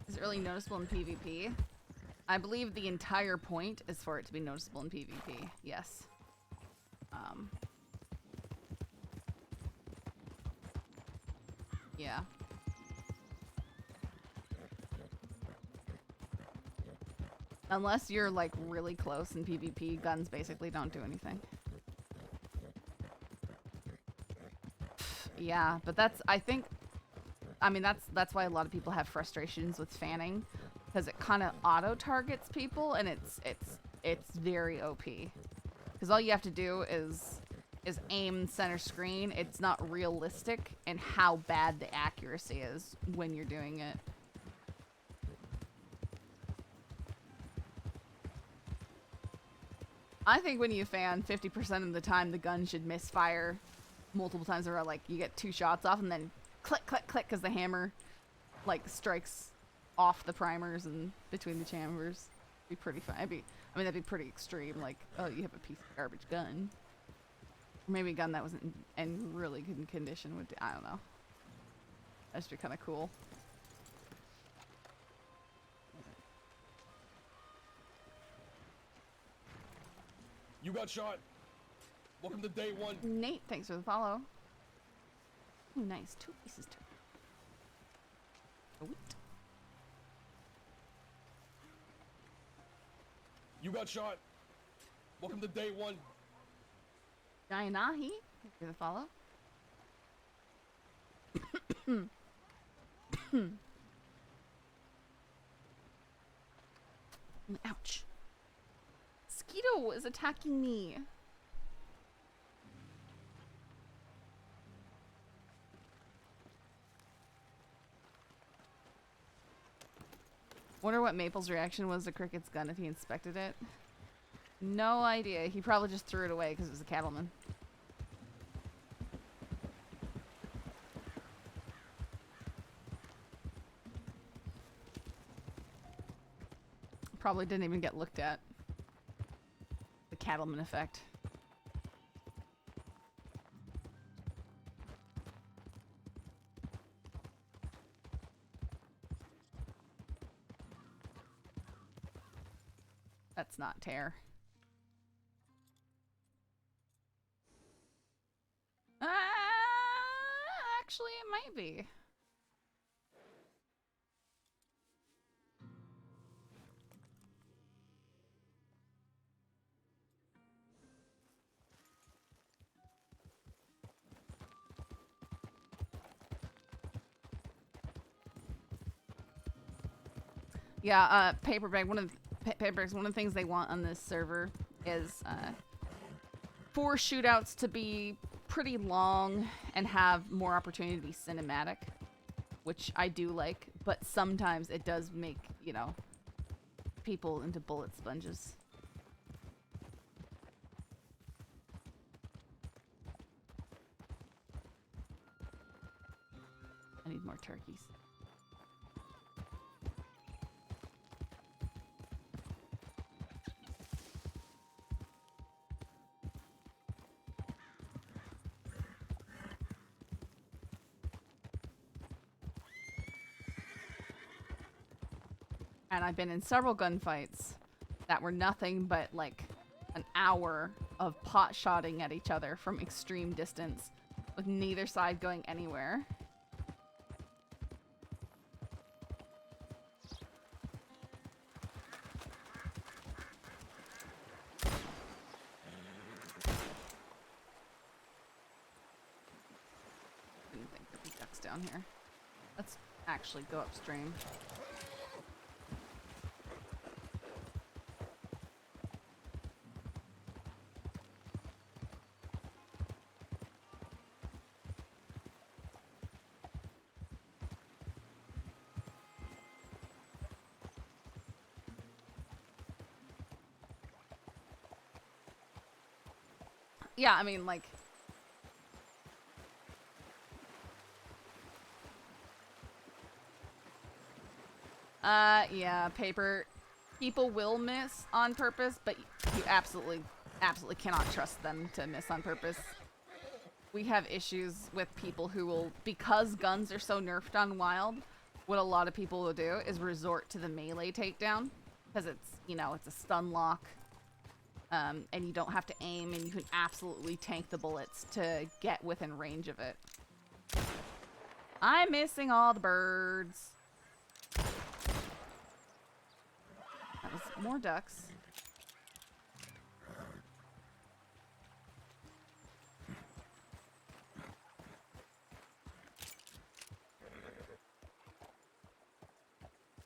A: Is it really noticeable in PvP? I believe the entire point is for it to be noticeable in PvP. Yes. Yeah. Unless you're like really close in PvP, guns basically don't do anything. Yeah, but that's, I think, I mean, that's why a lot of people have frustrations with fanning, because it kind of auto targets people, and it's very OP. Because all you have to do is aim center screen. It's not realistic in how bad the accuracy is when you're doing it. I think when you fan, 50% of the time the gun should misfire multiple times in a row. Like, you get 2 shots off and then click, click, click, because the hammer, like, strikes off the primers and between the chambers. It'd be pretty fun. I mean, that'd be pretty extreme. Like, oh, you have a piece of garbage gun. Or maybe a gun that wasn't in really good condition would, I don't know. That'd be kind of cool.
P: You got shot. Welcome to day 1.
A: Nate, thanks for the follow. Ooh, nice. 2 pieces. Sweet.
P: You got shot. Welcome to day 1.
A: Dianahi, thanks for the follow. Ouch. Mosquito is attacking me. Wonder what Maple's reaction was to Cricket's gun if he inspected it. No idea. He probably just threw it away because it was a cattleman. Probably didn't even get looked at. The cattleman effect. That's not tear. Actually, it might be. Yeah, Paperback. One of the things they want on this server is for shootouts to be pretty long and have more opportunity to be cinematic, which I do like. But sometimes it does make, you know, people into bullet sponges. I need more turkeys. And I've been in several gunfights that were nothing but like an hour of pot-shotting at each other from extreme distance with neither side going anywhere. Didn't think there'd be ducks down here. Let's actually go upstream. Yeah, I mean, like... yeah, paper. People will miss on purpose, but you absolutely cannot trust them to miss on purpose. We have issues with people who will, because guns are so nerfed on Wild, what a lot of people will do is resort to the melee takedown, because it's, you know, it's a stun lock. And you don't have to aim, and you can absolutely tank the bullets to get within range of it. I'm missing all the birds. That was more ducks.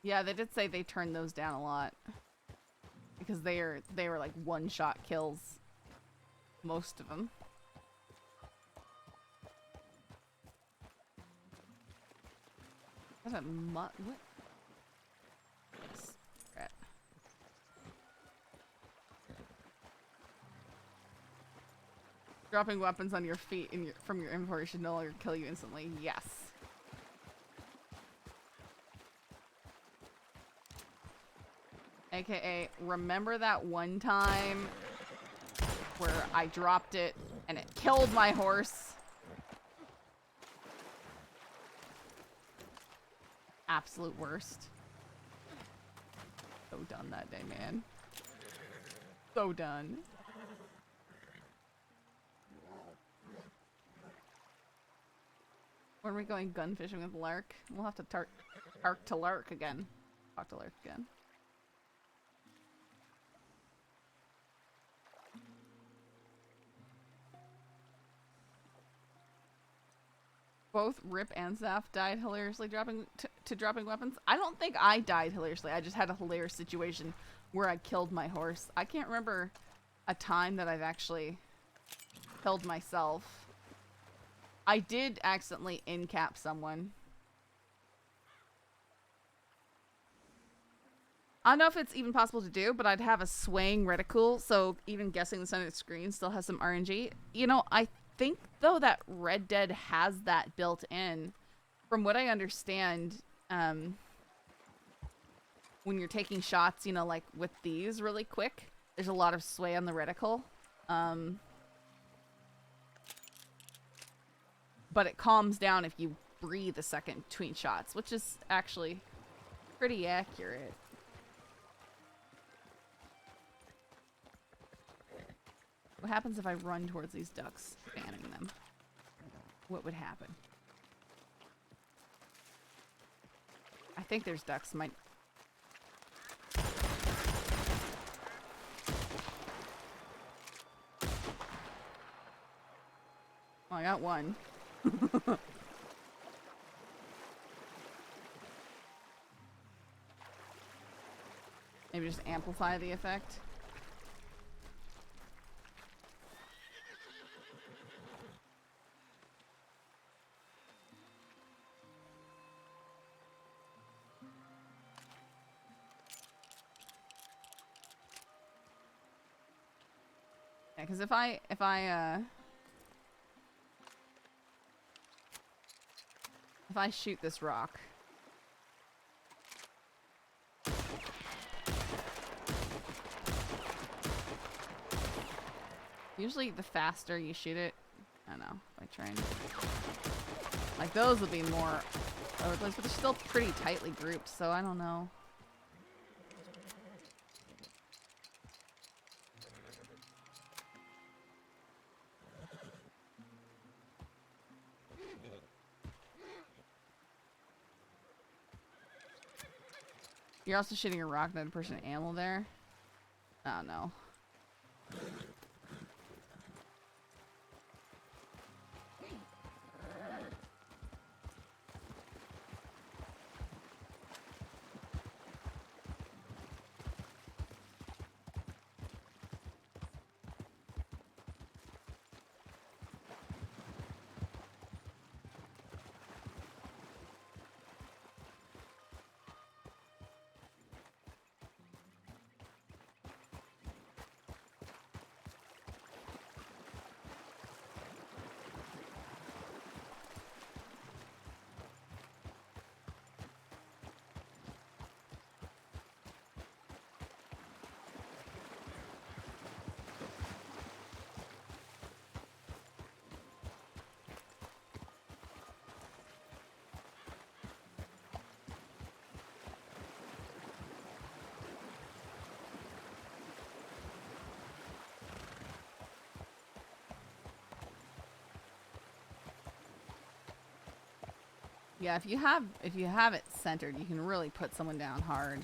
A: Yeah, they did say they turned those down a lot. Because they were like one-shot kills. Most of them. What a what? Yes. Crap. Dropping weapons on your feet from your inventory should no longer kill you instantly. Yes. AKA, remember that one time where I dropped it and it killed my horse? Absolute worst. So done that day, man. So done. When are we going gun fishing with Lark? We'll have to talk to Lark again. Talk to Lark again. Both Rip and Zaf died hilariously dropping weapons. I don't think I died hilariously. I just had a hilarious situation where I killed my horse. I can't remember a time that I've actually killed myself. I did accidentally in-cap someone. I don't know if it's even possible to do, but I'd have a swaying reticle, so even guessing the center of the screen still has some RNG. You know, I think though that Red Dead has that built in. From what I understand, when you're taking shots, you know, like with these really quick, there's a lot of sway on the reticle. But it calms down if you breathe a second between shots, which is actually pretty accurate. What happens if I run towards these ducks, fanning them? What would happen? I think there's ducks. Might. Well, I got one. Maybe just amplify the effect. Yeah, because if I shoot this rock, usually the faster you shoot it, I don't know, by trying, like those will be more overplays, but they're still pretty tightly grouped, so I don't know. You're also shooting a rock, another person ammo there. Oh no. Yeah, if you have it centered, you can really put someone down hard.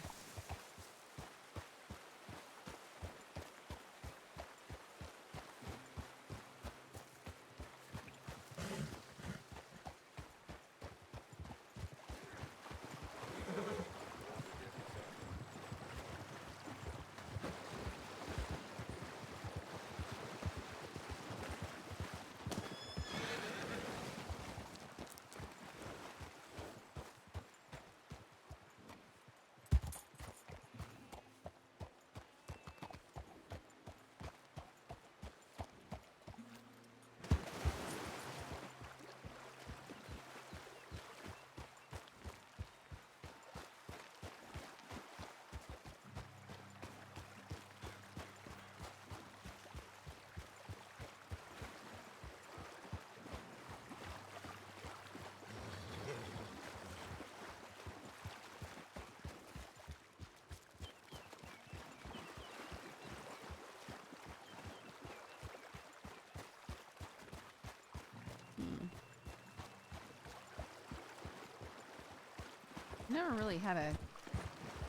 A: Never really had a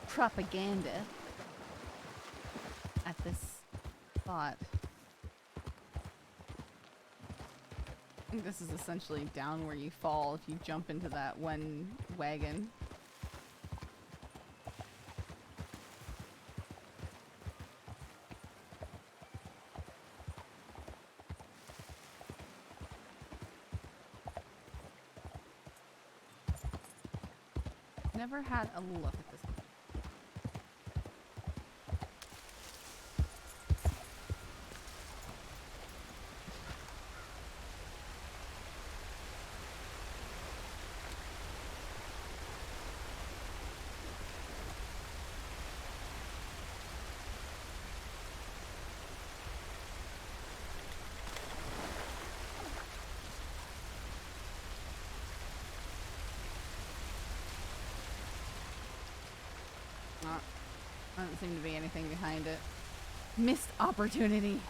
A: propaganda at this spot. I think this is essentially down where you fall if you jump into that one wagon. Never had a look at this. Doesn't seem to be anything behind it. Missed opportunity.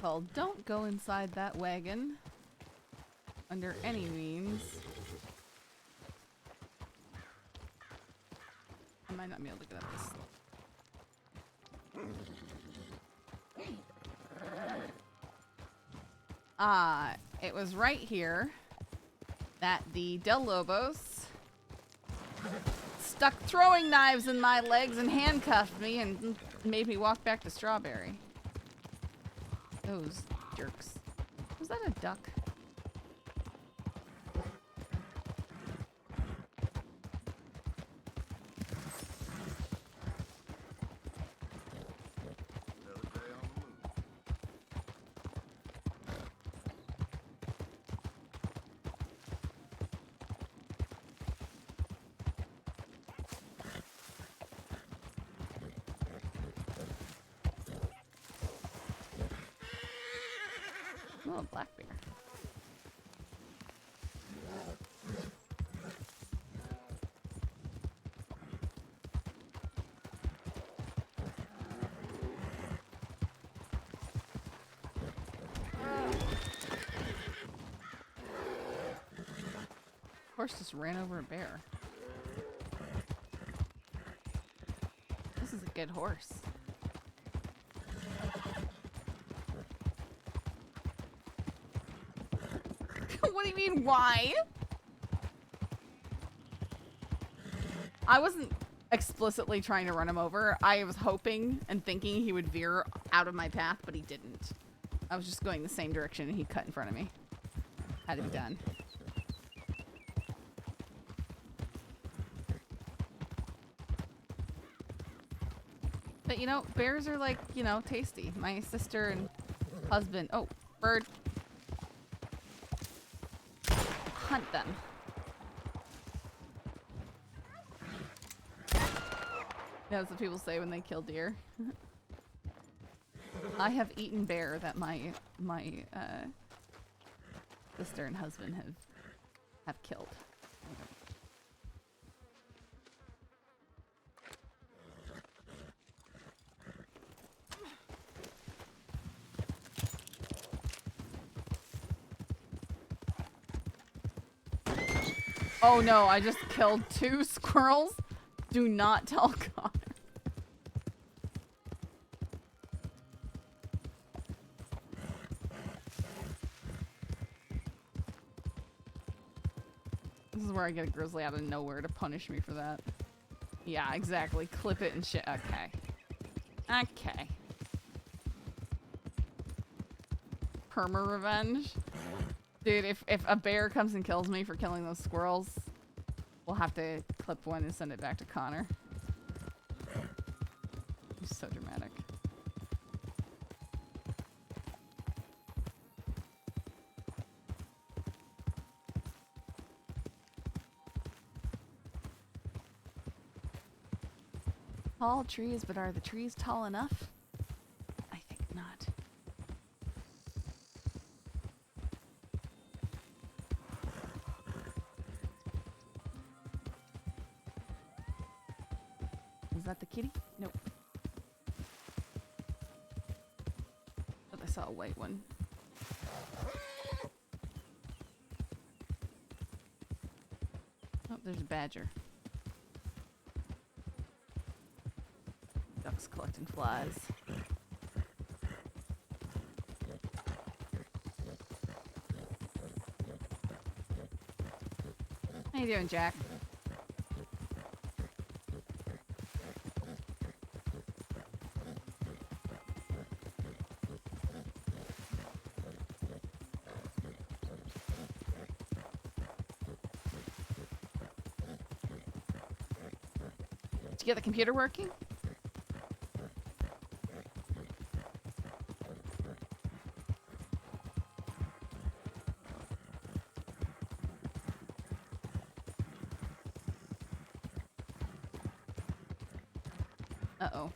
A: Well, don't go inside that wagon. Under any means. I might not be able to get up this. It was right here that the Del Lobos stuck throwing knives in my legs and handcuffed me and made me walk back to Strawberry. Those jerks. Was that a duck? Oh, black bear. Horse just ran over a bear. This is a good horse. What do you mean, why? I wasn't explicitly trying to run him over. I was hoping and thinking he would veer out of my path, but he didn't. I was just going the same direction and he cut in front of me. Had to be done. But you know, bears are like, you know, tasty. My sister and husband, oh, bird. Hunt them. That's what people say when they kill deer. I have eaten bear that my sister and husband have killed. Oh no, I just killed 2 squirrels. Do not tell Connor. This is where I get a grizzly out of nowhere to punish me for that. Yeah, exactly. Clip it and shit. Okay. Okay. Perma revenge. Dude, if a bear comes and kills me for killing those squirrels, we'll have to clip one and send it back to Connor. He's so dramatic. Tall trees, but are the trees tall enough? I think not. Is that the kitty? Nope. But I saw a white one. Oh, there's a badger. Ducks collecting flies. How you doing, Jack? Did you get the computer working? Uh-oh.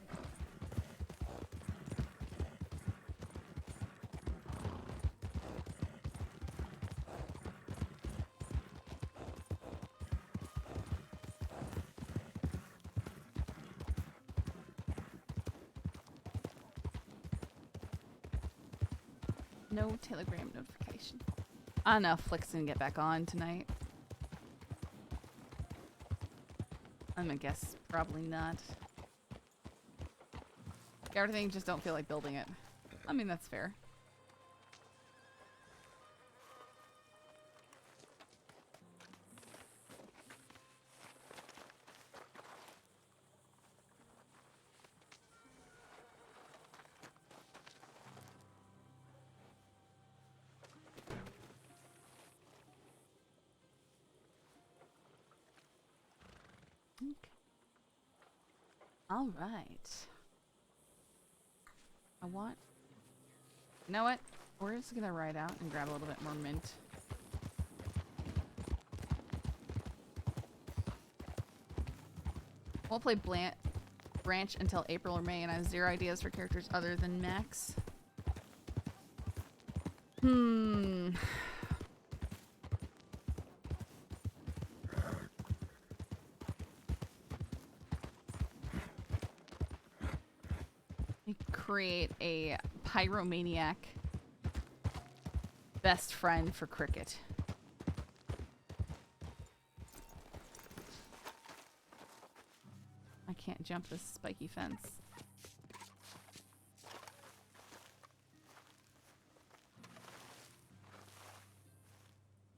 A: No Telegram notification. I don't know if Flick's gonna get back on tonight. I'm gonna guess probably not. Everything just don't feel like building it. I mean, that's fair. All right. I want... You know what? We're just gonna ride out and grab a little bit more mint. We'll play Branch until April or May, and I have 0 ideas for characters other than Max. Create a pyromaniac best friend for Cricket. I can't jump this spiky fence.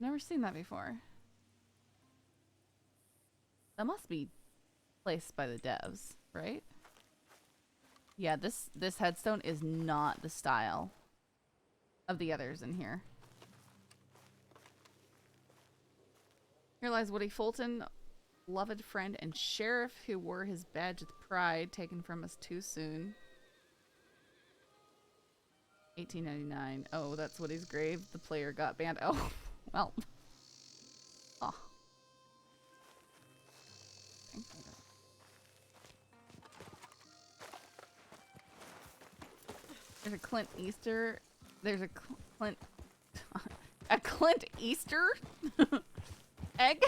A: Never seen that before. That must be placed by the devs, right? Yeah, this headstone is not the style of the others in here. Here lies Woody Fulton, beloved friend and sheriff who wore his badge with pride, taken from us too soon. 1899. Oh, that's Woody's grave. The player got banned. Oh, well. Oh. There's a Clint Easter. There's a Clint... a Clint Easter egg?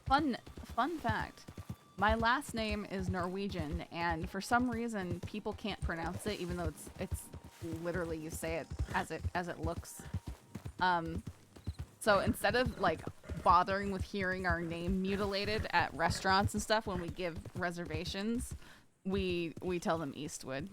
A: Fun fact. My last name is Norwegian, and for some reason people can't pronounce it, even though it's literally you say it as it looks. So instead of like bothering with hearing our name mutilated at restaurants and stuff when we give reservations, we tell them Eastwood.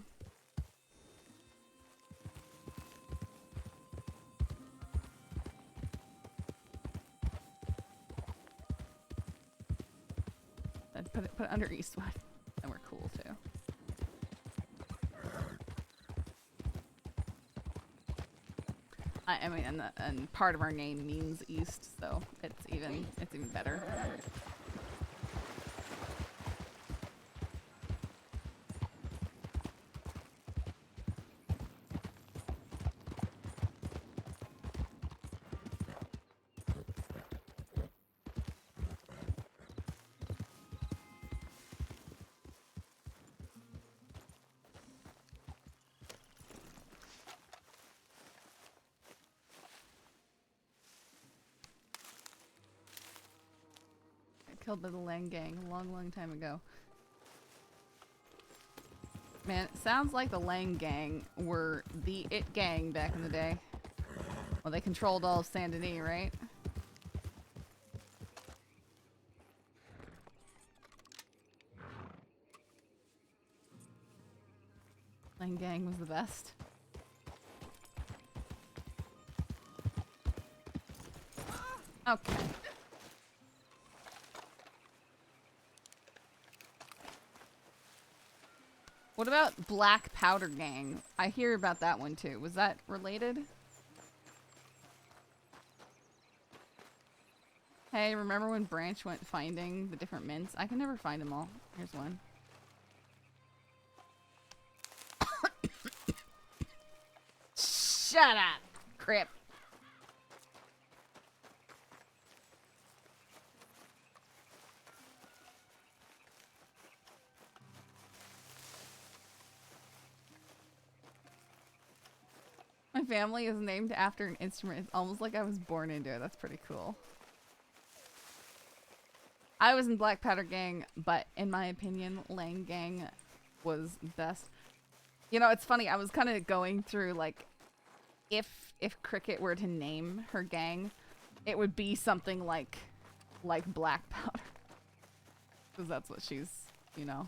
A: Then put it under Eastwood, and we're cool too. I mean, and part of our name means east, so it's even better. Killed by the Lang Gang a long time ago. Man, it sounds like the Lang Gang were the It Gang back in the day. Well, they controlled all of Saint Denis, right? Lang Gang was the best. Okay. What about Black Powder Gang? I hear about that one too. Was that related? Hey, remember when Branch went finding the different mints? I can never find them all. Here's one. Shut up, Crip. My family is named after an instrument. It's almost like I was born into it. That's pretty cool. I was in Black Powder Gang, but in my opinion, Lang Gang was best. You know, it's funny. I was kind of going through like, if Cricket were to name her gang, it would be something like Black Powder, because that's what she's, you know.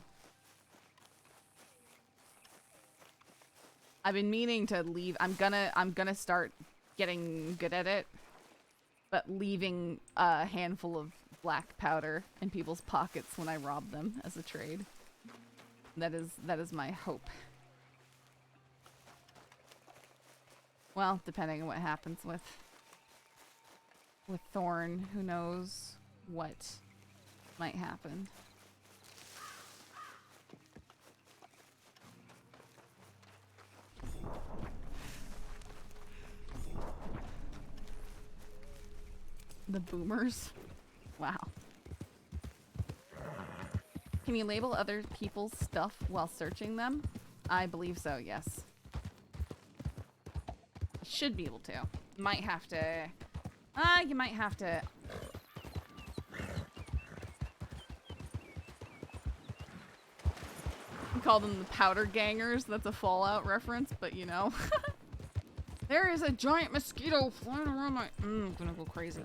A: I've been meaning to leave. I'm gonna start getting good at it, but leaving a handful of black powder in people's pockets when I rob them as a trade. That is my hope. Well, depending on what happens with Thorn, who knows what might happen. The boomers? Wow. Can you label other people's stuff while searching them? I believe so, yes. Should be able to. Might have to... you might have to... We call them the powder gangers. That's a Fallout reference, but you know. There is a giant mosquito flying around my... I'm gonna go crazy.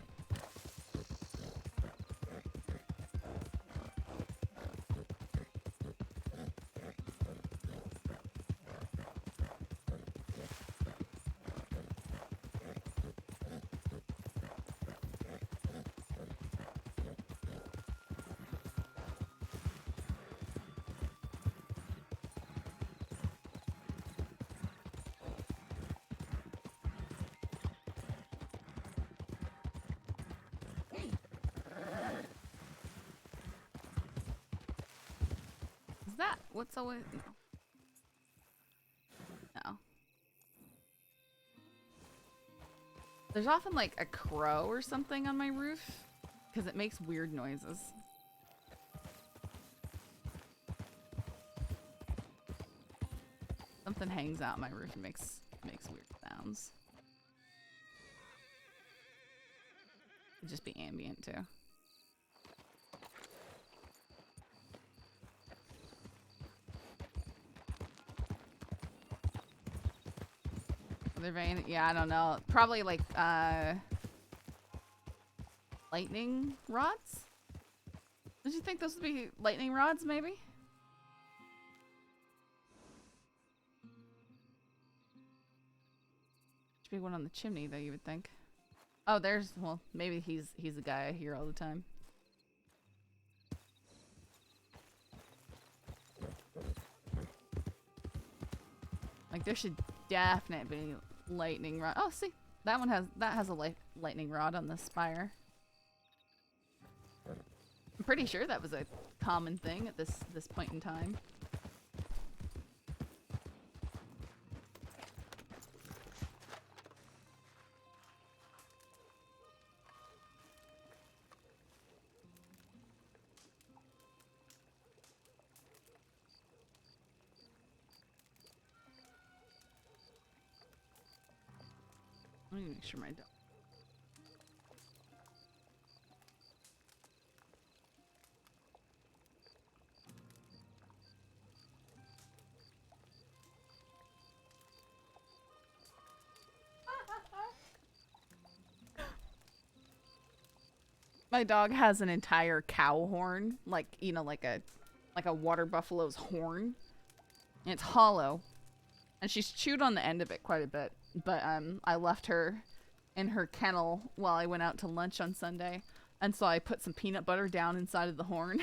A: Is that what's always... No. There's often like a crow or something on my roof because it makes weird noises. Something hangs out on my roof and makes weird sounds. Could just be ambient too. Yeah, I don't know. Probably like lightning rods? Did you think those would be lightning rods, maybe? Should be one on the chimney, though, you would think. Oh, there's... Well, maybe he's the guy I hear all the time. Like, there should definitely be lightning rod. Oh, see, that one has a lightning rod on the spire. I'm pretty sure that was a common thing at this point in time. Let me make sure my dog. My dog has an entire cow horn, like, you know, like a water buffalo's horn. And it's hollow. And she's chewed on the end of it quite a bit. But I left her in her kennel while I went out to lunch on Sunday. And so I put some peanut butter down inside of the horn.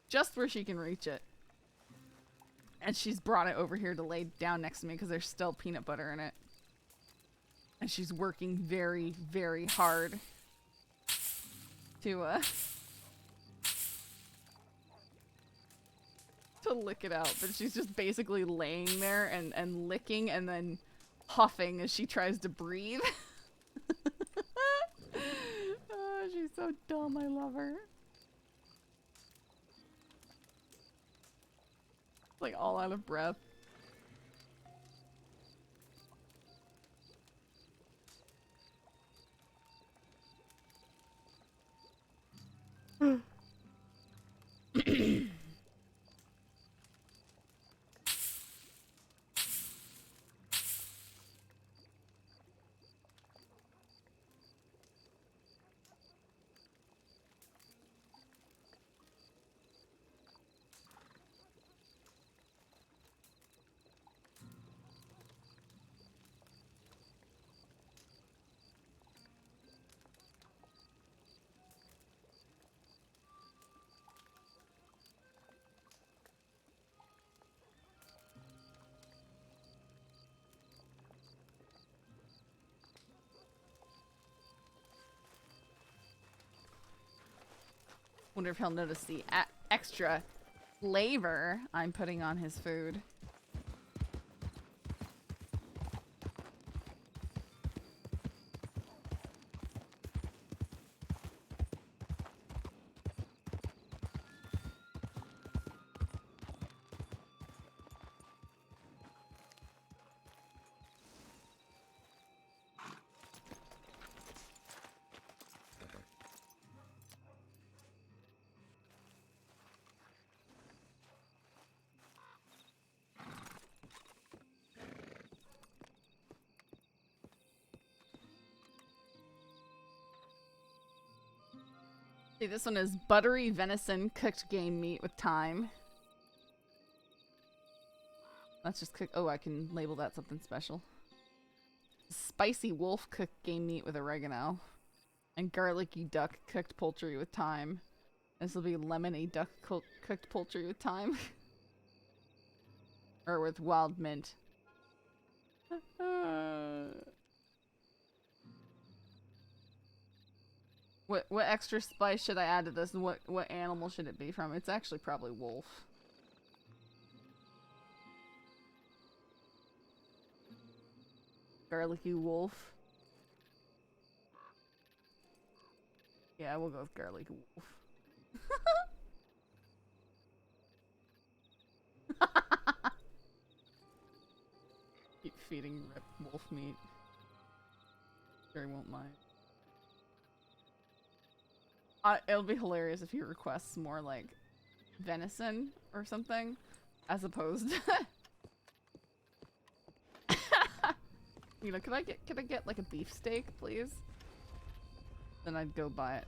A: Just where she can reach it. And she's brought it over here to lay down next to me because there's still peanut butter in it. And she's working very, very hard to lick it out. But she's just basically laying there and licking and then huffing as she tries to breathe. Oh, she's so dumb. I love her. Like all out of breath. Wonder if he'll notice the extra flavor I'm putting on his food. See, this one is buttery venison cooked game meat with thyme. Let's just cook. Oh, I can label that something special. Spicy wolf cooked game meat with oregano. And garlicky duck cooked poultry with thyme. This will be lemony duck cooked poultry with thyme. Or with wild mint. What extra spice should I add to this, and what animal should it be from? It's actually probably wolf. Garlicky wolf. Yeah, we'll go with garlicky wolf. Keep feeding Rip wolf meat. Sure, he won't mind. It'll be hilarious if he requests more like venison or something, as opposed to you know, could I get like a beefsteak, please? Then I'd go buy it.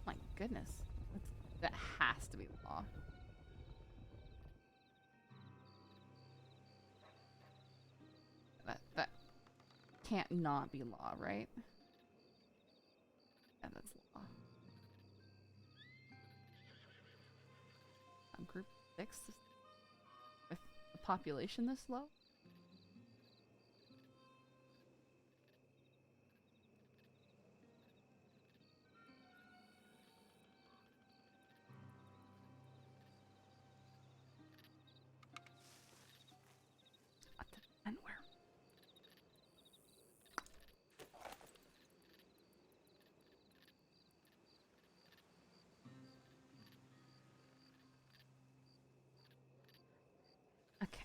A: My goodness, that has to be law. That can't not be law, right? Yeah, that's law. Group 6 with a population this low? And where? Okay.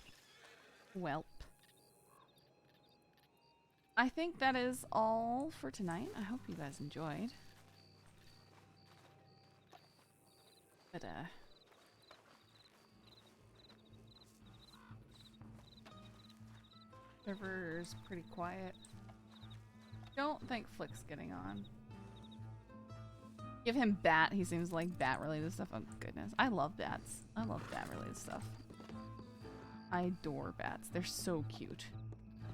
A: Welp. I think that is all for tonight. I hope you guys enjoyed. But, server's pretty quiet. Don't think Flick's getting on. Give him bat. He seems like bat related stuff. Oh goodness. I love bats. I love bat related stuff. I adore bats. They're so cute.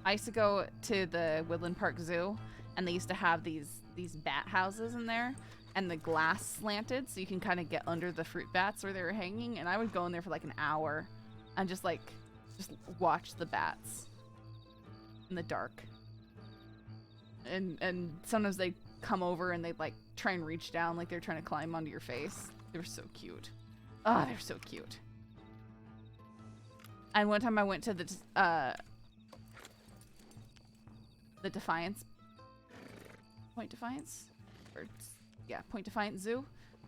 A: I used to go to the Woodland Park Zoo and they used to have these bat houses in there and the glass slanted so you can kind of get under the fruit bats where they were hanging, and I would go in there for like an hour and just watch the bats in the dark. And sometimes they come over and they'd like try and reach down like they're trying to climb onto your face. They were so cute. Ah, they're so cute. And one time I went to the Defiance Point Defiance? Or yeah, Point Defiance Zoo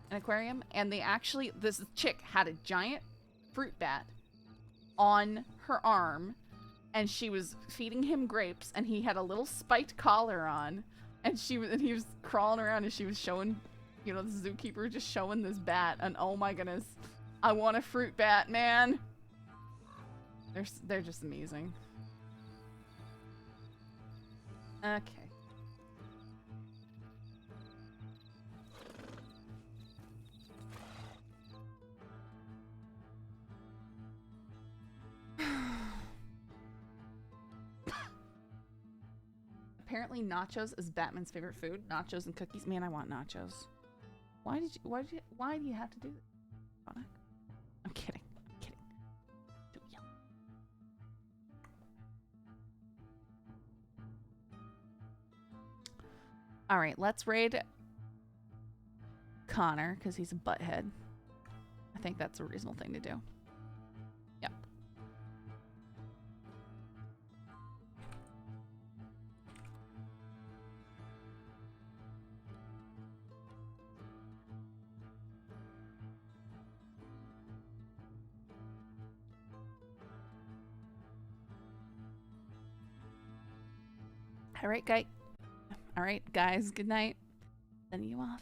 A: and Aquarium, and they actually, this chick had a giant fruit bat on her arm and she was feeding him grapes and he had a little spiked collar on and he was crawling around and she was showing, you know, the zookeeper just showing this bat, and oh my goodness, I want a fruit bat, man. They're just amazing. Okay. Apparently nachos is Batman's favorite food. Nachos and cookies. Man, I want nachos. Why do you have to do that? I'm kidding. I'm kidding. Don't yell. All right, let's raid Connor because he's a butthead. I think that's a reasonable thing to do. Yep. All right, guys. All right, guys. Good night. Sending you off.